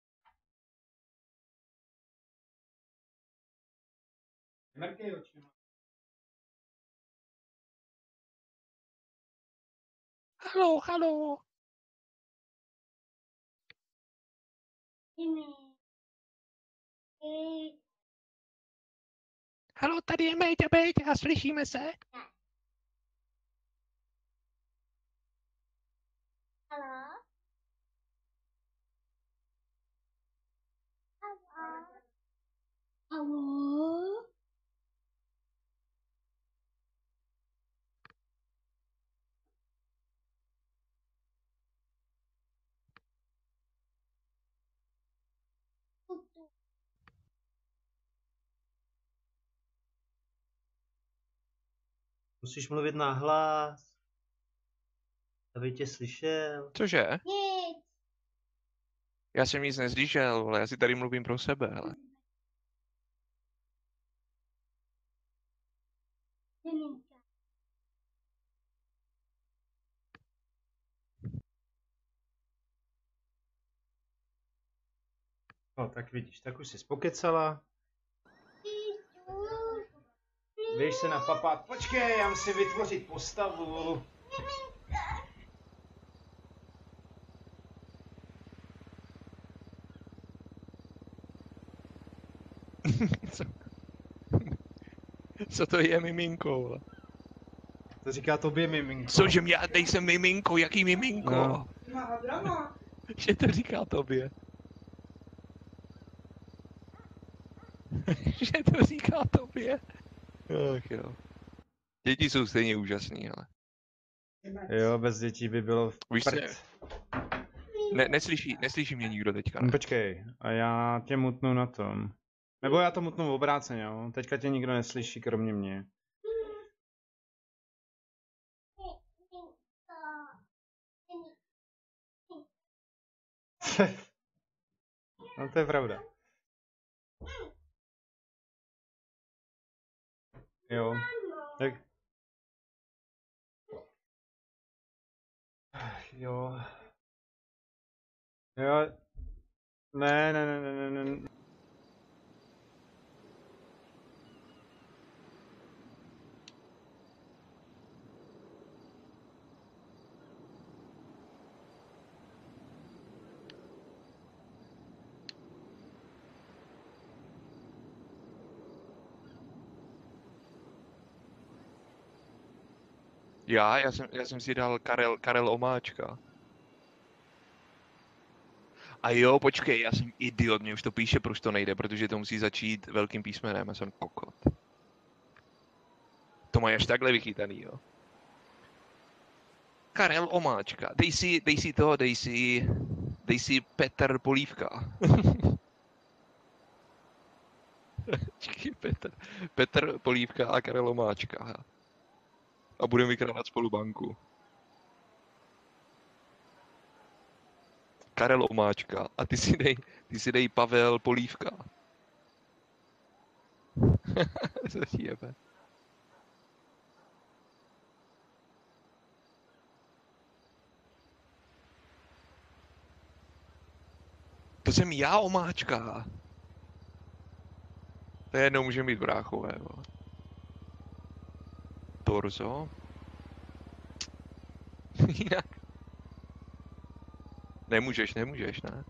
Mrkej očima. Haló, haló. Haló, tady je Méďa, Béďa, slyšíme se? Haló? Haló? Musíš mluvit nahlas, aby tě slyšel. Cože? Nic. Já jsem nic neslyšel, ale já si tady mluvím pro sebe, hele. No, tak vidíš, tak už jsi spokecala. Běž se napapát. Počkej, já musím vytvořit postavu. Co to je miminko, vole? To říká tobě miminko. Cože mě, nejsem miminko, jaký miminko? No. Že to říká tobě. Že to říká tobě. Ach jo. Děti jsou stejně úžasný, ale. Jo, bez dětí by bylo Víš prd. Neslyší mě nikdo teďka, ne? Počkej, a já tě mutnu na tom. Nebo já to mutnu v obráceně, jo? Teďka tě nikdo neslyší, kromě mě. No to je pravda. Jo, tak... Jo. Jo. Ne. Já jsem si dal Karel Omáčka. A jo, počkej, já jsem idiot, mě už to píše, proč to nejde, protože to musí začít velkým písmenem, já jsem kokot. To mají až takhle vychytaný, jo. Karel Omáčka, dej si Petr Polívka. Petr Polívka a Karel Omáčka. A budeme vykrádat spolu banku. Karel Omáčka. A ty si dej Pavel Polívka. Co ti jebe? To jsem já, omáčka. To jednou může mít bráchové, vole. Torzo. Jinak. Nemůžeš, ne?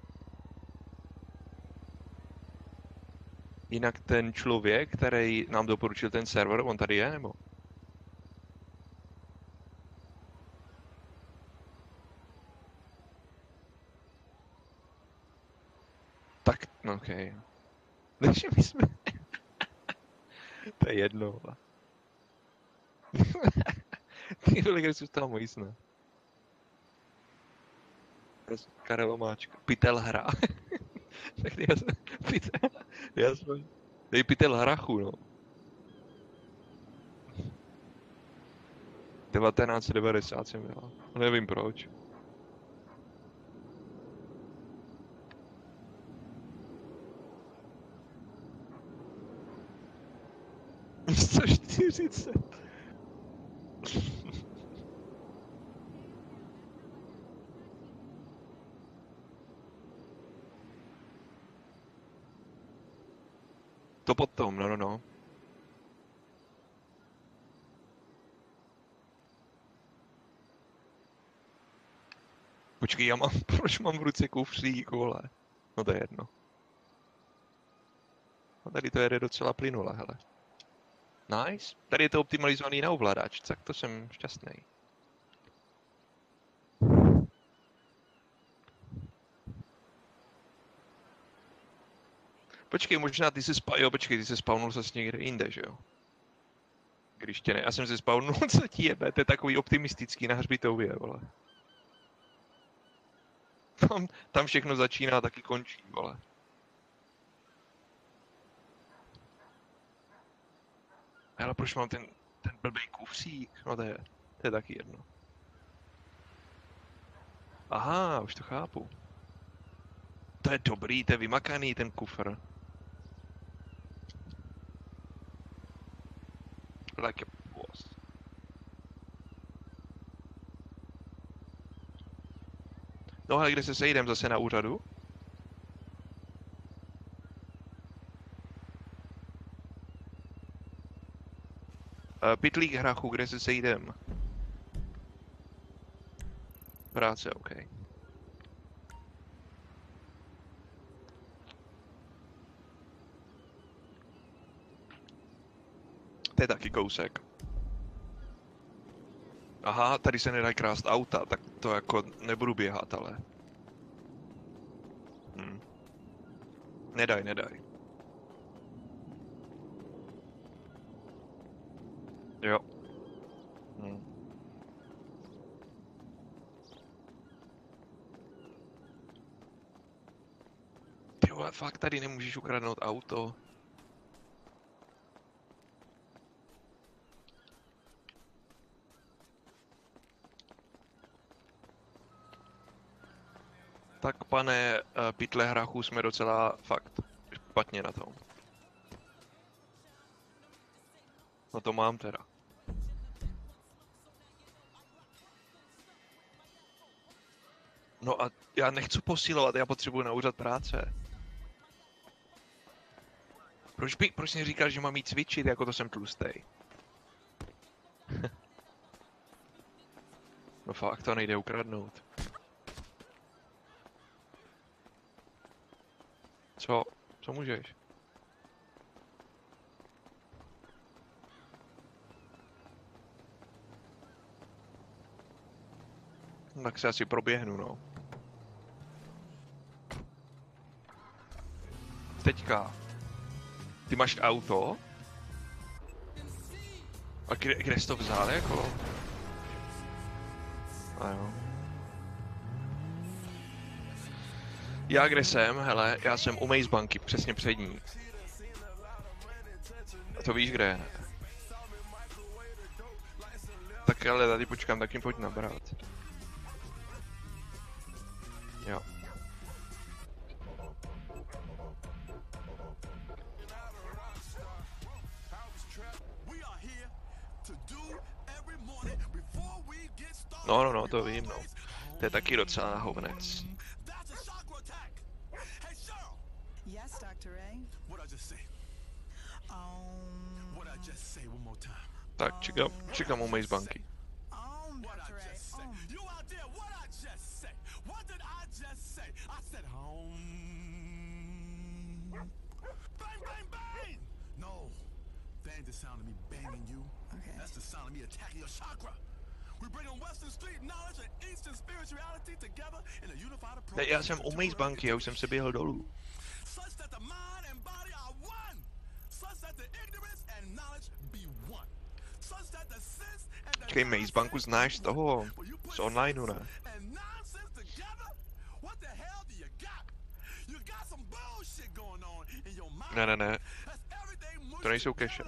Jinak ten člověk, který nám doporučil ten server, on tady je, nebo? Tak, okej. Okay. Takže my jsme... To je jedno. Ty vole, kde jsou tam mojí sna. Karel Omáčka. Pytel hra. Tak já jsem... Pytel... Já jsem... Dej pytel hrachu, no. 1990 jsem dělal. Nevím proč. To potom, no. Počkej, proč mám v ruce kufřík, vole? No to je jedno. No tady to jede docela plynule, hele. Nice. Tady je to optimalizovaný na ovladač, tak to jsem šťastný. Počkej, možná ty se spawnul zase někde jinde, že jo? Když tě ne, já jsem se spawnul, co ti jebe, to je takový optimistický na hřbitově, vole. Tam všechno začíná, taky končí, vole. Ale proč mám ten blbý kufřík? No to je taky jedno. Aha, už to chápu. To je dobrý, to je vymakaný ten kufr. Like a boss. No ale kde se sejdem zase na úřadu? Pytlík hrachu, kde se sejdem? Práce, OK. To je taky kousek. Aha, tady se nedá krást auta, tak to jako nebudu běhat, ale. Nedaj. Jo. Ty vole, fakt tady nemůžeš ukradnout auto. Tak pane pytle hrachu, jsme docela fakt špatně na tom. No to mám teda. No a já nechci posilovat, já potřebuji na úřad práce. Proč jsi říkal, že mám jít cvičit, jako to jsem tlustej? No fakt, to nejde ukradnout. Co můžeš? Tak se asi proběhnu, no. Teďka. Ty máš auto? A kde jsi to vzal, jako? A jo. Já kde jsem? Hele, já jsem u Maze banky, přesně před ní. A to víš kde, ne? Tak ale tady počkám, tak jim pojď nabrat. Jo. No, to vím, no. To je taky docela hovnec. Yes, Dr. Ray. What I just say? What I just say one more time. Tak, čekám u Maze banky. What I just say. You out there, what I just say? What did I just say? I said home. Bang, bang, bang! No, that ain't the sound of me banging you. Okay. That's the sound of me attacking your chakra. We're bringing Western Street knowledge and Eastern spirituality together in a unified approach. Ne, já jsem u Maze banky, já už jsem se běhl dolů. Such that the mind and body are one. Such that the ignorance and knowledge be one. Such that the sense and the Čekej, Maze banku znáš z toho, z onlineu, ne? Ne. To nejsou cache.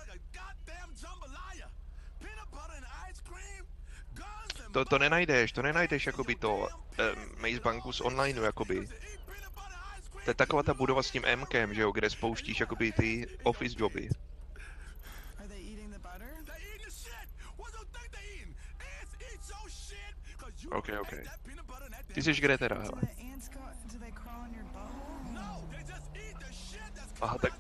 To nenajdeš jakoby to Maze banku z onlineu jakoby. To je taková ta budova s tím M-kem, že jo, kde spouštíš jakoby ty office joby. OK. Ty jsi kde teda, hele? Aha, tak...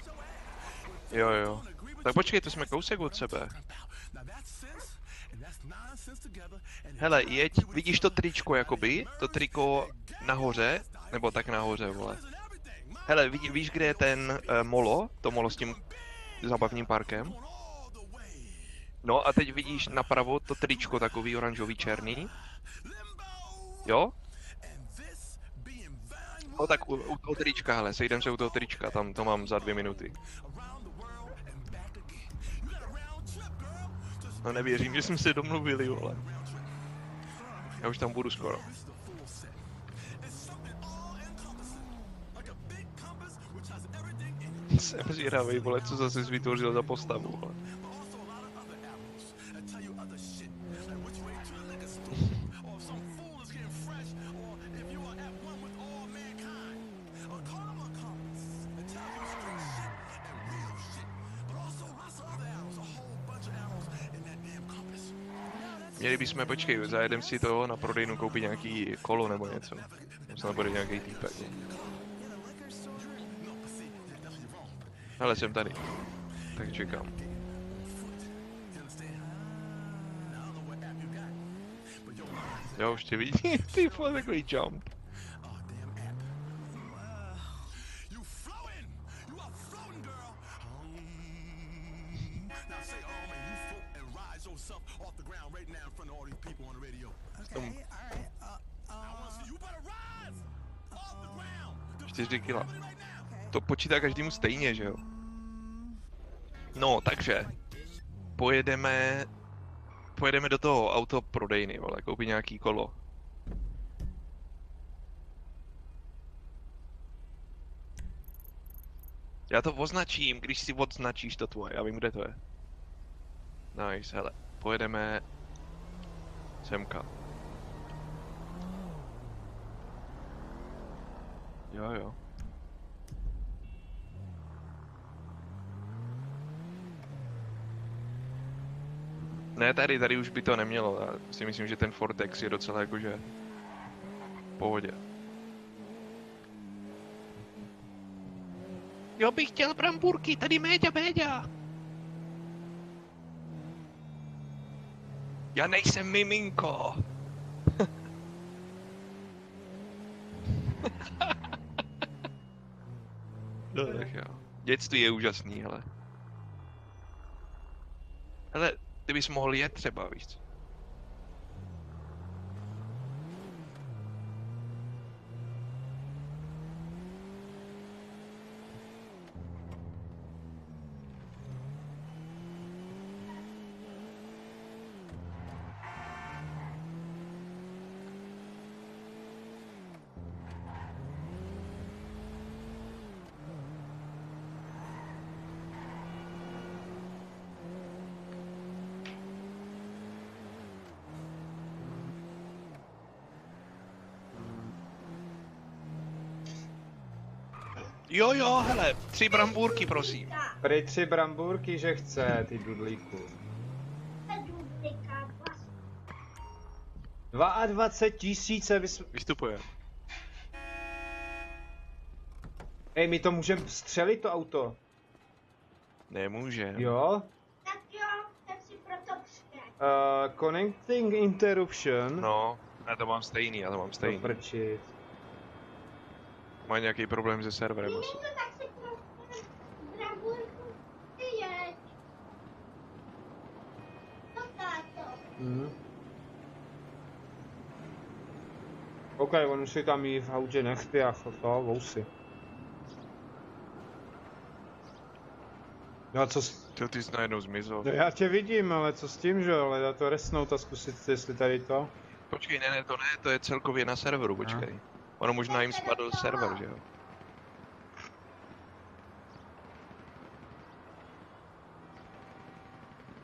Jo. Tak počkej, to jsme kousek od sebe. Hele, vidíš to tričko jakoby? To triko nahoře? Nebo tak nahoře, vole. Hele, víš, kde je ten molo? To molo s tím zábavním parkem? No a teď vidíš napravo to tričko takový oranžový černý? Jo? No tak u toho trička, hele, sejdem se u toho trička, tam to mám za 2 minuty. No nevěřím, že jsme se domluvili, vole. Já už tam budu skoro. Jsem zvědavej, vole, co zase jsi vytvořil za postavu, vole. Měli bychom, počkej, zajedem si to na prodejnu koupit nějaký kolo nebo něco. Tam bude nějaký týpek. Hele, jsem tady. Tak čekám. Jo, už tě vidím, ty vole, takový jump. Kila. To počítá každému stejně, že jo? No, takže pojedeme do toho autoprodejny, vole, koupit nějaký kolo. Já to označím, když si odznačíš to tvoje, já vím, kde to je. Nice, hele, pojedeme semka. Jo. Ne, tady už by to nemělo. Já si myslím, že ten Fortex je docela jakože v pohodě. Jo, bych chtěl bramburky, tady Méďa. Já nejsem miminko. No tak jo. Dětství je úžasný, hele. Hele, ty bys mohl jet třeba, víš co? Jo, hele, 3 brambůrky, prosím. Prej 3 brambůrky, že chce, ty dudlíku. 22 000 Vystupuje. Hej, my to můžeme střelit, to auto. Nemůže. Jo? Tak jo, tak si proto přijde. Connecting interruption. No, já to mám stejný. To prčit. Má nějaký problém se serverem asi. Miminko, tak si prostě bramburku vyjeď. No táto. OK, on už si tam jí v autě nechty a to vousy. No a co s... Ty jsi najednou zmizel. No já tě vidím, ale co s tím, že jo? Ale dá to resnout a zkusit, jestli tady to... Počkej, ne, to je celkově na serveru, počkej. Ono možná jim spadl server, že jo?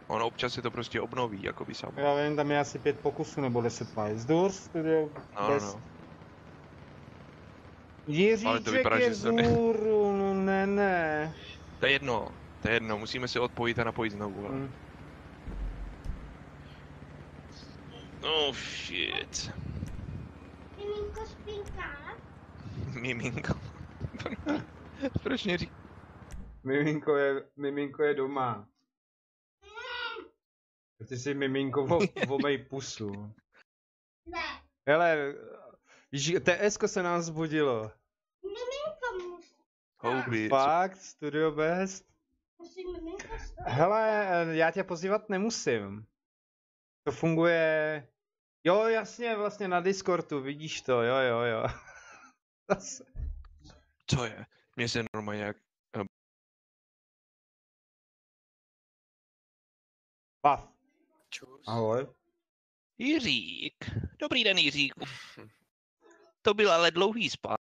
Ono občas se to prostě obnoví, jakoby samo. Já vím, tam je asi 5 pokusů nebo 10 majs. Dur, studio, No. Jiříček je vzhůru, no ne. To je jedno, musíme se odpojit a napojit znovu. Oh shit. Miminko spinká? Miminko. Proč neřík? Miminko je doma. Ty si miminko vomej pusu. Ne. Hele, TSko se nám zbudilo. Miminko musí. Houby. Fakt, Studio Best. Musí miminko stát. Hele, já tě pozývat nemusím. To funguje... Jo, jasně, vlastně na Discordu, vidíš to, jo. Co je? Mně se normálně jak... Pav. Čus. Ahoj. Jiřík. Dobrý den, Jiříku. To byl ale dlouhý spát.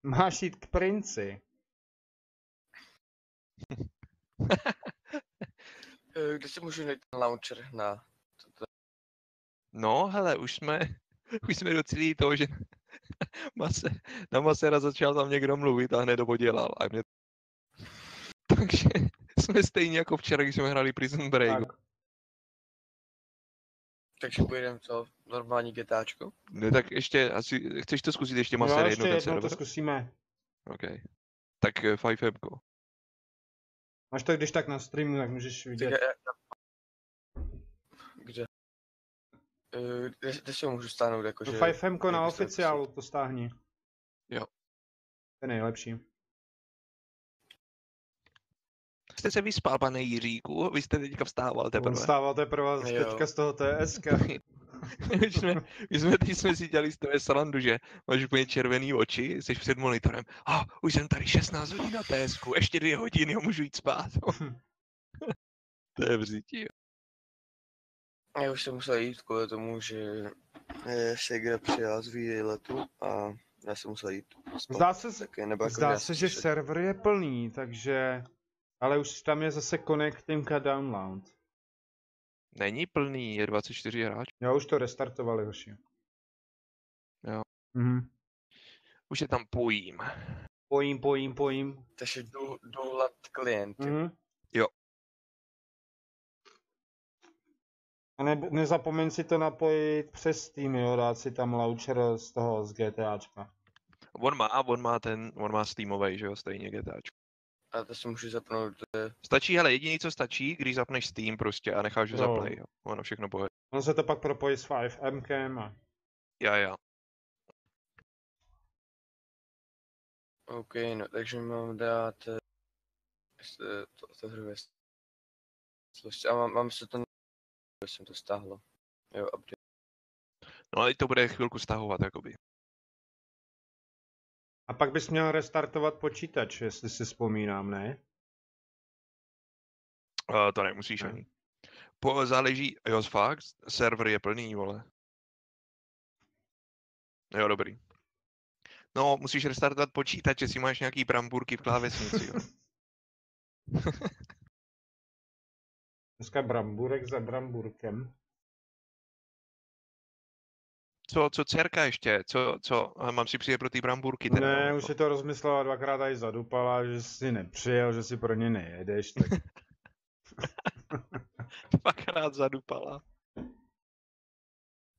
Máš jít k princi. Kde si můžu najít ten launcher na... No, hele, už jsme docílili toho, že na Masera začal tam někdo mluvit a hned to podělal. A mě... Takže jsme stejně jako včera, když jsme hráli Prison Break. Takže pojedeme co? Normální GTAčko? Ne, tak ještě asi, chceš to zkusit ještě Maser jednou ten server? to zkusíme. OK. Tak 5M. Máš to když tak na streamu, tak můžeš vidět. Kde? Kde si ho můžu stáhnout, jakože... To 5M na oficiálu, to stáhni. Jo. To je nejlepší. Jste se vyspal, pane Jiříku? Vy jste teďka vstával teprve. On vstával teprve teďka z toho TSK. My jsme si dělali z toho srandu, že máš úplně červený oči, jsi před monitorem. Už jsem tady 16 hodin na TSku, ještě 2 hodiny a můžu jít spát. To je vřití, jo. Já už jsem musel jít kvůli tomu, že Segra přijela z výletu a já jsem musel jít spát. Zdá se, že server je plný, takže... Ale už tam je zase connecting a download. Není plný, je 24 hráčů. Jo, už to restartovali, hoši. Jo. Už je tam pojím. Pojím. Takže dohled klienty. Jo. A nezapomeň si to napojit přes Steam, jo, dát si tam launcher z GTAčka. On má Steamovej, že jo, stejně GTAčko. A to si můžu zapnout. Stačí, hele, jediný co stačí, když zapneš Steam prostě a necháš ho zaplay, jo. Ono všechno pojede. On se to pak propojí s 5Mkem a... Já. OK, no takže mám dát... to hrvé... A mám se to... jsem to stáhlo. Jo, update. No ale to bude chvilku stahovat, jakoby. A pak bys měl restartovat počítač, jestli si vzpomínám, ne? To nemusíš ani. Záleží, jo fakt, server je plný, vole. Jo, dobrý. No, musíš restartovat počítač, jestli máš nějaký bramburky v klávesnici, jo. Dneska bramburek za bramburkem. Co dcerka ještě? Co? Mám si přijet pro ty bramburky? Teda, ne, jako. Už si to rozmyslela, dvakrát tady zadupala, že jsi nepřijel, že si pro ně nejedeš, tak... Dvakrát zadupala.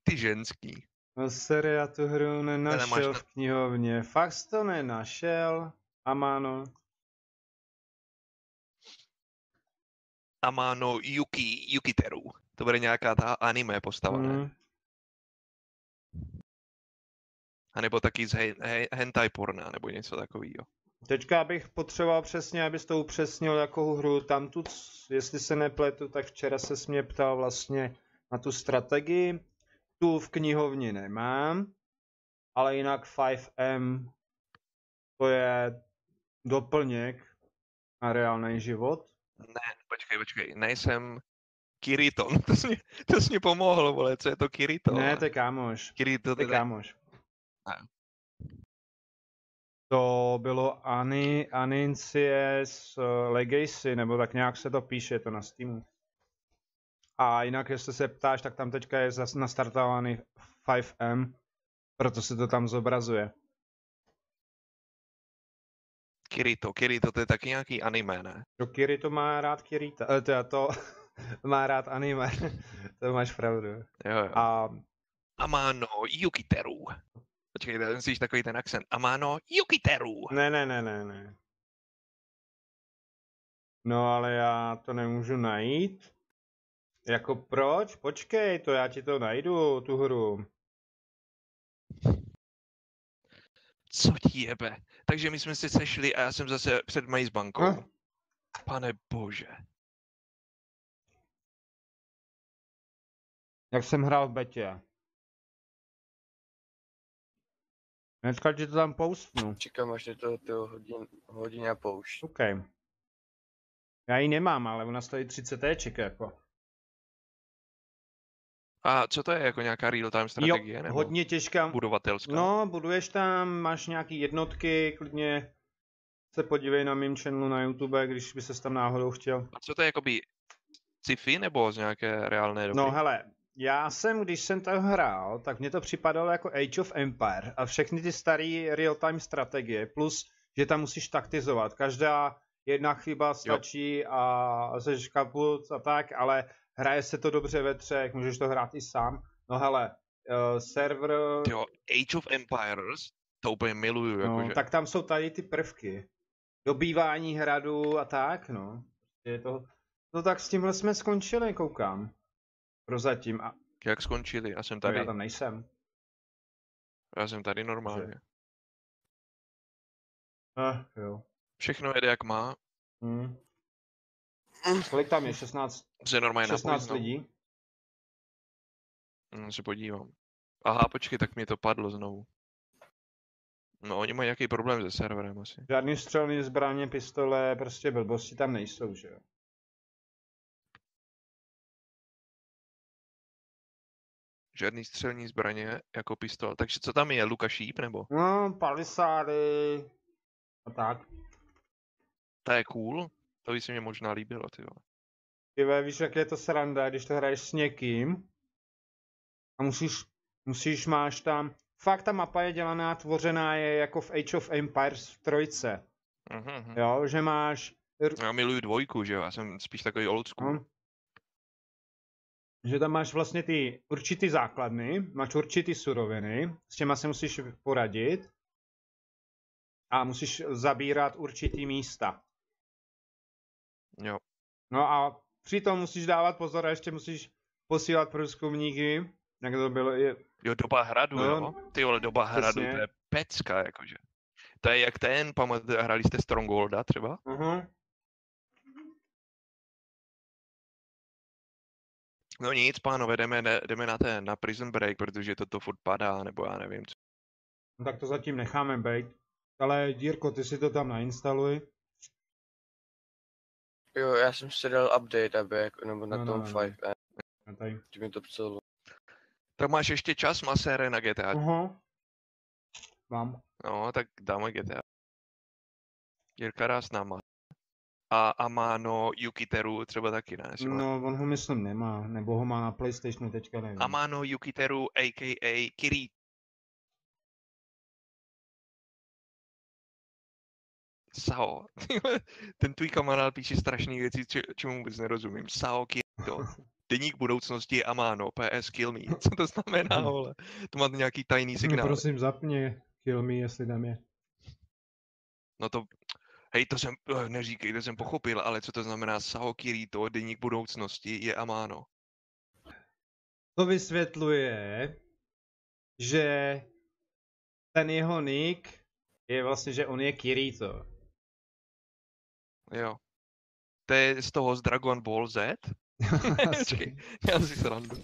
Ty ženský. No sorry, já tu hru nenašel v knihovně. Fakt jsi to nenašel? Amano. Amano Yukiteru. To bude nějaká ta anime postava, ne? A nebo taky z hentai porna, nebo něco takového. Teďka bych potřeboval přesně, abys to upřesnil jakou hru. Tam tu, jestli se nepletu, tak včera se mě ptal vlastně na tu strategii. Tu v knihovně nemám, ale jinak 5M to je doplněk na reálný život. Ne, počkej, nejsem Kiriton, to jsi mě pomohl, vole, co je to Kiriton? Ne, to je kámoš. Kirito, to je kámoš. To bylo Anincies Legacy, nebo tak nějak se to píše, to na Steamu. A jinak, jestli se ptáš, tak tam teďka je nastartovaný 5M, proto se to tam zobrazuje. Kirito, to je taky nějaký anime, ne? To Kirito má rád Kirita, to má rád anime, to máš pravdu. Jo. A... Amano Yukiteru. Počkej, to musíš takový ten akcent. Amano Yukiteru. Ne. No ale já to nemůžu najít. Jako proč? Počkej, to já ti to najdu, tu hru. Co ti jebe? Takže my jsme se sešli a já jsem zase před Maze bankou. Pane bože. Jak jsem hrál v betě. Dneska ti to tam postnu. Čekám, až je to hodin a poušť. OK. Já ji nemám, ale ona stojí 30 Eček jako. A co to je, jako nějaká real-time strategie? Jo, nebo hodně těžká. Budovatelská? No, buduješ tam, máš nějaký jednotky, klidně se podívej na mým channelu na YouTube, když by ses tam náhodou chtěl. A co to je, jakoby sci-fi nebo z nějaké reálné doby? No hele, když jsem to hrál, tak mně to připadalo jako Age of Empire a všechny ty staré real-time strategie, plus, že tam musíš taktizovat. Každá jedna chyba stačí a seš kaput a tak, ale hraje se to dobře ve třech, můžeš to hrát i sám. No hele, server... Jo, Age of Empires, to úplně miluju, no, jakože. tak tam jsou tady ty prvky. Dobývání hradu a tak, no. Je to... No tak s tímhle jsme skončili, koukám. Prozatím. A... Jak skončili? Já jsem tady. Já tam nejsem. Já jsem tady normálně. Jo. Všechno jede jak má. Kolik tam je? 16, 16 lidí? Se podívám. Aha, počkej, tak mě to padlo znovu. No, oni mají nějaký problém se serverem asi. Žádný střelný zbraně, pistole, prostě blbosti tam nejsou, že jo? Žádný střelní zbraně jako pistol. Takže co tam je? Lukašíp nebo? No, palisády a tak. To je cool. To by se mě možná líbilo, ty vole. Ty víš, jak je to sranda, když to hraješ s někým a máš tam, fakt ta mapa je dělaná, tvořená je jako v Age of Empires v trojce. Jo, že máš... Já miluju dvojku, že jo, já jsem spíš takový old school. Že tam máš vlastně ty určitý základny, máš určitý suroviny, s těma se musíš poradit a musíš zabírat určitý místa. Jo. No a přitom musíš dávat pozor a ještě musíš posílat průzkumníky, jak to bylo. Jo, doba hradu, no, jo. Ty vole, doba hradu, to je pecka, jakože. To je jak hrali jste Strongholda třeba? No nic, pánové, jdeme na Prison Break, protože toto furt padá, nebo já nevím co. No tak to zatím necháme být. Ale Jirko, ty si to tam nainstaluj. Jo, já jsem si dal update, aby jako, nebo na tom 5M. Ty mi to psalo. Tak máš ještě čas, masére, na GTA? Mám. No, tak dáme GTA. Jirka rád s náma. A Amano Yukiteru třeba taky, ne? No, on ho myslím nemá, nebo ho má na PlayStationu, teďka nevím. Amano Yukiteru, a.k.a. Kiri. Sao. Ten tvůj kamarád píše strašný věci, čemu vůbec nerozumím. Sao Kirito. Deník budoucnosti Amano, PS Kill Me. Co to znamená, vole? To má nějaký tajný signál. No, prosím, zapni Kill Me, jestli tam je. No to, hej, to jsem, neříkej, to jsem pochopil, ale co to znamená Sao Kirito, deník budoucnosti, je Amano. To vysvětluje, že ten jeho nick je vlastně, že on je Kirito. Jo. To je z toho z Dragon Ball Z? Počkej, já si srandu.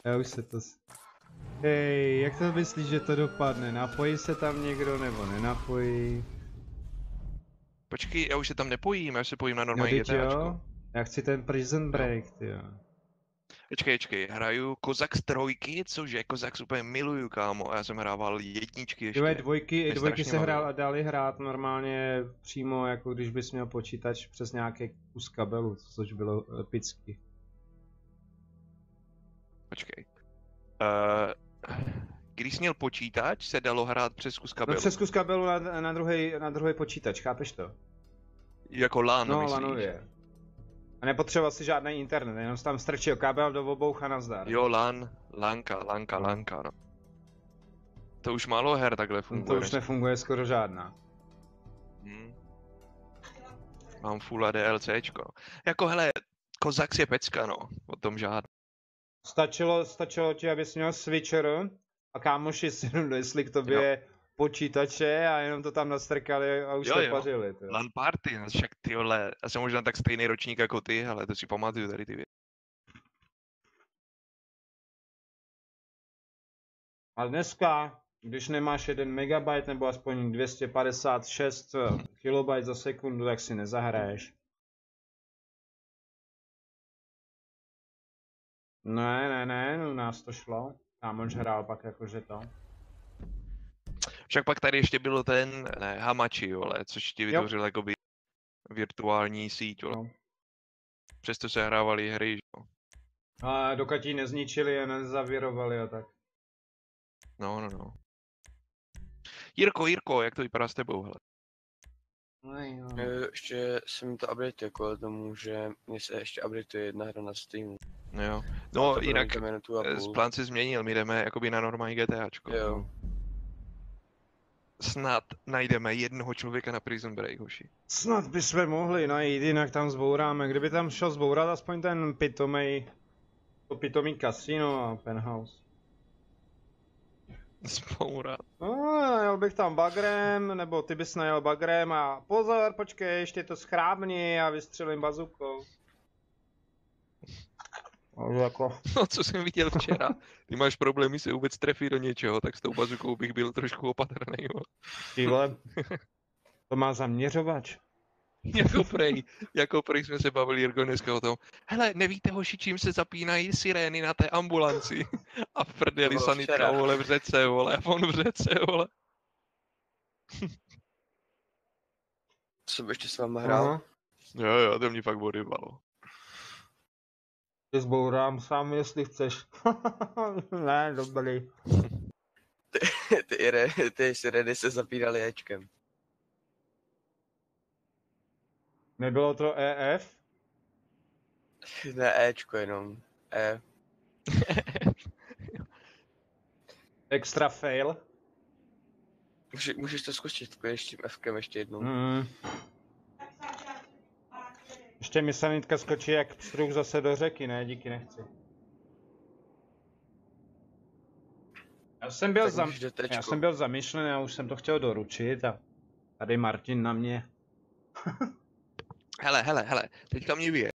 Já už se to... Hej, jak to myslíš, že to dopadne? Napojí se tam někdo nebo nenapojí? Počkej, já už se tam nepojím, já se pojím na normální GTAčko. Já chci ten Prison Break, tyjo. Počkej, hraju Kozak z 3, cože, Kozak úplně miluju, kámo, a já jsem hrával jedničky ještě. Jo, dvojky se dali hrát normálně přímo, jako když bys měl počítač přes nějaký kus kabelu, což bylo epický. Počkej. Když jsi měl počítač, se dalo hrát přes kus kabelu. No přes kus kabelu na druhý počítač, chápeš to? Jako LAN, no, myslíš? lanově. A nepotřeboval si žádný internet, jenom jsi tam strčil kabel do obou a nazdar. Jo, lanka, no. To už málo her takhle funguje. To už nefunguje skoro žádná. Mám full DLCčko. Jako hele, Kozak je pecka, no, o tom žádný. Stačilo ti, abys měl switcher a kámoši si donesli k tobě počítače a jenom to tam nastrkali a už to pařili. LAN party, však ty vole, já jsem možná tak stejný ročník jako ty, ale to si pamatuju tady ty věci. A dneska, když nemáš 1 MB nebo aspoň 256 KB za sekundu, tak si nezahraješ. Ne, u nás to šlo. Kámoš hrál pak jakože to. Však pak tady ještě bylo Hamachi, vole, což ti vytvořil jakoby virtuální síť, vole. No. Přesto se hrávaly hry, jo. A dokud ji nezničili a nezavírovali a tak. No. Jirko, jak to vypadá s tebou, hele? Ještě se mi to update jako tomu, že mě se ještě updateuje jedna hra na Steamu. Jo. No jinak plán se změnil, my jdeme jakoby na normální GTAčko. Jo. Snad najdeme jednoho člověka na Prison Break, hoši. Snad bychom mohli najít, jinak tam zbouráme. Kdyby tam šel zbourat aspoň ten pitomý kasino a penthouse. Zbourat. No, najel bych tam bagrem, nebo ty bys najel bagrem a pozor, počkej, ještě to schrábni a vystřelím bazukou. Jako... No, co jsem viděl včera. Ty máš problémy se vůbec trefit do něčeho, tak s tou bazukou bych byl trošku opatrný. Ty vole, to má zaměřovač. Jako prej jsme se bavili, Jirko, dneska o tom. Hele, nevíte, hoši, čím se zapínají sirény na té ambulanci? A v prdeli sanitka, vole, v řece, vole, a on v řece, vole. Co by ještě s váma hrál? Jo, to mě fakt odjebalo. Ty zbourám sám, jestli chceš. Ne, dobrý. Ty sireny se zapínaly Ečkem. Nebylo to EF? Ne, Ečko jenom. E. Extra fail. Můžeš to zkusit, s tím Fkem ještě jednou. Ještě mi sanitka skočí jak pstruh zase do řeky, ne, díky, nechci. Já jsem byl zamýšlený a už jsem to chtěl doručit a tady Martin na mě. Hele, teďka mě vyje.